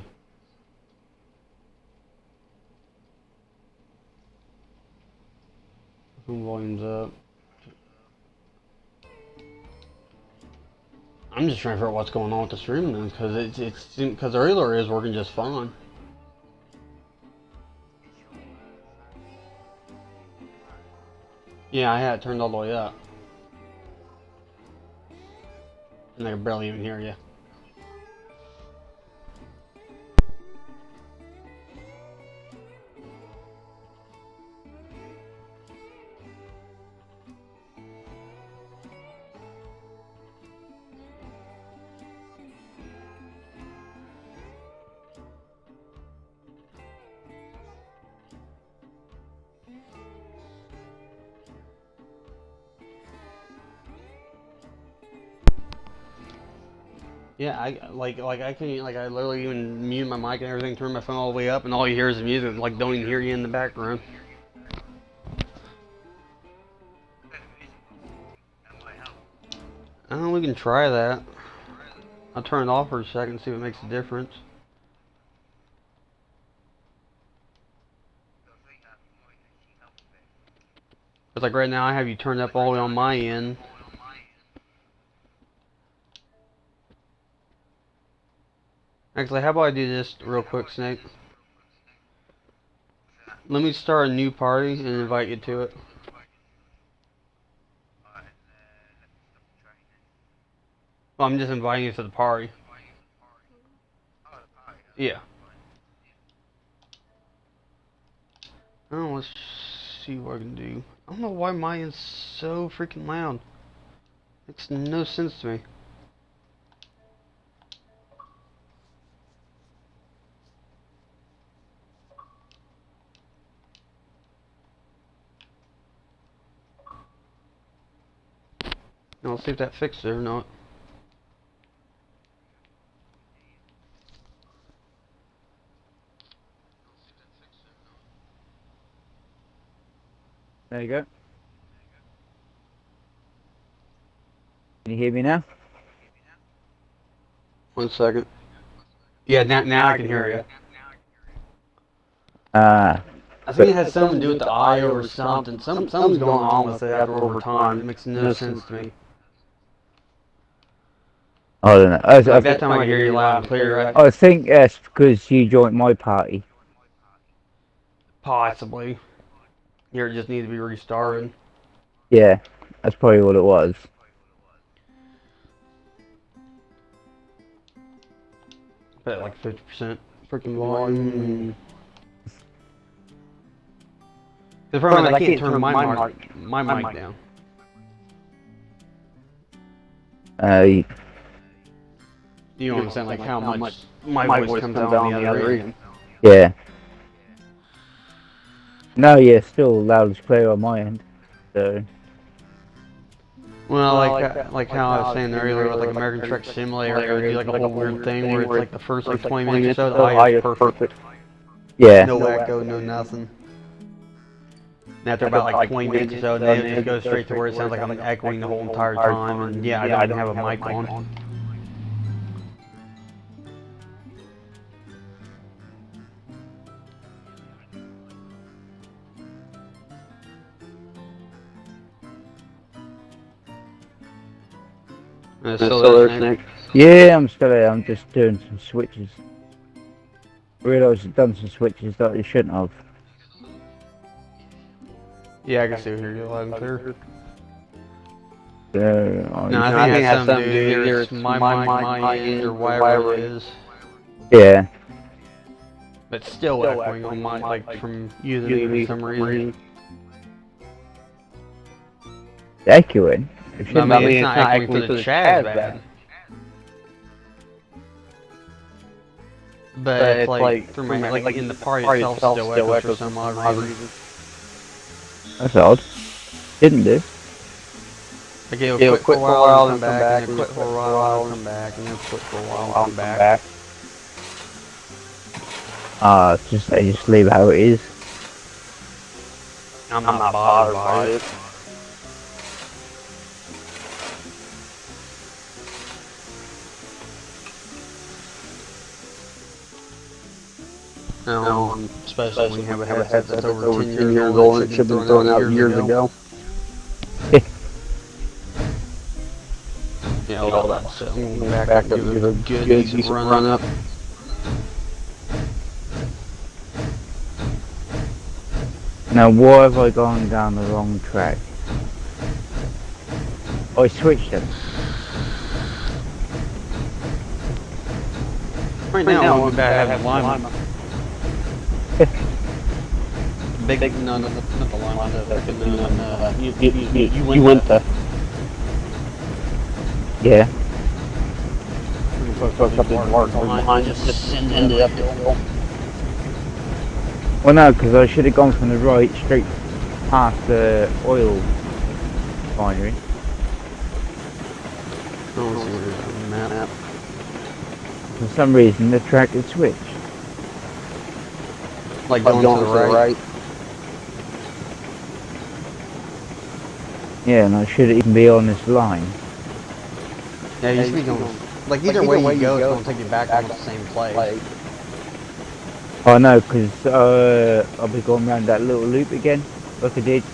A: Volume's up. I'm just trying to figure out what's going on with the stream then, because because the regular is working just fine. Yeah, I had it turned all the way up, and I can barely even hear you. Yeah, I literally even mute my mic and everything, turn my phone all the way up, and all you hear is the music. Like, don't even hear you in the background. Oh, we can try that. I'll turn it off for a second, see what makes a difference. It's like right now I have you turned up all the way on my end. Actually, how about I do this real quick, Snake? Let me start a new party and invite you to it. Well, I'm just inviting you to the party. Yeah. Oh, let's see what I can do. I don't know why mine is so freaking loud. Makes no sense to me. Now, let's see if that fixed it or not.
B: There you go. Can you hear me now?
A: 1 second. Yeah, now I can hear you.
B: Ah.
A: I think it has something to do with the audio or something. Something's going on with it after over time. It makes no sense to me.
B: I don't know.
A: Like that time I hear you loud and clear, right?
B: I think that's because you joined my party.
A: Possibly. Here it just needs to be restarted.
B: Yeah, that's probably what it was.
A: But like 50% freaking volume. The problem is I can't turn my mic down. You know what I'm saying? Like how much my voice comes out on the other end.
B: Yeah. No, yeah, still loud and clear on my end. So.
A: Well, like how I was saying earlier with like American Truck Simulator, they do like a whole weird thing where it's like the first like 20 minutes or so, the audio is perfect.
B: Yeah.
A: No echo, no nothing. And after about like 20 minutes or so, then it just goes straight to where it sounds like I'm echoing the whole entire time, and yeah, I don't even have a mic on. Still there, Nick?
B: Yeah, I'm still there. I'm just doing some switches. I realised I've done some switches that I shouldn't have.
A: Yeah, I can still hear you loud and clear.
B: So,
A: No, I think it has something to do either it's my end or whatever it is.
B: Yeah.
A: But still echoing on my, like, from using me for some reason.
B: Echoing?
A: I mean, it's not echoing for the chat bad. But it's like, through my, like in the party itself still echoes for some odd reason.
B: That's odd. Didn't do.
A: Like it'll quit for a while and come back, and then quit for a while and come back, and then quit for a while and come back.
B: I just leave it how it is.
A: I'm not bothered by it. No, especially when you have a headset that's over 10 years old and it should have been thrown out years ago. Yeah, all that stuff. I'm going back up, give it a good decent run up.
B: Now, why have I gone down the wrong track? I switched them.
A: Right now, I'm about having lime. Big, no, not the lime, you went the.
B: Yeah.
A: Fucked up the mark behind, just ended up the hill.
B: Well, no, because I should have gone from the right straight past the oil refinery.
A: I don't see what it is on the map.
B: For some reason, the track had switched.
A: Like going to the right.
B: Yeah, and I should even be on this line.
A: Yeah, you should be going. Like either way you go, it's going to take you back to the same place.
B: Oh no, because I'll be going around that little loop again, like I did.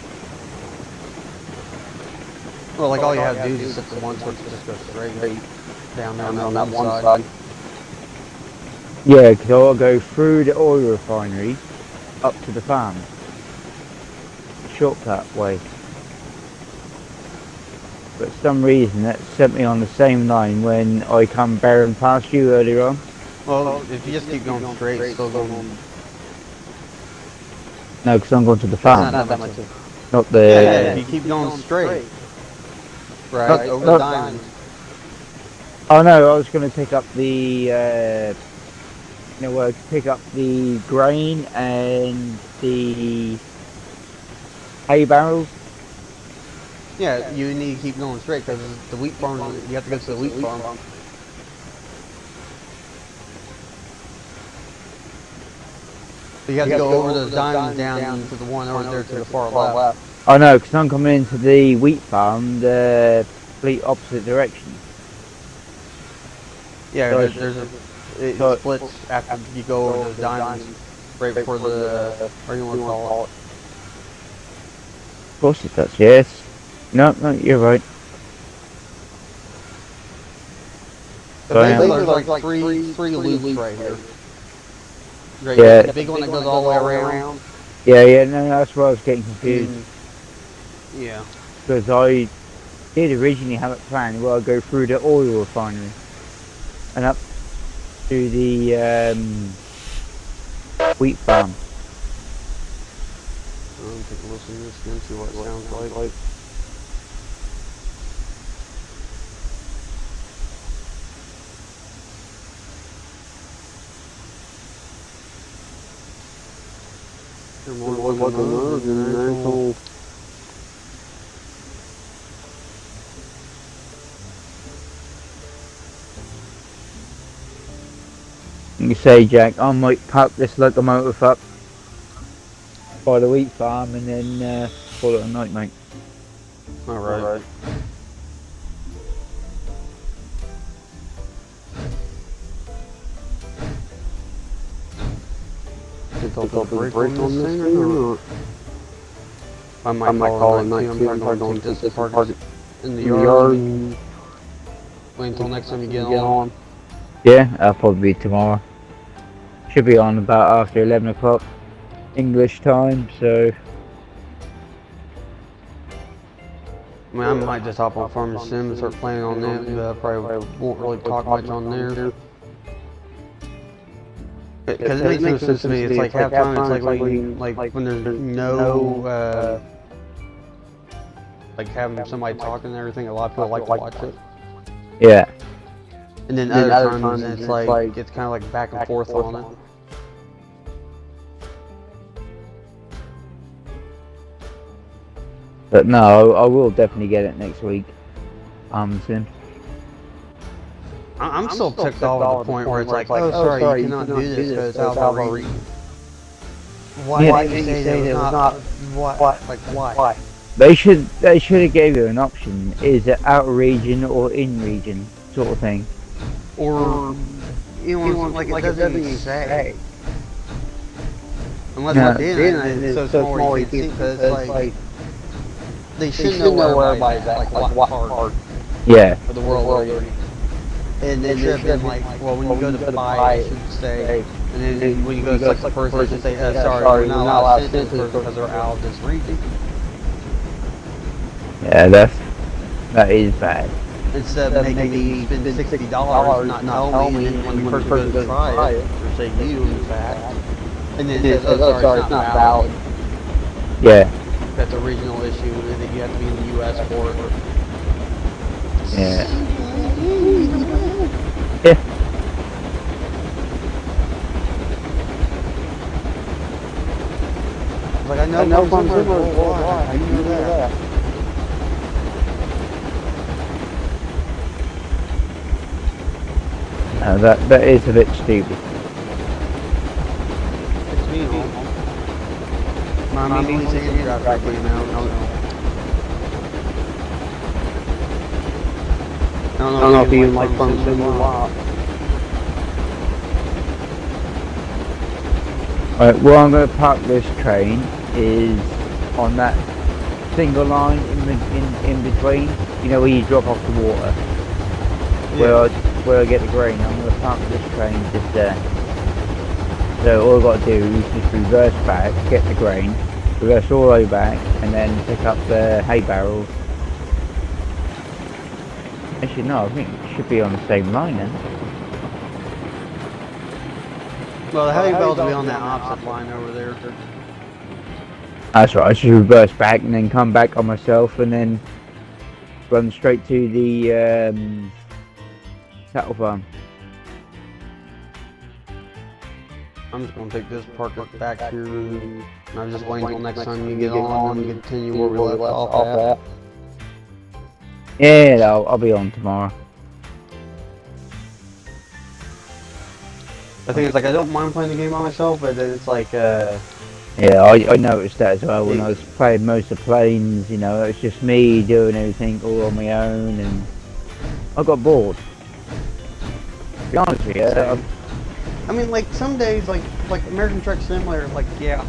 A: Well, like all you have to do is just hit the one switch, just go straight down there on that one side.
B: Yeah, because I'll go through the oil refinery up to the farm. Shortcut way. But for some reason that sent me on the same line when I come barreling past you earlier on.
A: Well, if you just keep going straight, it's still going on.
B: No, because I'm going to the farm.
A: Not that much.
B: Not the...
A: Yeah, if you keep going straight. Right, over the diamond.
B: Oh no, I was going to pick up the... pick up the grain and the hay barrels.
A: Yeah, you need to keep going straight because the wheat farm, you have to go to the wheat farm. So you have to go over those diamonds down to the one over there to the far left.
B: Oh no, because I'm coming into the wheat farm the complete opposite direction.
A: Yeah, it splits after you go over those diamonds right before the, what do you want to call it?
B: Of course it does, yes. No, you're right.
A: So basically there's like three loops right here. Right,
B: yeah.
A: The big one that goes all the way around.
B: Yeah, no, that's where I was getting confused.
A: Yeah.
B: Because I did originally have it planned where I'd go through the oil refinery and up to the wheat farm.
A: I'll take a listen to this and see what it sounds like. more like a nerd than an actual.
B: You say, Jack, I might park this locomotive up by the wheat farm and then call it a night, mate.
A: Alright. Think I'll put a break on this thing or not? I might call it night too. I'm probably going to just park it in the yard and wait until next time you get on.
B: Yeah, that'll probably be tomorrow. Should be on about after 11 o'clock English time, so...
A: I mean, I might just hop on Farming Sim and start playing on that, but I probably won't really talk much on there. Because it makes no sense to me. It's like half time. It's like when there's no like having somebody talking and everything. A lot of people like to watch it.
B: Yeah.
A: And then other times it's like it's kind of like back and forth on it.
B: But no, I will definitely get it next week. Sim.
A: I'm still ticked off at the point where it's like, oh, sorry, you cannot do this because it's out of our region. Why did you say that it was not? What? Like, why?
B: They should have gave you an option. Is it out of region or in region sort of thing?
A: Or you know, like it doesn't even say. Unless I did, and it's so small you can't see because like they should know where everybody's at, like what part.
B: Yeah.
A: Of the world. And it should have been like, well, when you go to buy, it should say, and then when you go to select the person, it should say, sorry, we're not allowed to send this person because they're out of this region.
B: Yeah, that is bad.
A: Instead of making me spend $60, not tell me, and then when the person goes to try it, or say you, in fact, and then it says, oh, sorry, it's not valid.
B: Yeah.
A: That's a regional issue, and then you have to be in the U.S. for it.
B: Yeah. Yeah.
A: Like I know from Zimmer is worldwide. I know that.
B: That is a bit stupid.
A: It's me, my means and drive came out. I don't know if you even like Farming Sim or not.
B: Right, where I'm going to park this train is on that single line in between. You know where you drop off the water. Yeah. Where I get the grain. I'm going to park this train just there. So all I've got to do is just reverse back, get the grain, reverse all the way back, and then pick up the hay barrels. Actually, no, I think it should be on the same line then.
A: Well, the hay bales will be on that opposite line over there.
B: That's right, I should reverse back and then come back on myself and then run straight to the cattle farm.
A: I'm just going to take this, park it back here, and I'm just waiting until next time you get on and continue where we left off at.
B: Yeah, I'll be on tomorrow.
A: I think it's like I don't mind playing the game by myself, but then it's like
B: yeah, I noticed that as well when I was playing most of Plains. You know, it was just me doing everything all on my own, and I got bored. To be honest with you,
A: I mean, like some days, like American Truck Simulator, like yeah,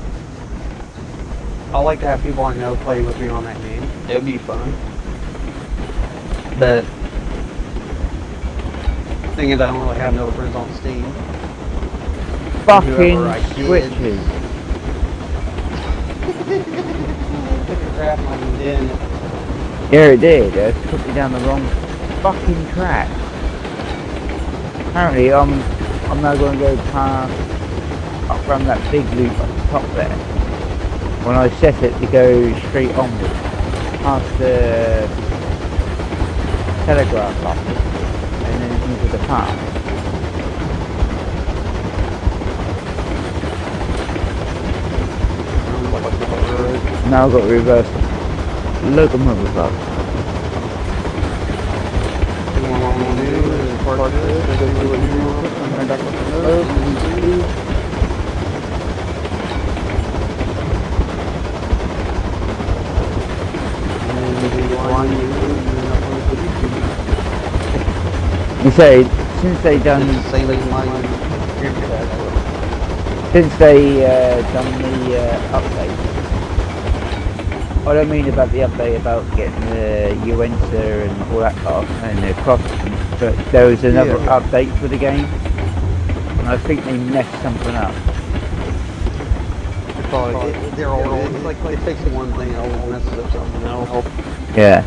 A: I like to have people I know play with me on that game. It'd be fun. But the thing is, I don't really have no friends on Steam.
B: Fucking switches. Yeah, it did. It took me down the wrong fucking track. Apparently, I'm now going to go past up around that big loop at the top there. When I set it to go straight onwards, past the telegraph office and then into the park.
A: I
B: Now I've got to reverse locomotive up.
A: What I'm gonna do is park this, go do what you want, come back up the road, and maybe one
B: You say, since they done,
A: same line.
B: since they done the update, I don't mean about the update about getting the Uenza and all that stuff and the crossings, but there was another update for the game, and I think they messed something up.
A: They're all, it's like they fix one thing, it always messes up something else.
B: Yeah.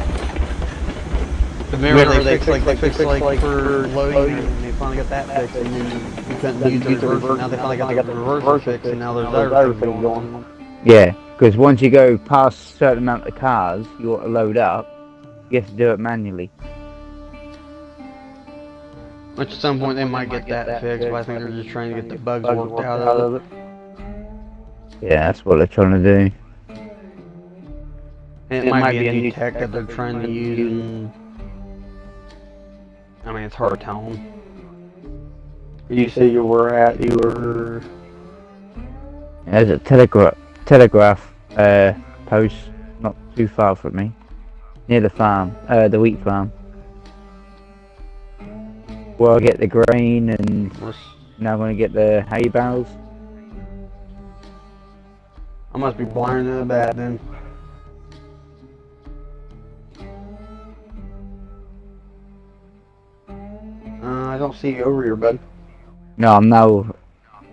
A: Remember they fixed like for loading, and they finally got that fixed, and then you couldn't use the reverse. Now they finally got the reverse fixed, and now there's other things going on.
B: Yeah, because once you go past a certain amount of cars you want to load up, you have to do it manually.
A: Which at some point they might get that fixed, but I think they're just trying to get the bugs worked out of it.
B: Yeah, that's what they're trying to do.
A: And it might be a new tech that they're trying to use, and I mean, it's hard to tell them. You say you were...
B: There's a telegraph post not too far from me, near the farm, the wheat farm, where I get the grain, and now I'm going to get the hay bales.
A: I must be blinder than that then. I don't see you over here, bud.
B: No,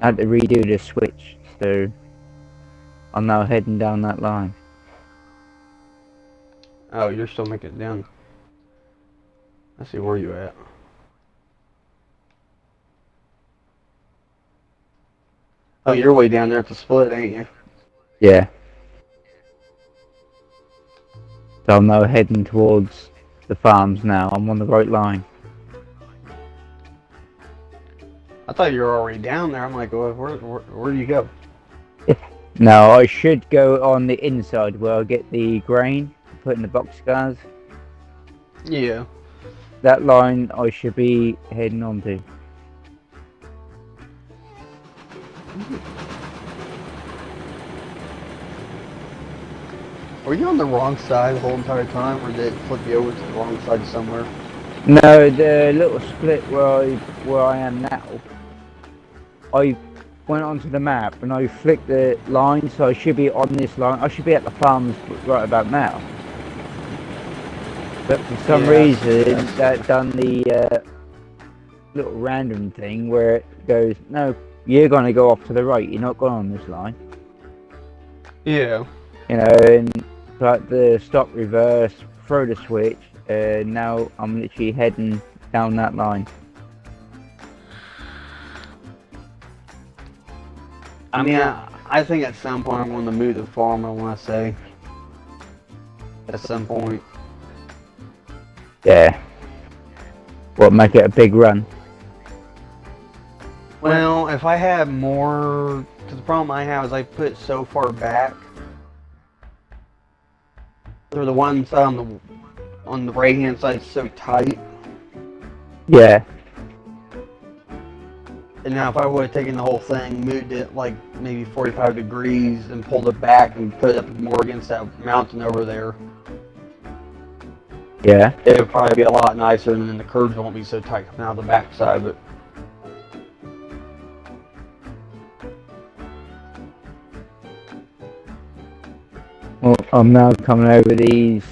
B: I had to redo the switch, so I'm now heading down that line.
A: Oh, you're still making it down. Let's see where you at. Oh, you're way down there at the split, ain't you?
B: Yeah. So I'm now heading towards the farms now. I'm on the right line.
A: I thought you were already down there. I'm like, well, where do you go?
B: Now I should go on the inside where I get the grain, put in the boxcars.
A: Yeah.
B: That line I should be heading on to.
A: Were you on the wrong side the whole entire time, or did it flip you over to the wrong side somewhere?
B: No, the little split where I am now, I went onto the map and I flicked the line, so I should be on this line. I should be at the farms right about now. But for some reason, that done the little random thing where it goes, no, you're going to go off to the right, you're not going on this line.
A: Yeah.
B: You know, and like the stop, reverse, throw the switch, now I'm literally heading down that line.
A: I mean, I think at some point I'm going to move the farm, I want to say. At some point.
B: Yeah. What, make it a big run?
A: Well, if I had more... Because the problem I have is I put it so far back. Or the one side on the right hand side is so tight.
B: Yeah.
A: And now if I would have taken the whole thing, moved it like maybe 45 degrees and pulled it back and put it up more against that mountain over there,
B: Yeah.
A: it would probably be a lot nicer, and then the curves won't be so tight coming out the back side. But
B: Well, I'm now coming over these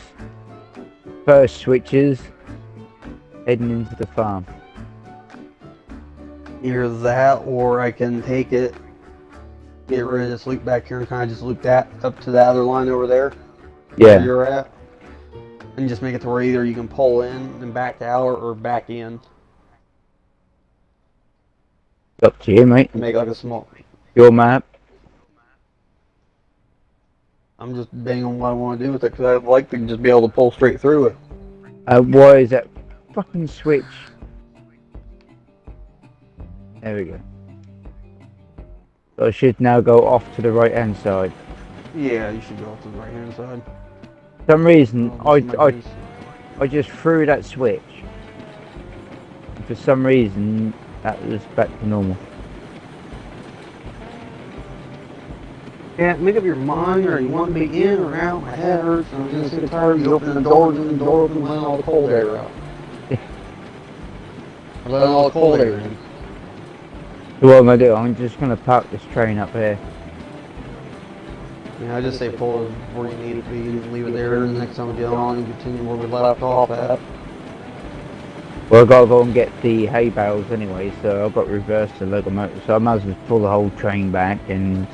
B: first switches, heading into the farm.
A: either that, or I can take it, get rid of this loop back here, and kind of just loop that up to the other line over there. Where
B: Yeah.
A: you're at, and just make it to where either you can pull in and back out, or back in.
B: Up to you, mate.
A: And make like a small.
B: Your map.
A: I'm just banging on what I want to do with it, because I'd like to just be able to pull straight through it.
B: Why is that fucking switch? There we go. So I should now go off to the right hand side.
A: Yeah, you should go off to the right hand side.
B: For some reason,
A: Oh,
B: I just threw that switch. For some reason, that was back to normal.
A: yeah, make up your mind, or you want to be in or out. My head hurts, and I'm getting sick and tired. You open the doors, and the door opens, letting all the cold air out. Letting all the cold air in.
B: So what am I doing? I'm just gonna park this train up here.
A: Yeah, I just say pull it where you need it to be and leave it there, and the next time we get on, and continue where we left off at.
B: Well, I've got to go and get the hay bales anyway, so I've got to reverse the locomotive, so I might as well pull the whole train back and...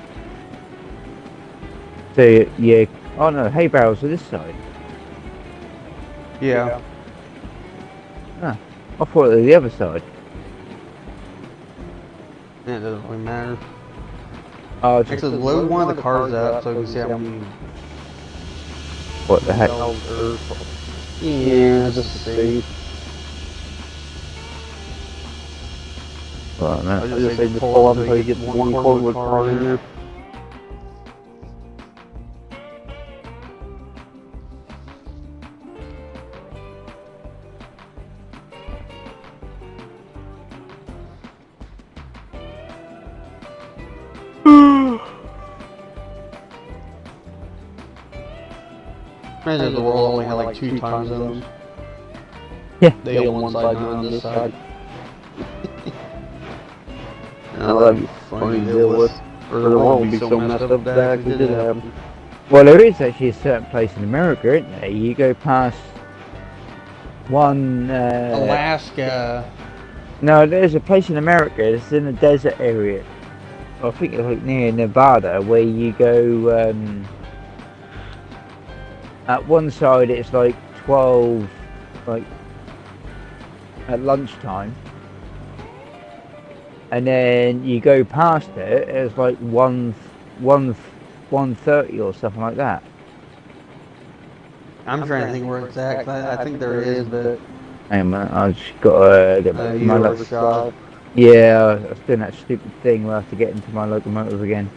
B: So, yeah... Oh no, hay bales are this side.
A: Yeah.
B: Ah, I thought they were the other side.
A: Yeah, it doesn't really matter.
B: Oh,
A: Actually,
B: just...
A: load one of the cars up so we can see how many...
B: What the heck?
A: Yeah, just to see.
B: Well, no.
A: I just say just pull up until you get one cordwood car in there. Imagine if the world only had like 2 time zones.
B: Yeah.
A: They on one side and on this side. Now that'd be funny to deal with. Or the world would be so messed up that actually did happen.
B: Well, there is actually a certain place in America, isn't there? You go past one...
A: Alaska.
B: No, there's a place in America, it's in a desert area. I think it's like near Nevada, where you go... at one side it's like 12, like, at lunchtime. And then you go past it, it's like 1:30 or something like that.
A: I'm trying to think where it's at, 'cause I think there is, but...
B: Hang on a minute, I just gotta get back to my
A: locomotive.
B: Yeah, I was doing that stupid thing where I have to get into my locomotive again.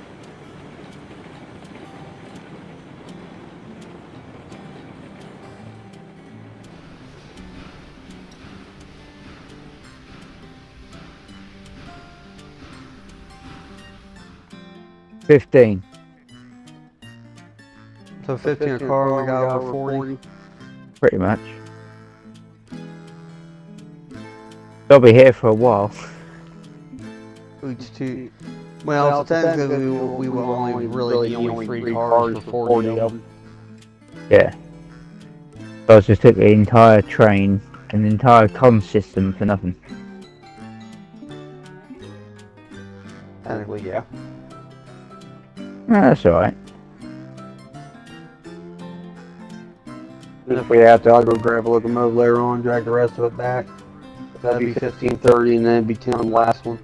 B: $15.
A: So 15 a car, we got over 40.
B: Pretty much. They'll be here for a while.
A: Each two. Well, so technically we will only really be only 3 cars for 40 of them.
B: Yeah. So I just took the entire train and the entire comm system for nothing.
A: Technically, yeah.
B: No, that's alright.
A: And if we have to, I'll go grab a locomotive later on, drag the rest of it back. That'd be 15:30, and then it'd be 10 on the last one.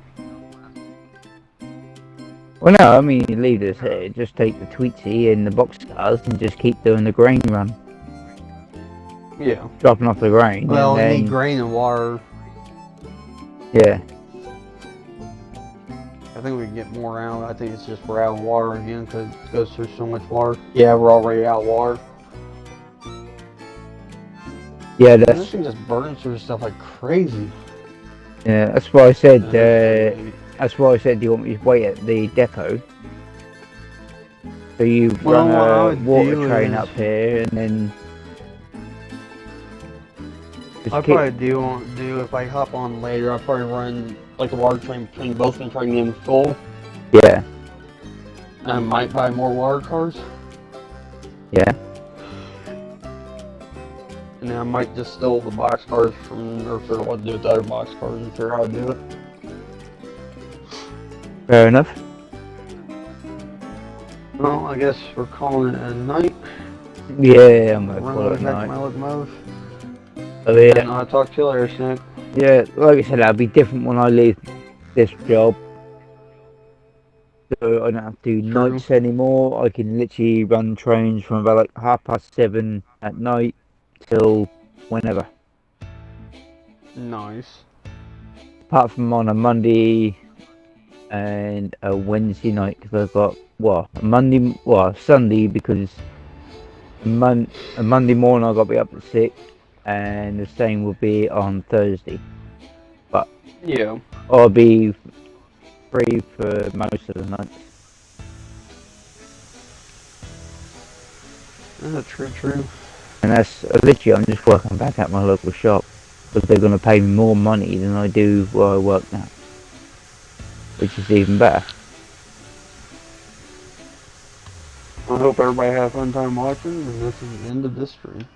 B: Well, no, I mean, you leave this here, just take the Tweetsy and the boxcars and just keep doing the grain run.
A: Yeah.
B: Dropping off the grain.
A: Well,
B: and
A: we
B: then,
A: need grain and water.
B: Yeah.
A: I think we can get more out. I think it's just we're out of water again because it goes through so much water. Yeah, we're already out of water.
B: Yeah,
A: This
B: that's
A: thing just burns through stuff like crazy.
B: yeah. That's why I said. That's why I said. Do you want me to wait at the depot? So you
A: Well, what I
B: run a
A: would
B: water
A: do
B: train
A: is-
B: up here, and then. Just
A: I'd
B: keep-
A: probably do if I hop on later. I'll probably run like the water train between both and try to get them full.
B: Yeah.
A: I might buy more water cars,
B: Yeah.
A: and then I might just steal the box cars from, or figure out what to do with the other box cars and figure out how to do it.
B: Fair enough.
A: Well, I guess we're calling it a night.
B: Yeah, I'm gonna
A: Run
B: call it a
A: back to
B: night.
A: my locomotive.
B: Oh, yeah.
A: And I'll talk to you later, Snake.
B: Yeah, like I said, that'll be different when I leave this job. So I don't have to do
A: True.
B: nights anymore. I can literally run trains from about like 7:30 at night till whenever.
A: Nice.
B: Apart from on a Monday and a Wednesday night because I've got Sunday because a Monday morning I got to be up at 6, and the same will be on Thursday. But
C: Yeah.
B: I'll be free for most of the nights.
A: True.
B: And that's literally, I'm just working back at my local shop because they're going to pay me more money than I do where I work now, which is even better.
A: I hope everybody had a fun time watching, and this is the end of this stream.